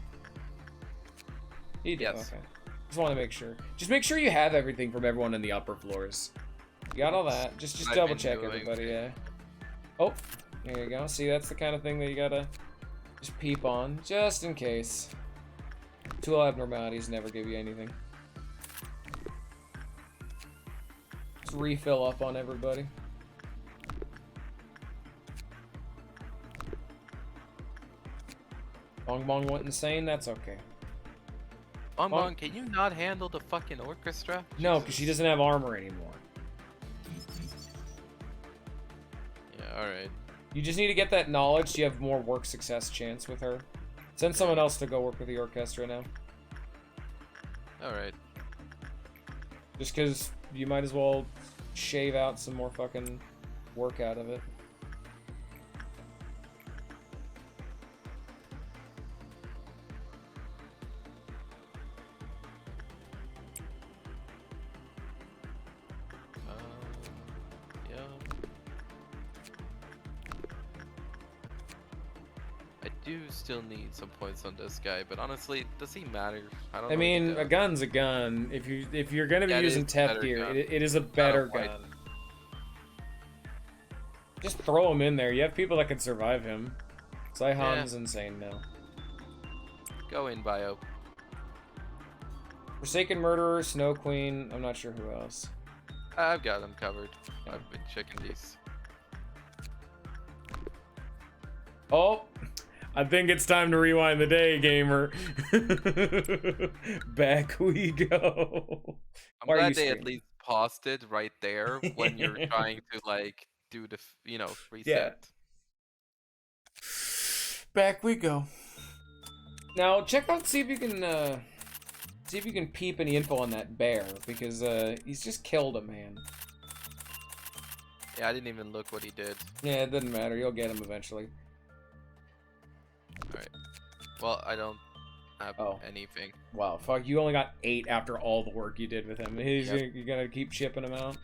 You do. Yes. Okay. Just want to make sure. Just make sure you have everything from everyone in the upper floors. You got all that. Just I've double been check doing. everybody. Yeah. Oh, there you go. See, that's the kind of thing that you gotta just peep on, just in case. Tool abnormalities never give you anything. Just refill up on everybody. Bong Bong went insane, that's okay. Bonbon, can you not handle the fucking orchestra? No, because she doesn't have armor anymore. Yeah, alright. You just need to get that knowledge, you have more work success chance with her. Send someone else to go work with the orchestra now. Alright. Just because you might as well shave out some more fucking work out of it. Yeah. I do still need some points on this guy, but honestly, does he matter? I don't know. I if he mean, a does. gun's a gun. If you're gonna be That using is a Tef better gear, gun. it is a better quite. gun. Just throw him in there. You have people that can survive him. Saihan's insane now. Go in, Bio. Forsaken Murderer, Snow Queen. I'm not sure who else. I've got them covered. I've been checking these. Oh, I think it's time to rewind the day, gamer. Back we go. I'm Why are you glad they at screaming? least paused it right there when you're trying to like do the reset. Back we go. Now check out, see if you can peep any info on that bear, because he's just killed a man. Yeah, I didn't even look what he did. Yeah, it doesn't matter. You'll get him eventually. Alright. Well, I don't have Oh. anything. Wow, fuck! You only got 8 after all the work you did with him. Yep. You're gonna keep chipping him out.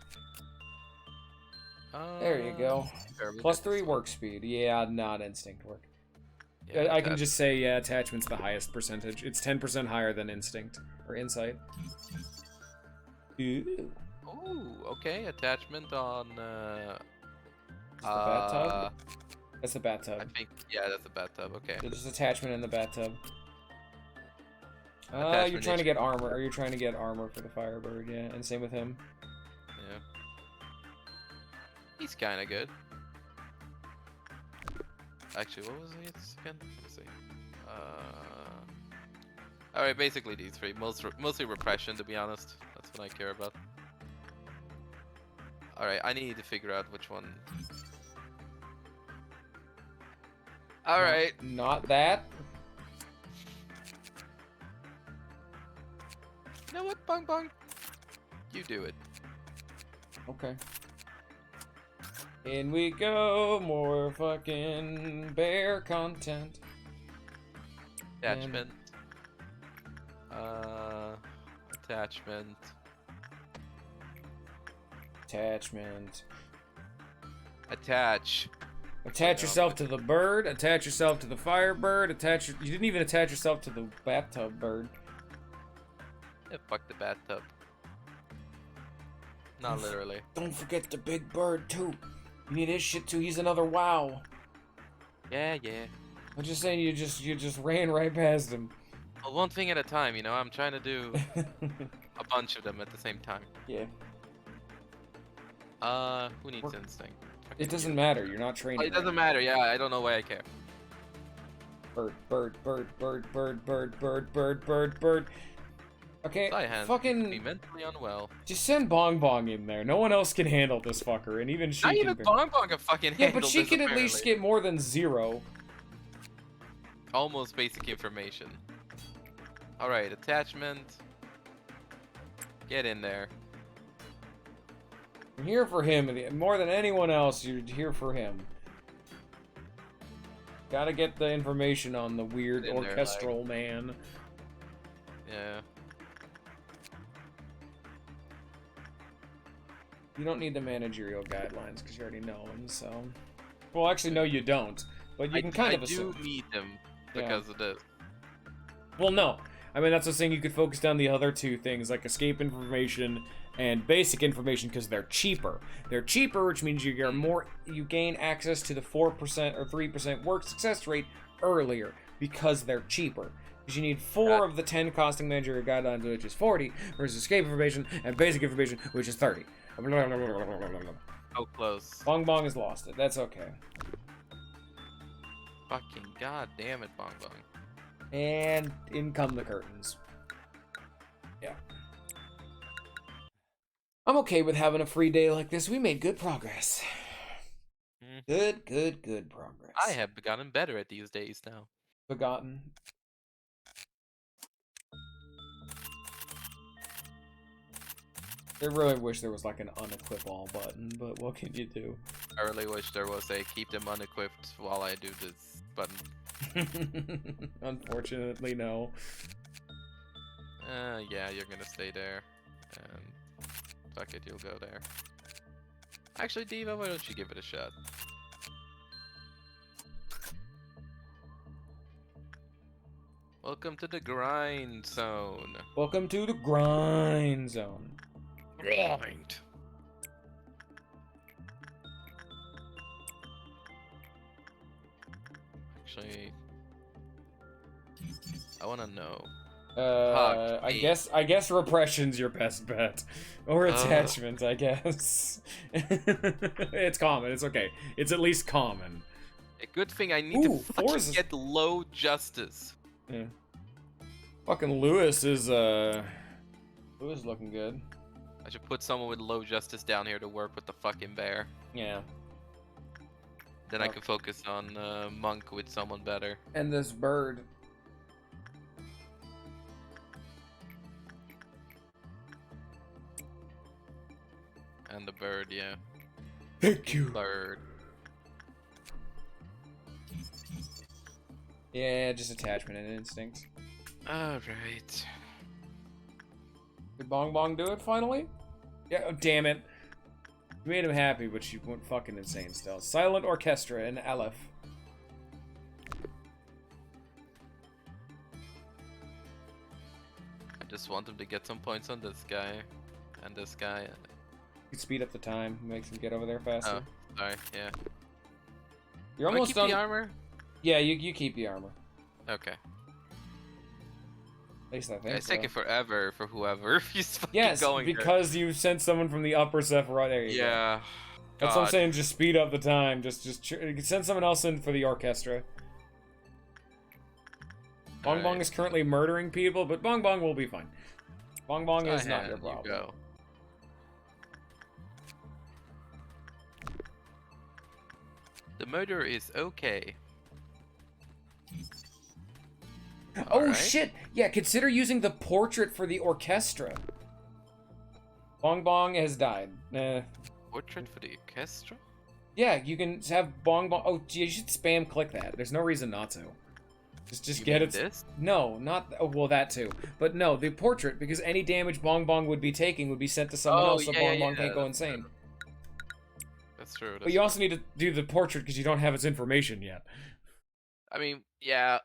Uh, There you go. there, we'll Plus get this 3 one. work speed. Yeah, not instinct work. Yeah, I can that- just say, yeah, attachment's the highest percentage. It's 10% higher than instinct or insight. Ooh. Ooh, okay. Attachment on. Is the bathtub? That's the I bathtub. think yeah, that's a bathtub. Okay. So just attachment in the bathtub. You're Attachment trying to is- get armor, or you're trying to get armor for the Firebird, yeah, and same with him. Yeah. He's kind of good. Actually, what was it again? Let's see. All right, basically these three. Mostly repression, to be honest. That's what I care about. All right, I need to figure out which one. All right. Not that. You know what, Bong Bong? You do it. Okay. In we go, more fucking bear content. Attachment. Attachment. Attachment. Attach. Attach yourself to the bird, attach yourself to the Firebird, you didn't even attach yourself to the bathtub bird. Yeah, fuck the bathtub. Not literally. Don't forget the big bird too. You need his shit too, he's another wow. Yeah, yeah. I'm just saying you just ran right past him. Well, one thing at a time, you know. I'm trying to do a bunch of them at the same time. Yeah. Who needs instinct? It Fucking doesn't you. matter, you're not trained. Oh, it doesn't matter. Yeah, I don't know why I care. Bird, bird, bird, bird, bird, bird, bird, bird, bird, bird. Okay, Saihan seems to be mentally unwell. just send Bong Bong in there. No one else can handle this fucker, and even she Not can. even Bong Bong can fucking Yeah, handle but she this, can at least apparently. get more than 0. Almost basic information. Alright, attachment. Get in there. I'm here for him, and more than anyone else, you're here for him. Gotta get the information on the weird In there, orchestral man. Yeah. You don't need the managerial guidelines, because you already know them, so... Well, actually, no, you don't. But you can kind of assume. I do need them because of this. Well, no. I mean, that's the thing. You could focus down the other 2 things, like escape information and basic information, because they're cheaper. They're cheaper, which means you get you gain access to the 4% or 3% work success rate earlier, because they're cheaper. Because you need 4 of the 10 costing managerial guidelines, which is 40, versus escape information and basic information, which is 30. Oh, close. Bong Bong has lost it. That's okay. Fucking god damn it, Bong Bong. And in come the curtains. Yeah. I'm okay with having a free day like this. We made good progress. Good progress. I have gotten better at these days now. Forgotten. I really wish there was like an unequip all button, but what can you do? I really wish there was a keep them unequipped while I do this button. Unfortunately, no. Yeah, you're gonna stay there. And fuck it, you'll go there. Actually, Diva, why don't you give it a shot? Welcome to the grind zone. Welcome to the grind zone. Grind. Actually, I want to know. I guess repression's your best bet. Or attachment, I guess. It's common, it's okay. It's at least common. A good thing I need to fucking Force is- get low justice. Yeah. Fucking Lewis is looking good. I should put someone with low justice down here to work with the fucking bear. Yeah. Then I can focus on Monk with someone better. And this bird. And the bird, yeah. Thank you. Bird. Yeah, just attachment and instinct. Alright. Did Bong Bong do it finally? Yeah, oh, damn it. You made him happy, but she went fucking insane still. Silent Orchestra and Aleph. I just want him to get some points on this guy. And this guy. You could speed up the time, makes him get over there faster. Oh, sorry, yeah. You're Do I almost keep done. the armor? Yeah, you keep the armor. Okay. At least I think It's so. taking forever for whoever he's fucking Yes, going there. because you sent someone from the upper Sephiroth. There you go. Yeah. That's what I'm God. saying, just speed up the time. Just send someone else in for the orchestra. Bong Bong Alright. is currently murdering people, but Bong Bong will be fine. Bong Bong is not Saihan, your you problem. go. The murder is okay. Oh Alright. shit! Yeah, consider using the portrait for the orchestra. Bong Bong has died. Portrait for the orchestra? Yeah, you can have Bong Bong. Oh, gee, you should spam click that. There's no reason not to. Just You get mean it. this? No, not. Oh, well, that too. But no, the portrait, because any damage Bong Bong would be taking would be sent to someone Oh, else, so yeah, Bong yeah, Bong yeah, can't go that's insane. That's true. But you also need to do the portrait because you don't have its information yet. I mean, yeah.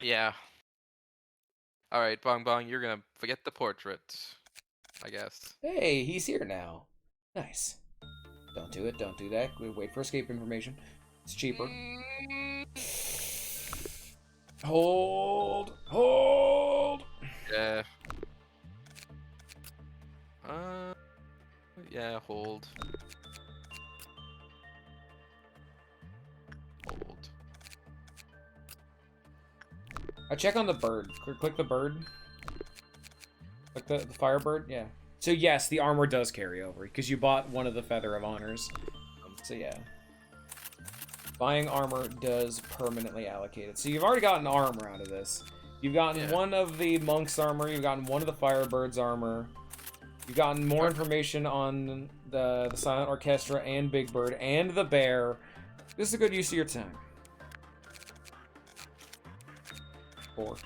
Yeah. Alright, Bong Bong, you're gonna forget the portrait. I guess. Hey, he's here now. Nice. Don't do it. Don't do that. We wait for escape information. It's cheaper. Hold. Hold. Yeah. Yeah, hold. Hold. I check on the bird. Click the bird. took the Firebird? Yeah. So yes, the armor does carry over, because you bought one of the Feather of Honors. So yeah. Buying armor does permanently allocate it. So you've already gotten armor out of this. You've gotten one of the Monk's armor, you've gotten one of the Firebird's armor. You've gotten more information on the Silent Orchestra and Big Bird and the Bear. This is a good use of your time. 4.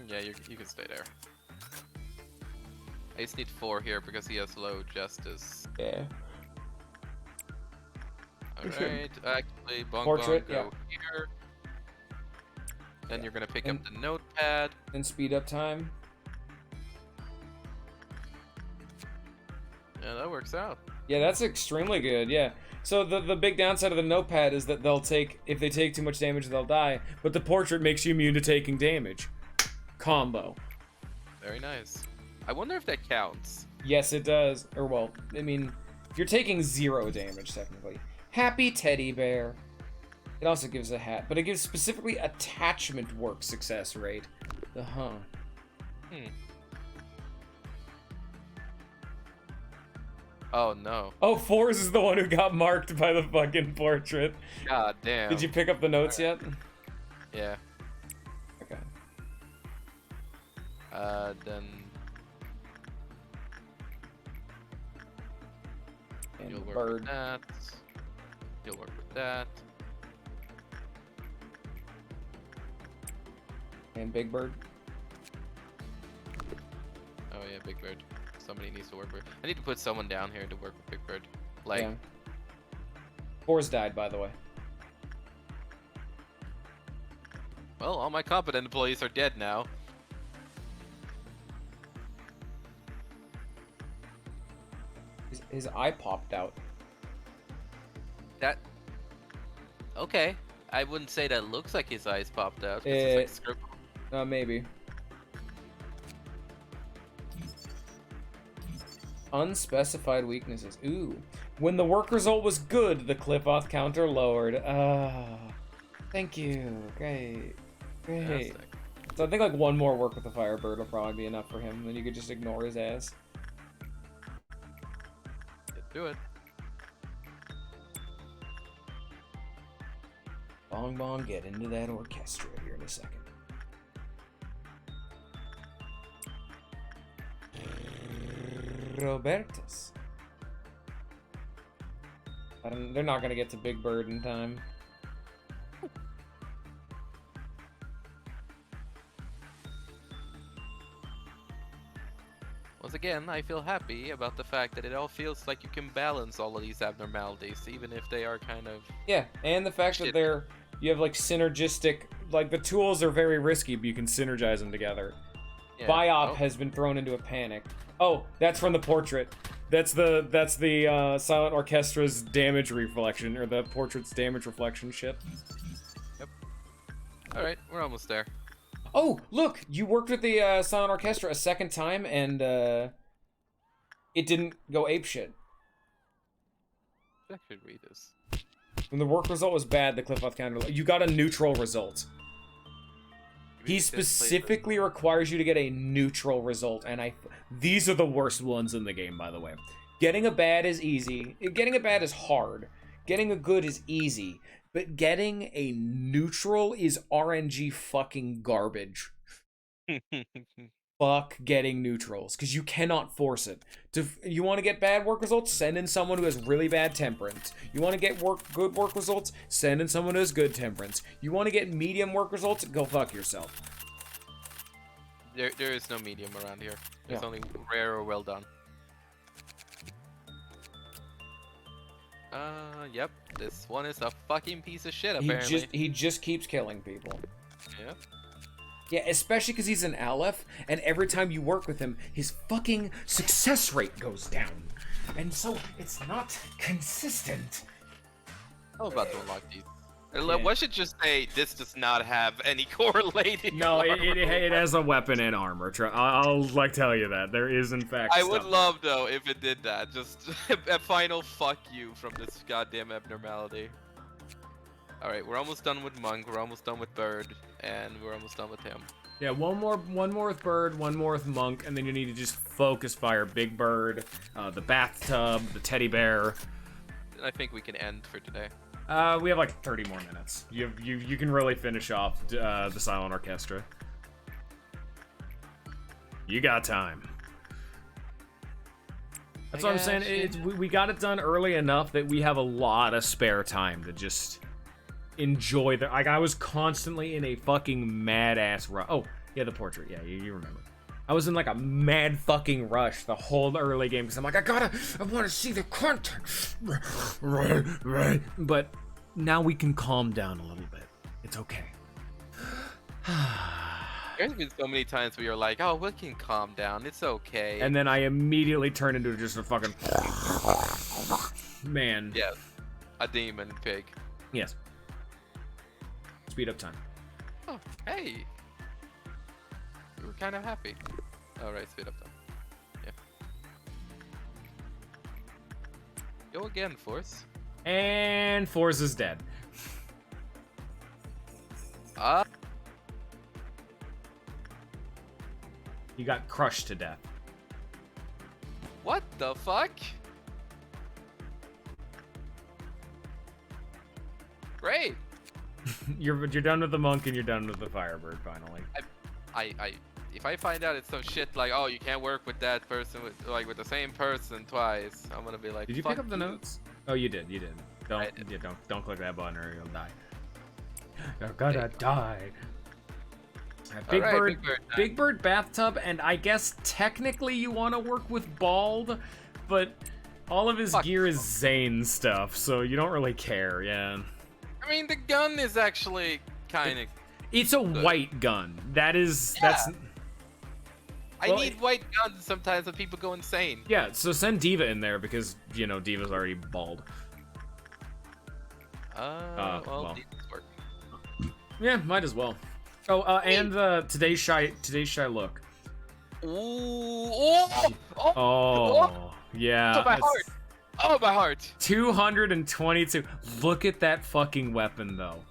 Yeah, you can stay there. I just need 4 here because he has low justice. Yeah. Alright, actually, Portrait, go here. Then you're gonna pick up the notepad. And speed up time. Yeah, that works out. Yeah, that's extremely good, yeah. So the big downside of the notepad is that if they take too much damage, they'll die. But the portrait makes you immune to taking damage. Combo. Very nice. I wonder if that counts. Yes, it does. Or, well, I mean, you're taking 0 damage, technically. Happy Teddy Bear. It also gives a hat, but it gives specifically attachment work success rate. Oh no. Oh, Fours is the one who got marked by the fucking portrait. God damn. Did you pick up the notes yet? Yeah. Okay. Then And you'll work Bird. with that. You'll work with that. And Big Bird. Oh yeah, Big Bird. Somebody needs to work with. I need to put someone down here to work with Big Bird. Like. Yeah. Fours died, by the way. Well, all my competent employees are dead now. His eye popped out. That. Okay. I wouldn't say that looks like his eyes popped out. 'Cause it's like scribble. Maybe. Unspecified weaknesses. Ooh. When the work result was good, the clip-off counter lowered. Thank you. Great. Great. Fantastic. So I think like one more work with the Firebird will probably be enough for him. Then you could just ignore his ass. Do it. Bong bong, get into that orchestra here in a second. Robertus. They're not gonna get to Big Bird in time. Once again, I feel happy about the fact that it all feels like you can balance all of these abnormalities, even if they are kind of... Yeah, and the fact that you have like synergistic, like the tools are very risky, but you can synergize them together. Yeah. Biop has been thrown into a panic. Oh, that's from the portrait. That's the Silent Orchestra's damage reflection, or the portrait's damage reflection shit. Yep. Alright, we're almost there. Oh, look! You worked with the Silent Orchestra a second time, and it didn't go apeshit. I should read this. When the work result was bad, the clip-off counter... You got a neutral result. He specifically requires you to get a neutral result, and these are the worst ones in the game, by the way. Getting a bad is easy. Getting a bad is hard. Getting a good is easy. But getting a neutral is RNG fucking garbage. Fuck getting neutrals, because you cannot force it. You want to get bad work results? Send in someone who has really bad temperance. You want to get good work results? Send in someone who has good temperance. You want to get medium work results? Go fuck yourself. There is no medium around here. There's only rare or well done. Yep. This one is a fucking piece of shit, apparently. He just keeps killing people. Yep. Yeah, especially because he's an Aleph, and every time you work with him, his fucking success rate goes down. And so, it's not consistent. How about to unlock these? What should just say this does not have any correlating No, armor. it has a weapon and armor. I'll like tell you that there is in fact. I would stuff love though if it did that. Just a final fuck you from this goddamn abnormality. All right, we're almost done with Monk. We're almost done with Bird, and we're almost done with him. Yeah, one more with Bird, one more with Monk, and then you need to just focus fire Big Bird, the bathtub, the teddy bear. I think we can end for today. We have like 30 more minutes. You can really finish off the Silent Orchestra. You got time. That's what I'm saying. We got it done early enough that we have a lot of spare time to just enjoy the. Like I was constantly in a fucking mad ass rush. Oh yeah, the portrait. Yeah, you remember. I was in like a mad fucking rush the whole early game because I'm like, I want to see the content. Right. But now we can calm down a little bit. It's okay. There's been so many times where you're like, oh, we can calm down. It's okay. And then I immediately turn into just a fucking man. Yes. A demon pig. Yes. Speed up time. Oh, hey. We were kind of happy. All right, speed up time. Yeah. Go again, Force. And Force is dead. He got crushed to death. What the fuck? Great. You're done with the monk and you're done with the firebird finally. If I find out it's some shit like, oh, you can't work with that person with the same person twice, I'm gonna be like, Did you fuck pick up the notes? Oh, you did. Don't click that button or you'll die. You're gonna die. Big Bird bathtub, and I guess technically you want to work with Bald, but all of his gear is Zane stuff, so you don't really care, yeah. I mean, the gun is actually kind of. It's a white gun. That's. I need white guns sometimes when people go insane. Yeah, so send Diva in there because Diva's already bald. Well, Diva's working. Yeah, might as well. Oh, and today's shy look. Ooh, yeah. Oh, my heart. Oh, my heart. 222. Look at that fucking weapon, though.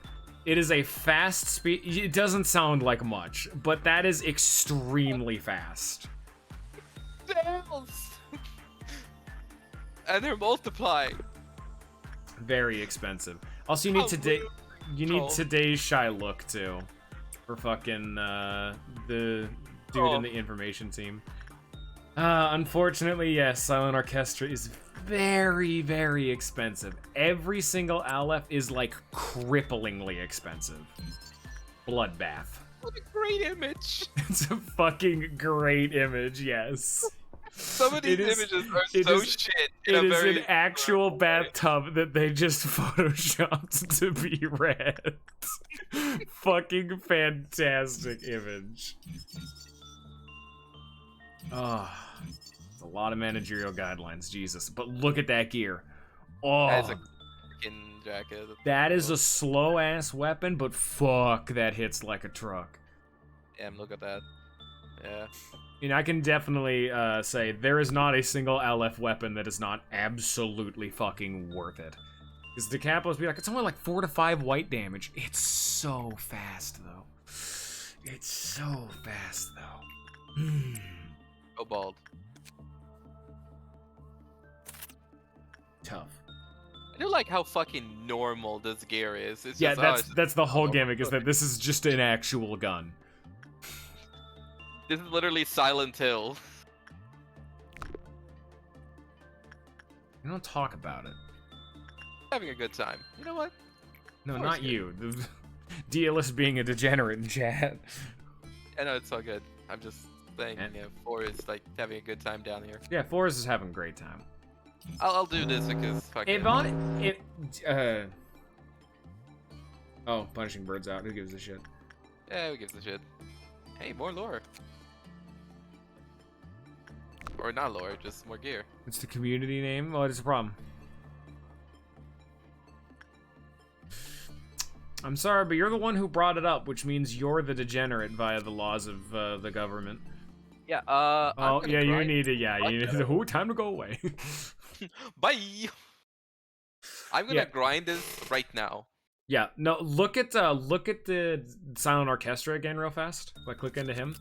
It is a fast speed. It doesn't sound like much, but that is extremely fast. Cells. And they're multiplying. Very expensive. Also, you need today's shy look too. For fucking the dude in the information team. Unfortunately, yes, Silent Orchestra is very, very expensive. Every single Aleph is like cripplingly expensive. Bloodbath. What a great image. It's a fucking great image, yes. Some of these images are so shit. It is an actual bathtub that they just photoshopped to be red. Fucking fantastic image. Oh, it's a lot of managerial guidelines, Jesus. But look at that gear. Oh, that's a fucking jacket. That is a slow ass weapon, but fuck, that hits like a truck. Damn, look at that. Yeah. I can definitely say there is not a single LF weapon that is not absolutely fucking worth it. Because the Capos be like, it's only like 4 to 5 white damage. It's so fast, though. It's so fast, though. Go Bald. Tough. I do like how fucking normal this gear is. It's yeah, just, that's the whole gimmick, is that this is just an actual gun. This is literally Silent Hill. You don't talk about it. Having a good time. You know what? No, not you. The DLS being a degenerate in chat. I know, it's all good. I'm just saying, Four is like having a good time down here. Yeah, Forrest is having a great time. I'll do this because fucking. Oh, punishing birds out. Who gives a shit? Yeah, who gives a shit? Hey, more lore. Or not lore, just more gear. It's the community name? Well, it's a problem. I'm sorry, but you're the one who brought it up, which means you're the degenerate via the laws of the government. Yeah, oh, yeah, you need to, ooh, time to go away. Bye! I'm gonna grind this right now. Yeah, no, look at the Silent Orchestra again real fast. If I click into him.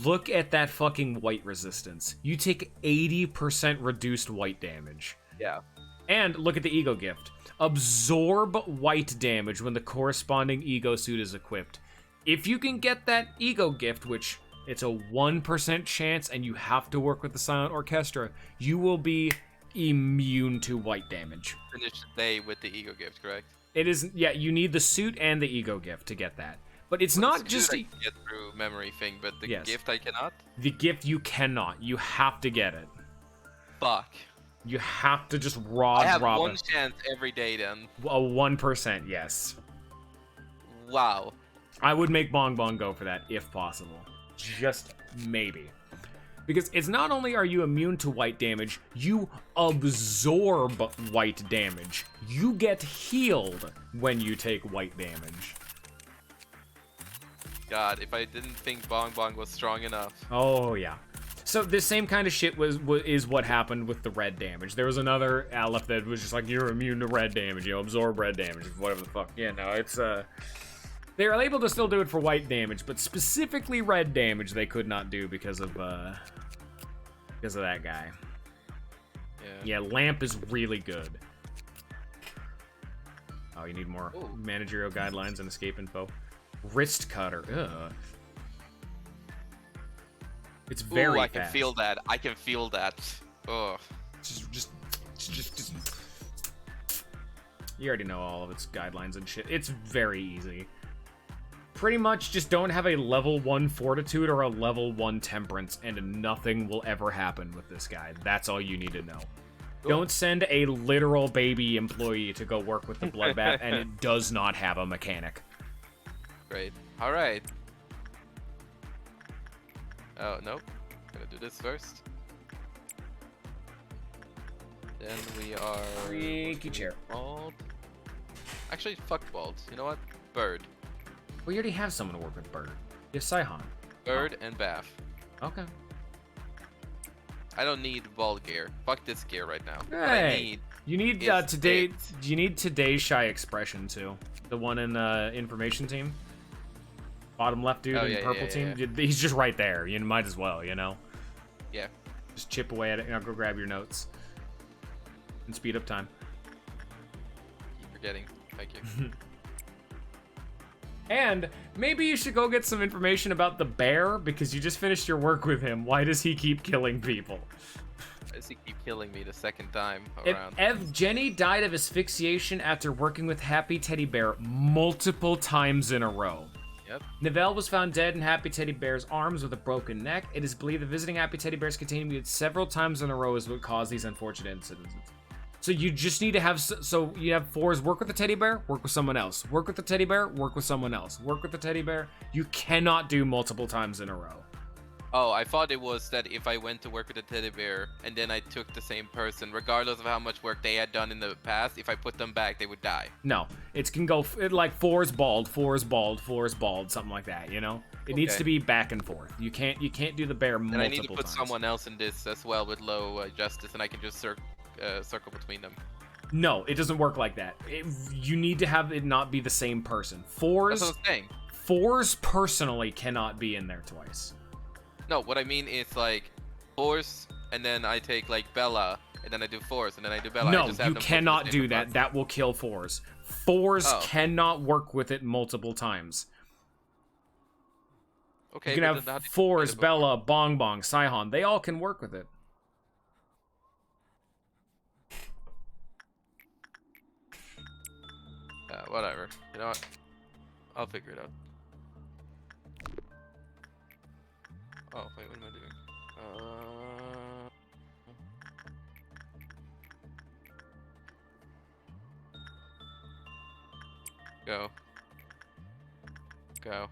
Look at that fucking white resistance. You take 80% reduced white damage. Yeah. And look at the ego gift. Absorb white damage when the corresponding ego suit is equipped. If you can get that ego gift, which it's a 1% chance and you have to work with the Silent Orchestra, you will be immune to white damage. Finish the day with the ego gift, correct? It is, yeah, you need the suit and the ego gift to get that. But it's Well, not the just suit I can get through memory thing, but the Yes. gift I cannot. the gift you cannot. You have to get it. Fuck. You have to just I have rob one it. chance every day then. A 1%, yes. Wow. I would make Bong Bong go for that if possible. Just maybe. Because it's not only are you immune to white damage, you absorb white damage. You get healed when you take white damage. God, if I didn't think Bong Bong was strong enough. Oh yeah. So this same kind of shit is what happened with the red damage. There was another Aleph that was just like, you're immune to red damage, you know, absorb red damage, whatever the fuck. Yeah, no, it's they were able to still do it for white damage, but specifically red damage they could not do because of that guy. Yeah. Yeah, lamp is really good. Oh, you need more Ooh. managerial guidelines and escape info. Wrist cutter. Ugh. It's very Ooh, I can fast. feel that. I can feel that. Oh. Just. You already know all of its guidelines and shit. It's very easy. Pretty much just don't have a level 1 fortitude or a level 1 temperance, and nothing will ever happen with this guy. That's all you need to know. Don't send a literal baby employee to go work with the bloodbath, and it does not have a mechanic. Great. Alright. Oh, nope. Gonna do this first. Then we are... Freaky chair. Bald. Actually, fuck bald. You know what? Bird. Well, you already have someone to work with Bird. You have Saihan. Bird and Bath. Okay. I don't need bald gear. Fuck this gear right now. What I Hey, need you need is today. it. You need today's shy expression too. The one in the information team. Bottom left dude Oh, in yeah, purple yeah, team. yeah. He's just right there. You might as well, you know. Yeah. Just chip away at it, and I'll go grab your notes and speed up time. Keep forgetting. Thank you. And maybe you should go get some information about the bear because you just finished your work with him. Why does he keep killing people? Why does he keep killing me the second time If around? Jenny died of asphyxiation after working with Happy Teddy Bear multiple times in a row. Yep. Nivelle was found dead in Happy Teddy Bear's arms with a broken neck. It is believed that visiting Happy Teddy Bear's container muted several times in a row is what caused these unfortunate incidents. So you just need to have, so you have fours, work with the teddy bear, work with someone else. Work with the teddy bear, work with someone else. Work with the teddy bear. You cannot do multiple times in a row. Oh, I thought it was that if I went to work with a teddy bear and then I took the same person, regardless of how much work they had done in the past, if I put them back, they would die. No, it can go like fours bald, fours bald, fours bald, something like that. You know, it needs Okay. to be back and forth. You can't do the bear multiple And I need to put times. someone else in this as well with low justice, and I can just circle between them. No, it doesn't work like that. You need to have it not be the same person. Fours, That's what I'm saying. fours personally cannot be in there twice. No, what I mean is like force, and then I take like Bella, and then I do force, and then I do Bella. I No, just have you them put cannot in do the that. box. That will kill fours. Fours Oh. cannot work with it multiple times. Okay, You can but have then how do you fours, get it Bella, Bong Bong, Saihan. They all can work with it. Whatever. You know what? I'll figure it out. Oh, wait, what am I doing? Go. Go.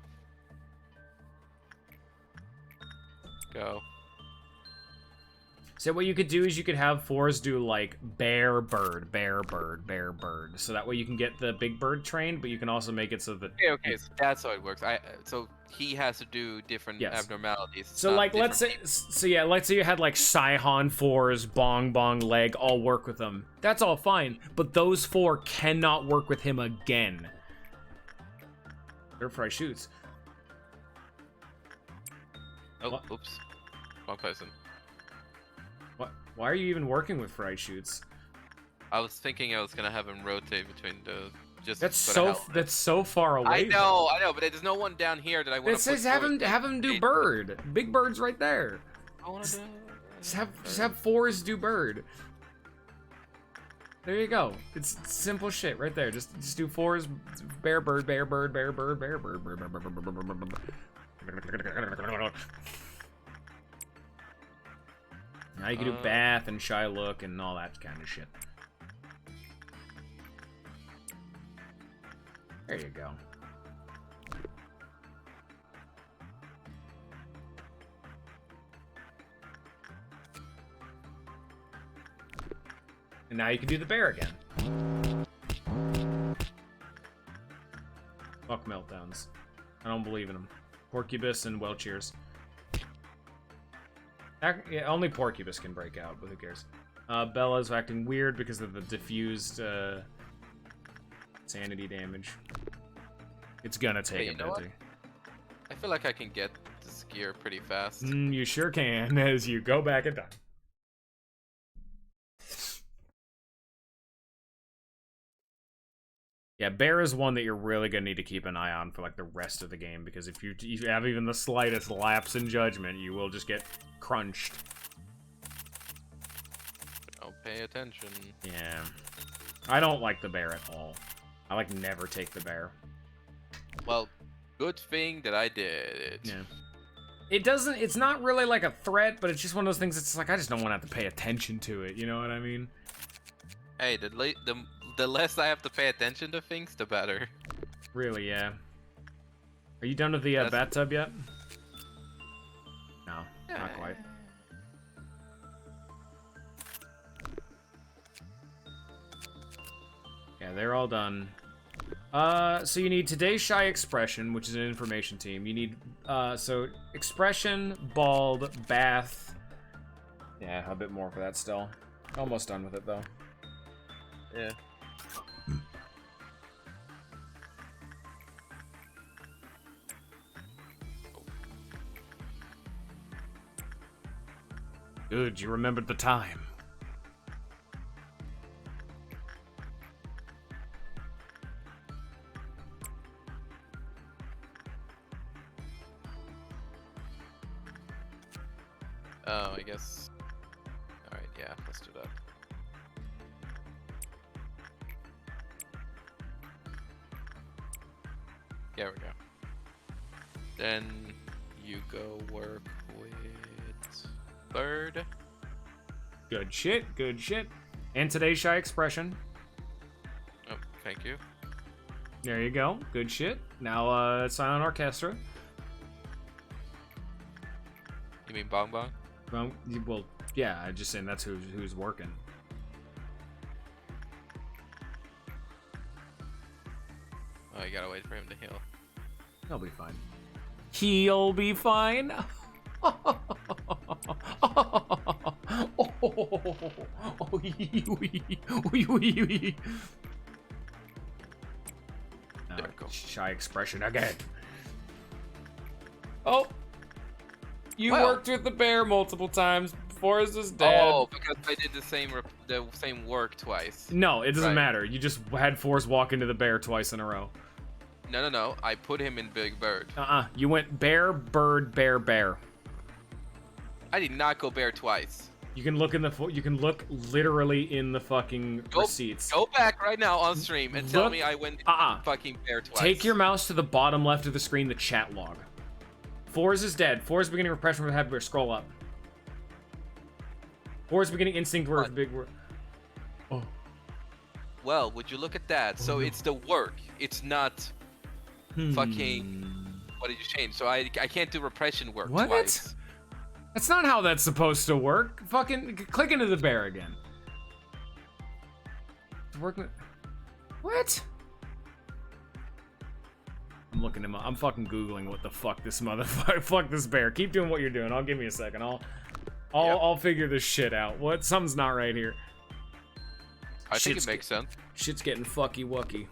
Go. So what you could do is you could have Forrest do like bear, bird, bear, bird, bear, bird. So that way you can get the big bird trained, but you can also make it so that... Okay, so that's how it works. So he has to do different Yes. abnormalities. So not like, let's different say, people. so yeah, let's say you had like Sihon, Forrest, Bong Bong, Leg all work with him. That's all fine, but those 4 cannot work with him again. They're fry shoots. Oh, What? oops. Wrong person. What? Why are you even working with fry shoots? I was thinking I was gonna have him rotate between the just. That's for the so hell of it. that's so far away. I know, but there's no one down here that I want It to. says have him do bird. Big bird's right there. I want to do. Just have Forrest do bird. There you go. It's simple shit right there. Just do Forrest, bear, bird, bear, bird, bear, bird, bear, bird, bird, bird, bird, bird, bird, bird. Now you can do bath and shy look and all that kind of shit. There you go. And now you can do the bear again. Fuck meltdowns. I don't believe in them. Porcubus and Welchers. Yeah, only Porcubus can break out, but who cares? Bella's acting weird because of the diffused sanity damage. It's gonna take Hey, a you know bit. I feel like I can get this gear pretty fast. You sure can, as you go back in time. Yeah, bear is one that you're really gonna need to keep an eye on for like the rest of the game, because if you have even the slightest lapse in judgment, you will just get crunched. Don't pay attention. Yeah. I don't like the bear at all. I like never take the bear. Well, good thing that I did it. Yeah. It's not really like a threat, but it's just one of those things that's like, I just don't want to have to pay attention to it, you know what I mean? Hey, the less I have to pay attention to things, the better. Really, yeah. Are you done with the bathtub yet? No, not quite. Yeah, they're all done. So you need today's shy expression, which is an information team. You need, so expression, bald, bath. Yeah, a bit more for that still. Almost done with it though. Yeah. Good, you remembered the time. Oh, I guess. Alright, yeah, let's do that. There we go. Then you go work with Bird. Good shit, good shit. And today's shy expression. Oh, thank you. There you go, good shit. Now, Silent Orchestra. You mean Bong Bong? Well, yeah, I'm just saying that's who's working. Oh, you gotta wait for him to heal. He'll be fine. He'll be fine. There we go. Shy expression again. Oh, you Well. worked with the bear multiple times. Forrest is dead. Oh, because I did the same work twice. No, it doesn't Right. matter. You just had Forrest walk into the bear twice in a row. No. I put him in Big Bird. You went bear, bird, bear, bear. I did not go Bear twice. You can look in the you can look literally in the fucking receipts. Go back right now on stream and tell Look- me I went fucking Bear twice. Take your mouse to the bottom left of the screen, the chat log. Forrest is dead. Forrest beginning repression with head. Scroll up. Forrest beginning instinct word. What? Big word. Oh. Well, would you look at that? So it's the work. It's not fucking. What did you change? So I can't do repression work What? twice. That's not how that's supposed to work. Fucking click into the bear again. Working. What? I'm looking him up. I'm fucking googling what the fuck this motherfucker. Fuck this bear. Keep doing what you're doing. I'll give me a second. I'll figure this shit out. What? Something's not right here. I think it makes sense. Shit's getting fucky wucky.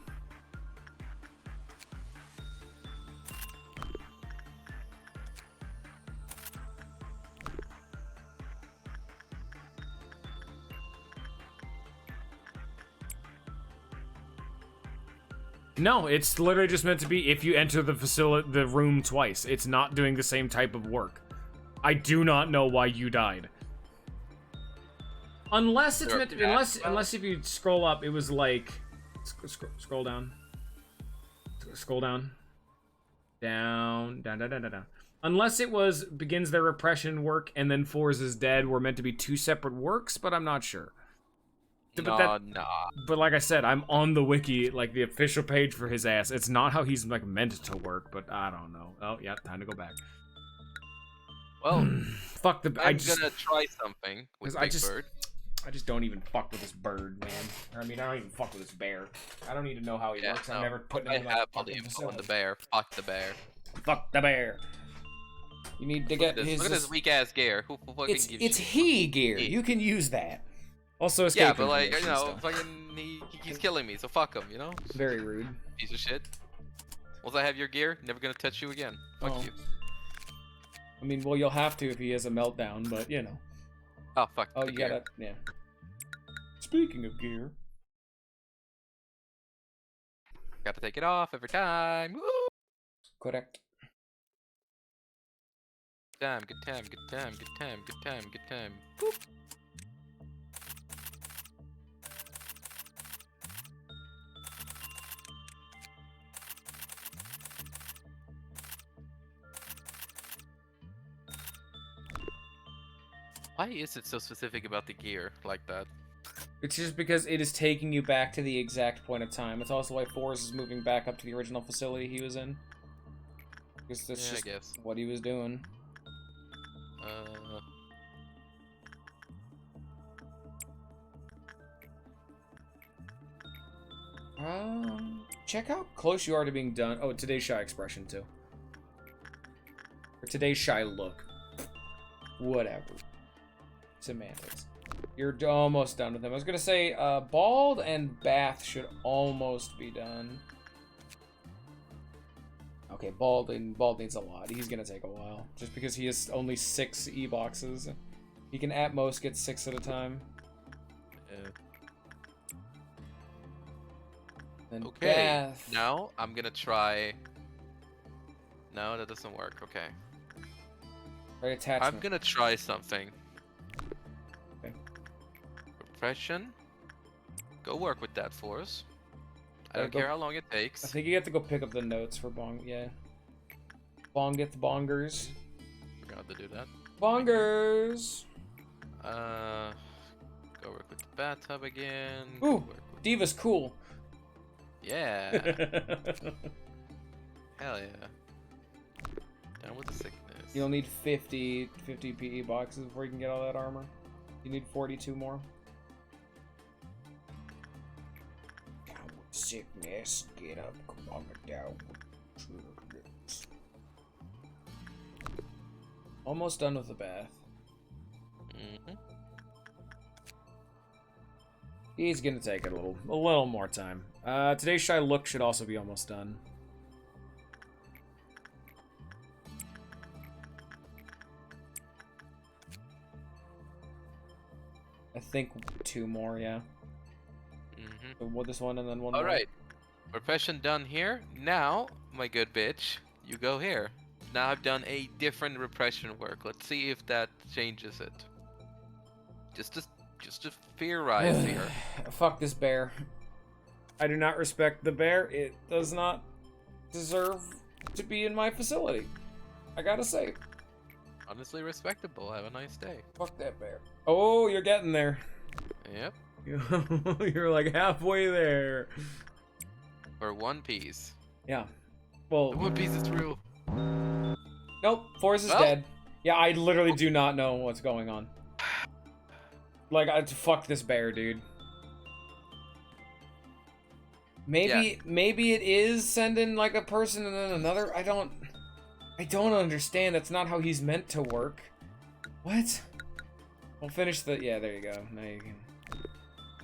No, it's literally just meant to be if you enter the room twice. It's not doing the same type of work. I do not know why you died. Unless it's meant to, unless if you scroll up, it was like scroll down. Scroll down. Down. Unless it was begins their repression work and then Fours is dead were meant to be two separate works, but I'm not sure. Nah. But like I said, I'm on the wiki, like the official page for his ass. It's not how he's like meant to work, but I don't know. Oh yeah, time to go back. Well, fuck the. I'm gonna try something with Big Bird. I just don't even fuck with this bird, man. I mean, I don't even fuck with this bear. I don't need to know how he works. I'm never putting him in my fucking facility. The bear. Fuck the bear. Fuck the bear. You need to get his. Look at this weak ass gear. Who fucking gives it's he gear. You can use that. Also, escape. Yeah, but like fucking he keeps killing me, so fuck him. You know. Very rude. Piece of shit. Once I have your gear, never gonna touch you again. Fuck you. I mean, well, you'll have to if he has a meltdown, but you know. Oh fuck. Oh, you gotta. Yeah. Speaking of gear. Gotta take it off every time. Woo! Correct. Good time, good time, good time, good time, good time, good time. Boop. Why is it so specific about the gear like that? It's just because it is taking you back to the exact point of time. It's also why Forrest is moving back up to the original facility he was in. Because that's just what he was doing. Check how close you are to being done. Oh, today's shy expression too. Or today's shy look. Whatever. Semantics. You're almost done with him. I was gonna say, bald and bath should almost be done. Okay, bald needs a lot. He's gonna take a while, just because he has only 6 E-boxes. He can at most get 6 at a time. Yeah. Then okay. bath. Now I'm gonna try. No, that doesn't work. Okay. Right, attachment. I'm gonna try something. Okay. Repression. Go work with that for us. I don't care how long it takes. I think you have to go pick up the notes for Bong. Yeah. Bongeth bongers. Forgot to do that. Bongers. Go work with the bathtub again. Ooh, Diva's cool. Yeah. Hell yeah. Down with the sickness. You'll need 50 PE boxes before you can get all that armor. You need 42 more. Down with sickness. Get up. Come on, down. Almost done with the bath. He's gonna take it a little more time. Today's shy look should also be almost done. I think 2 more, yeah. So this one and then one more. Alright. Repression done here. Now, my good bitch, you go here. Now I've done a different repression work. Let's see if that changes it. Just to theorize here. Fuck this bear. I do not respect the bear. It does not deserve to be in my facility. I gotta say. Honestly respectable. Have a nice day. Fuck that bear. Oh, you're getting there. Yep. You're like halfway there. For One Piece. Yeah. Well, the One Piece is real. Nope. Force is dead. Yeah, I literally do not know what's going on. Like, fuck this bear, dude. Maybe it is sending like a person and then another. I don't understand. That's not how he's meant to work. What? We'll finish the. Yeah, there you go. Now you can.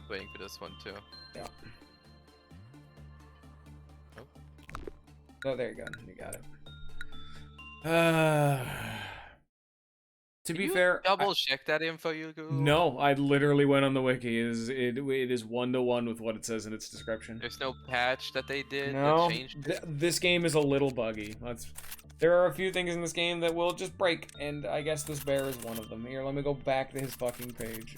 Waiting for this one too. Yeah. Oh. Oh, there you go. You got it. To be fair, double check that info you go. no, I literally went on the wiki. It is 1-to-1 with what it says in its description. There's no patch that they did No, that changed it? this game is a little buggy. There are a few things in this game that will just break, and I guess this bear is one of them. Here, let me go back to his fucking page.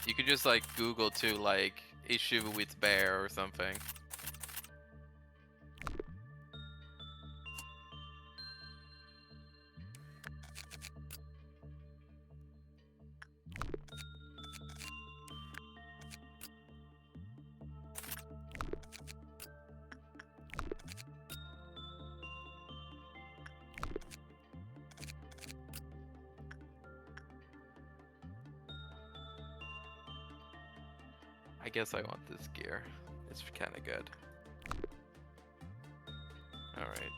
You could just like Google to like issue with bear or something. I guess I want this gear. It's kind of good. All right.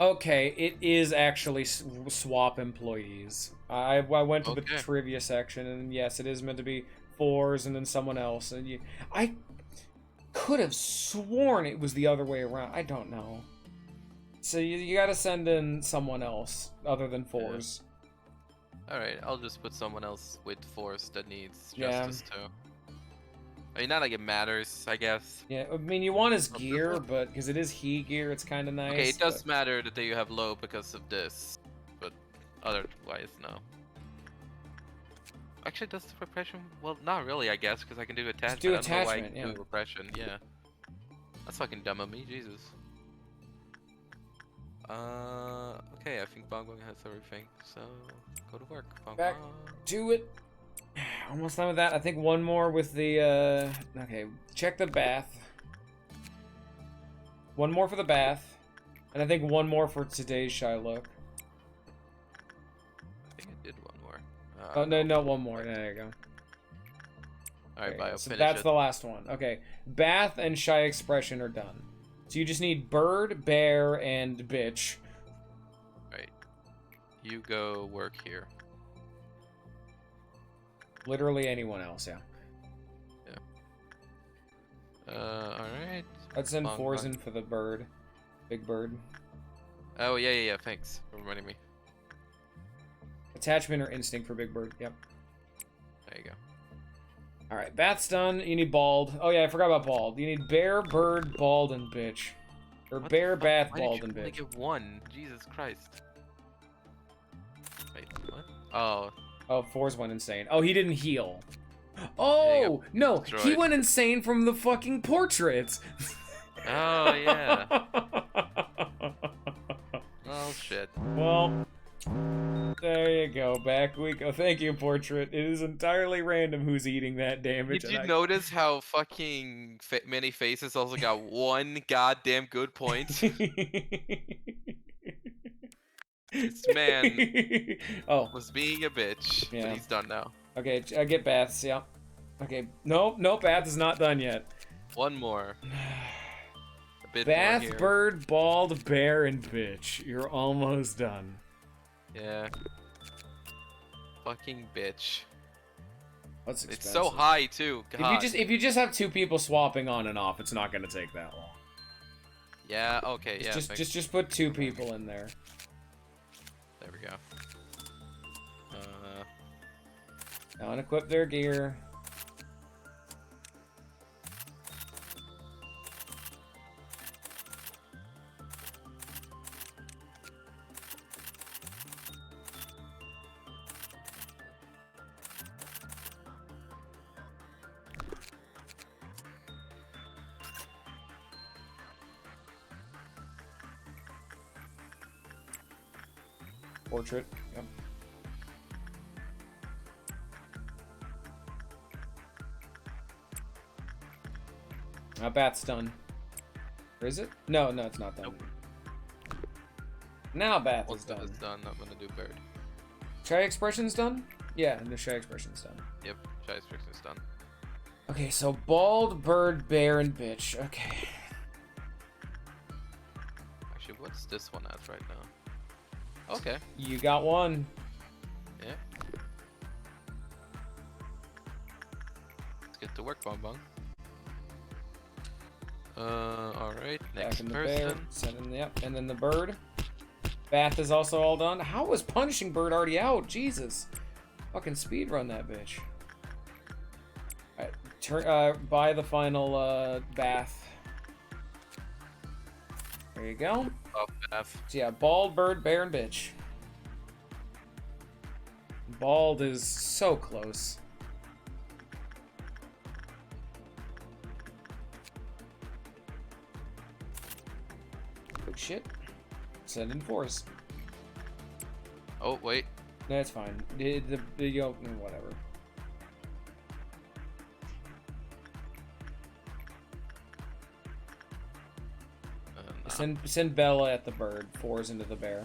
Okay, it is actually swap employees. I went to the Okay. trivia section, and yes, it is meant to be 4s and then someone else. And I could have sworn it was the other way around. I don't know. So you got to send in someone else other than 4s. All right, I'll just put someone else with force that needs Yeah. justice too. I mean, not like it matters, I guess. Yeah, I mean, you want his Oh, gear, does it? but because it is he gear, it's kind of nice. Okay, it does but- matter that you have low because of this, but otherwise, no. Actually, does the repression? Well, not really, I guess, because I can do attachment. do I don't know why I attachment, can yeah. do repression. Yeah, that's fucking dumb of me, Jesus. Okay, I think Bong Bong has everything, so go to work. Bong Back Bong. to it. Almost done with that. I think one more with the, okay, check the bath. One more for the bath. And I think one more for today's shy look. I think I did one more. Oh, no, one more. There you go. Alright, Okay, bye. I'll so finish that's it. the last one. Okay, bath and shy expression are done. So you just need bird, bear, and bitch. Right. You go work here. Literally anyone else, yeah. Alright. I'd send Bong 4s Bong. in for the bird. Big bird. Oh, yeah, thanks for reminding me. Attachment or instinct for big bird, yep. There you go. Alright, bath's done. You need bald. Oh yeah, I forgot about bald. You need bear, bird, bald, and bitch. Or What the bear, fuck? bath, Why bald, did and you only bitch. get one? Jesus Christ. Wait, what? Oh, Oh, 4s went insane. Oh, he didn't heal. Yeah, Oh, no, he destroyed. went insane from the fucking portraits. oh yeah. Oh shit. Well, there you go. Back we go. Thank you, portrait. It is entirely random who's eating that damage. Did you and I- notice how fucking many faces also got one goddamn good point? This man Oh, was being a bitch, Yeah. but he's done now. okay. I get baths. Yeah. Okay. Nope. Bath is not done yet. One more. A bit Bath, more here. bird, bald, bear, and bitch. You're almost done. Yeah. Fucking bitch. That's It's expensive. so high too. God. If you just have 2 people swapping on and off, it's not gonna take that long. Yeah. Okay. Yeah. Just put 2 people in there. There we go. Now unequip their gear. portrait. Yep. Bat's done. Or is it? No, it's not done. Nope. Now Bath Once is that done. is done, I'm gonna do bird. Shy expression's done? Yeah, the shy expression's done. Yep, shy expression is done. Okay, so bald, bird, bear, and bitch. Okay. Actually, what's this one at right now? Okay. You got one. Yeah. Let's get to work, Bong Bong. Alright, next Back in the bear. person. Send in the, yep. And then the bird. Bath is also all done. How was punishing bird already out? Jesus. Fucking speed run that bitch. Alright, buy the final bath. There you go. Oh, F. So yeah, bald, bird, bear, and bitch. Bald is so close. Oh shit. Send in force. Oh, wait. That's fine. Whatever. Nah. Send Bella at the bird. 4s into the bear.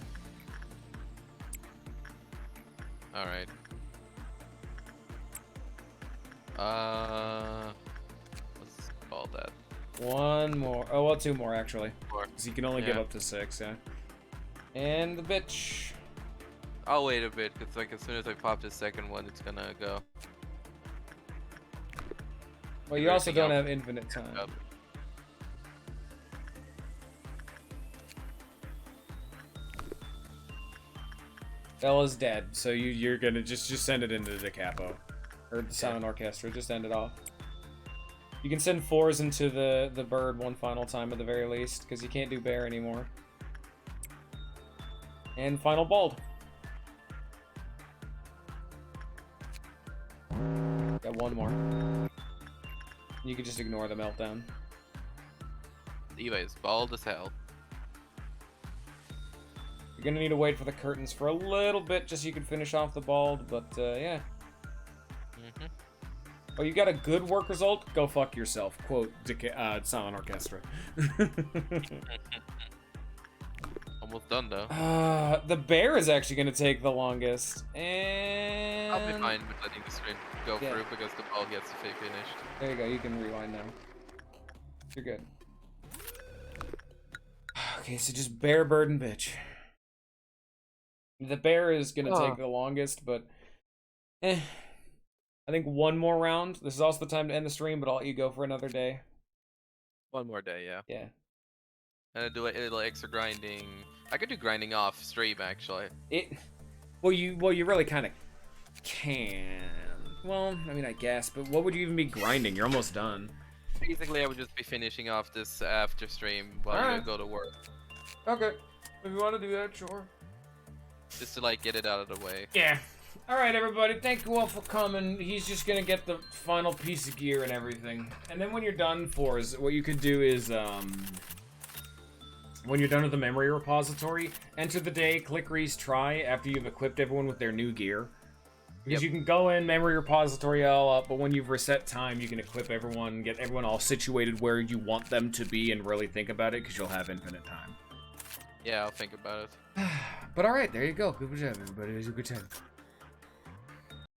Alright. What's called that? One more. Oh, well, 2 more actually. 4. Because you can only give Yeah. up to 6, yeah. And the bitch. I'll wait a bit, because like as soon as I pop the second one, it's gonna go. Well, you also Everything don't else have infinite time. up. Bella's dead, so you're gonna just send it into the capo. Or the silent orchestra, just end it off. You can send 4s into the bird one final time at the very least, because you can't do bear anymore. And final bald. Got 1 more. You can just ignore the meltdown. Eva is bald as hell. You're gonna need to wait for the curtains for a little bit just so you can finish off the bald, but yeah. Mm-hmm. Oh, you got a good work result? Go fuck yourself. Quote, Silent Orchestra. Almost done though. The bear is actually gonna take the longest. And... I'll be fine with letting the stream go Yeah. through because the ball gets finished. There you go, you can rewind now. You're good. Okay, so just bear, bird, and bitch. The bear is gonna take the longest, but I think 1 more round. This is also the time to end the stream, but I'll let you go for another day. One more day, yeah. Yeah. And I do a little extra grinding. I could do grinding off stream actually. Well, you really kind of can. Well, I mean, I guess, but what would you even be grinding? You're almost done. Basically, I would just be finishing off this after stream while Alright. I go to work, Okay, if you want to do that, sure. just to like get it out of the way. Yeah. All right, everybody. Thank you all for coming. He's just gonna get the final piece of gear and everything, and then when you're done, what you could do is when you're done with the memory repository, enter the day, click retry after you've equipped everyone with their new gear. Because you can go in, memory repository all up, but when you've reset time, you can equip everyone, get everyone all situated where you want them to be, and really think about it, because you'll have infinite time. Yeah, I'll think about it. But alright, there you go. Good job, everybody. It was a good time.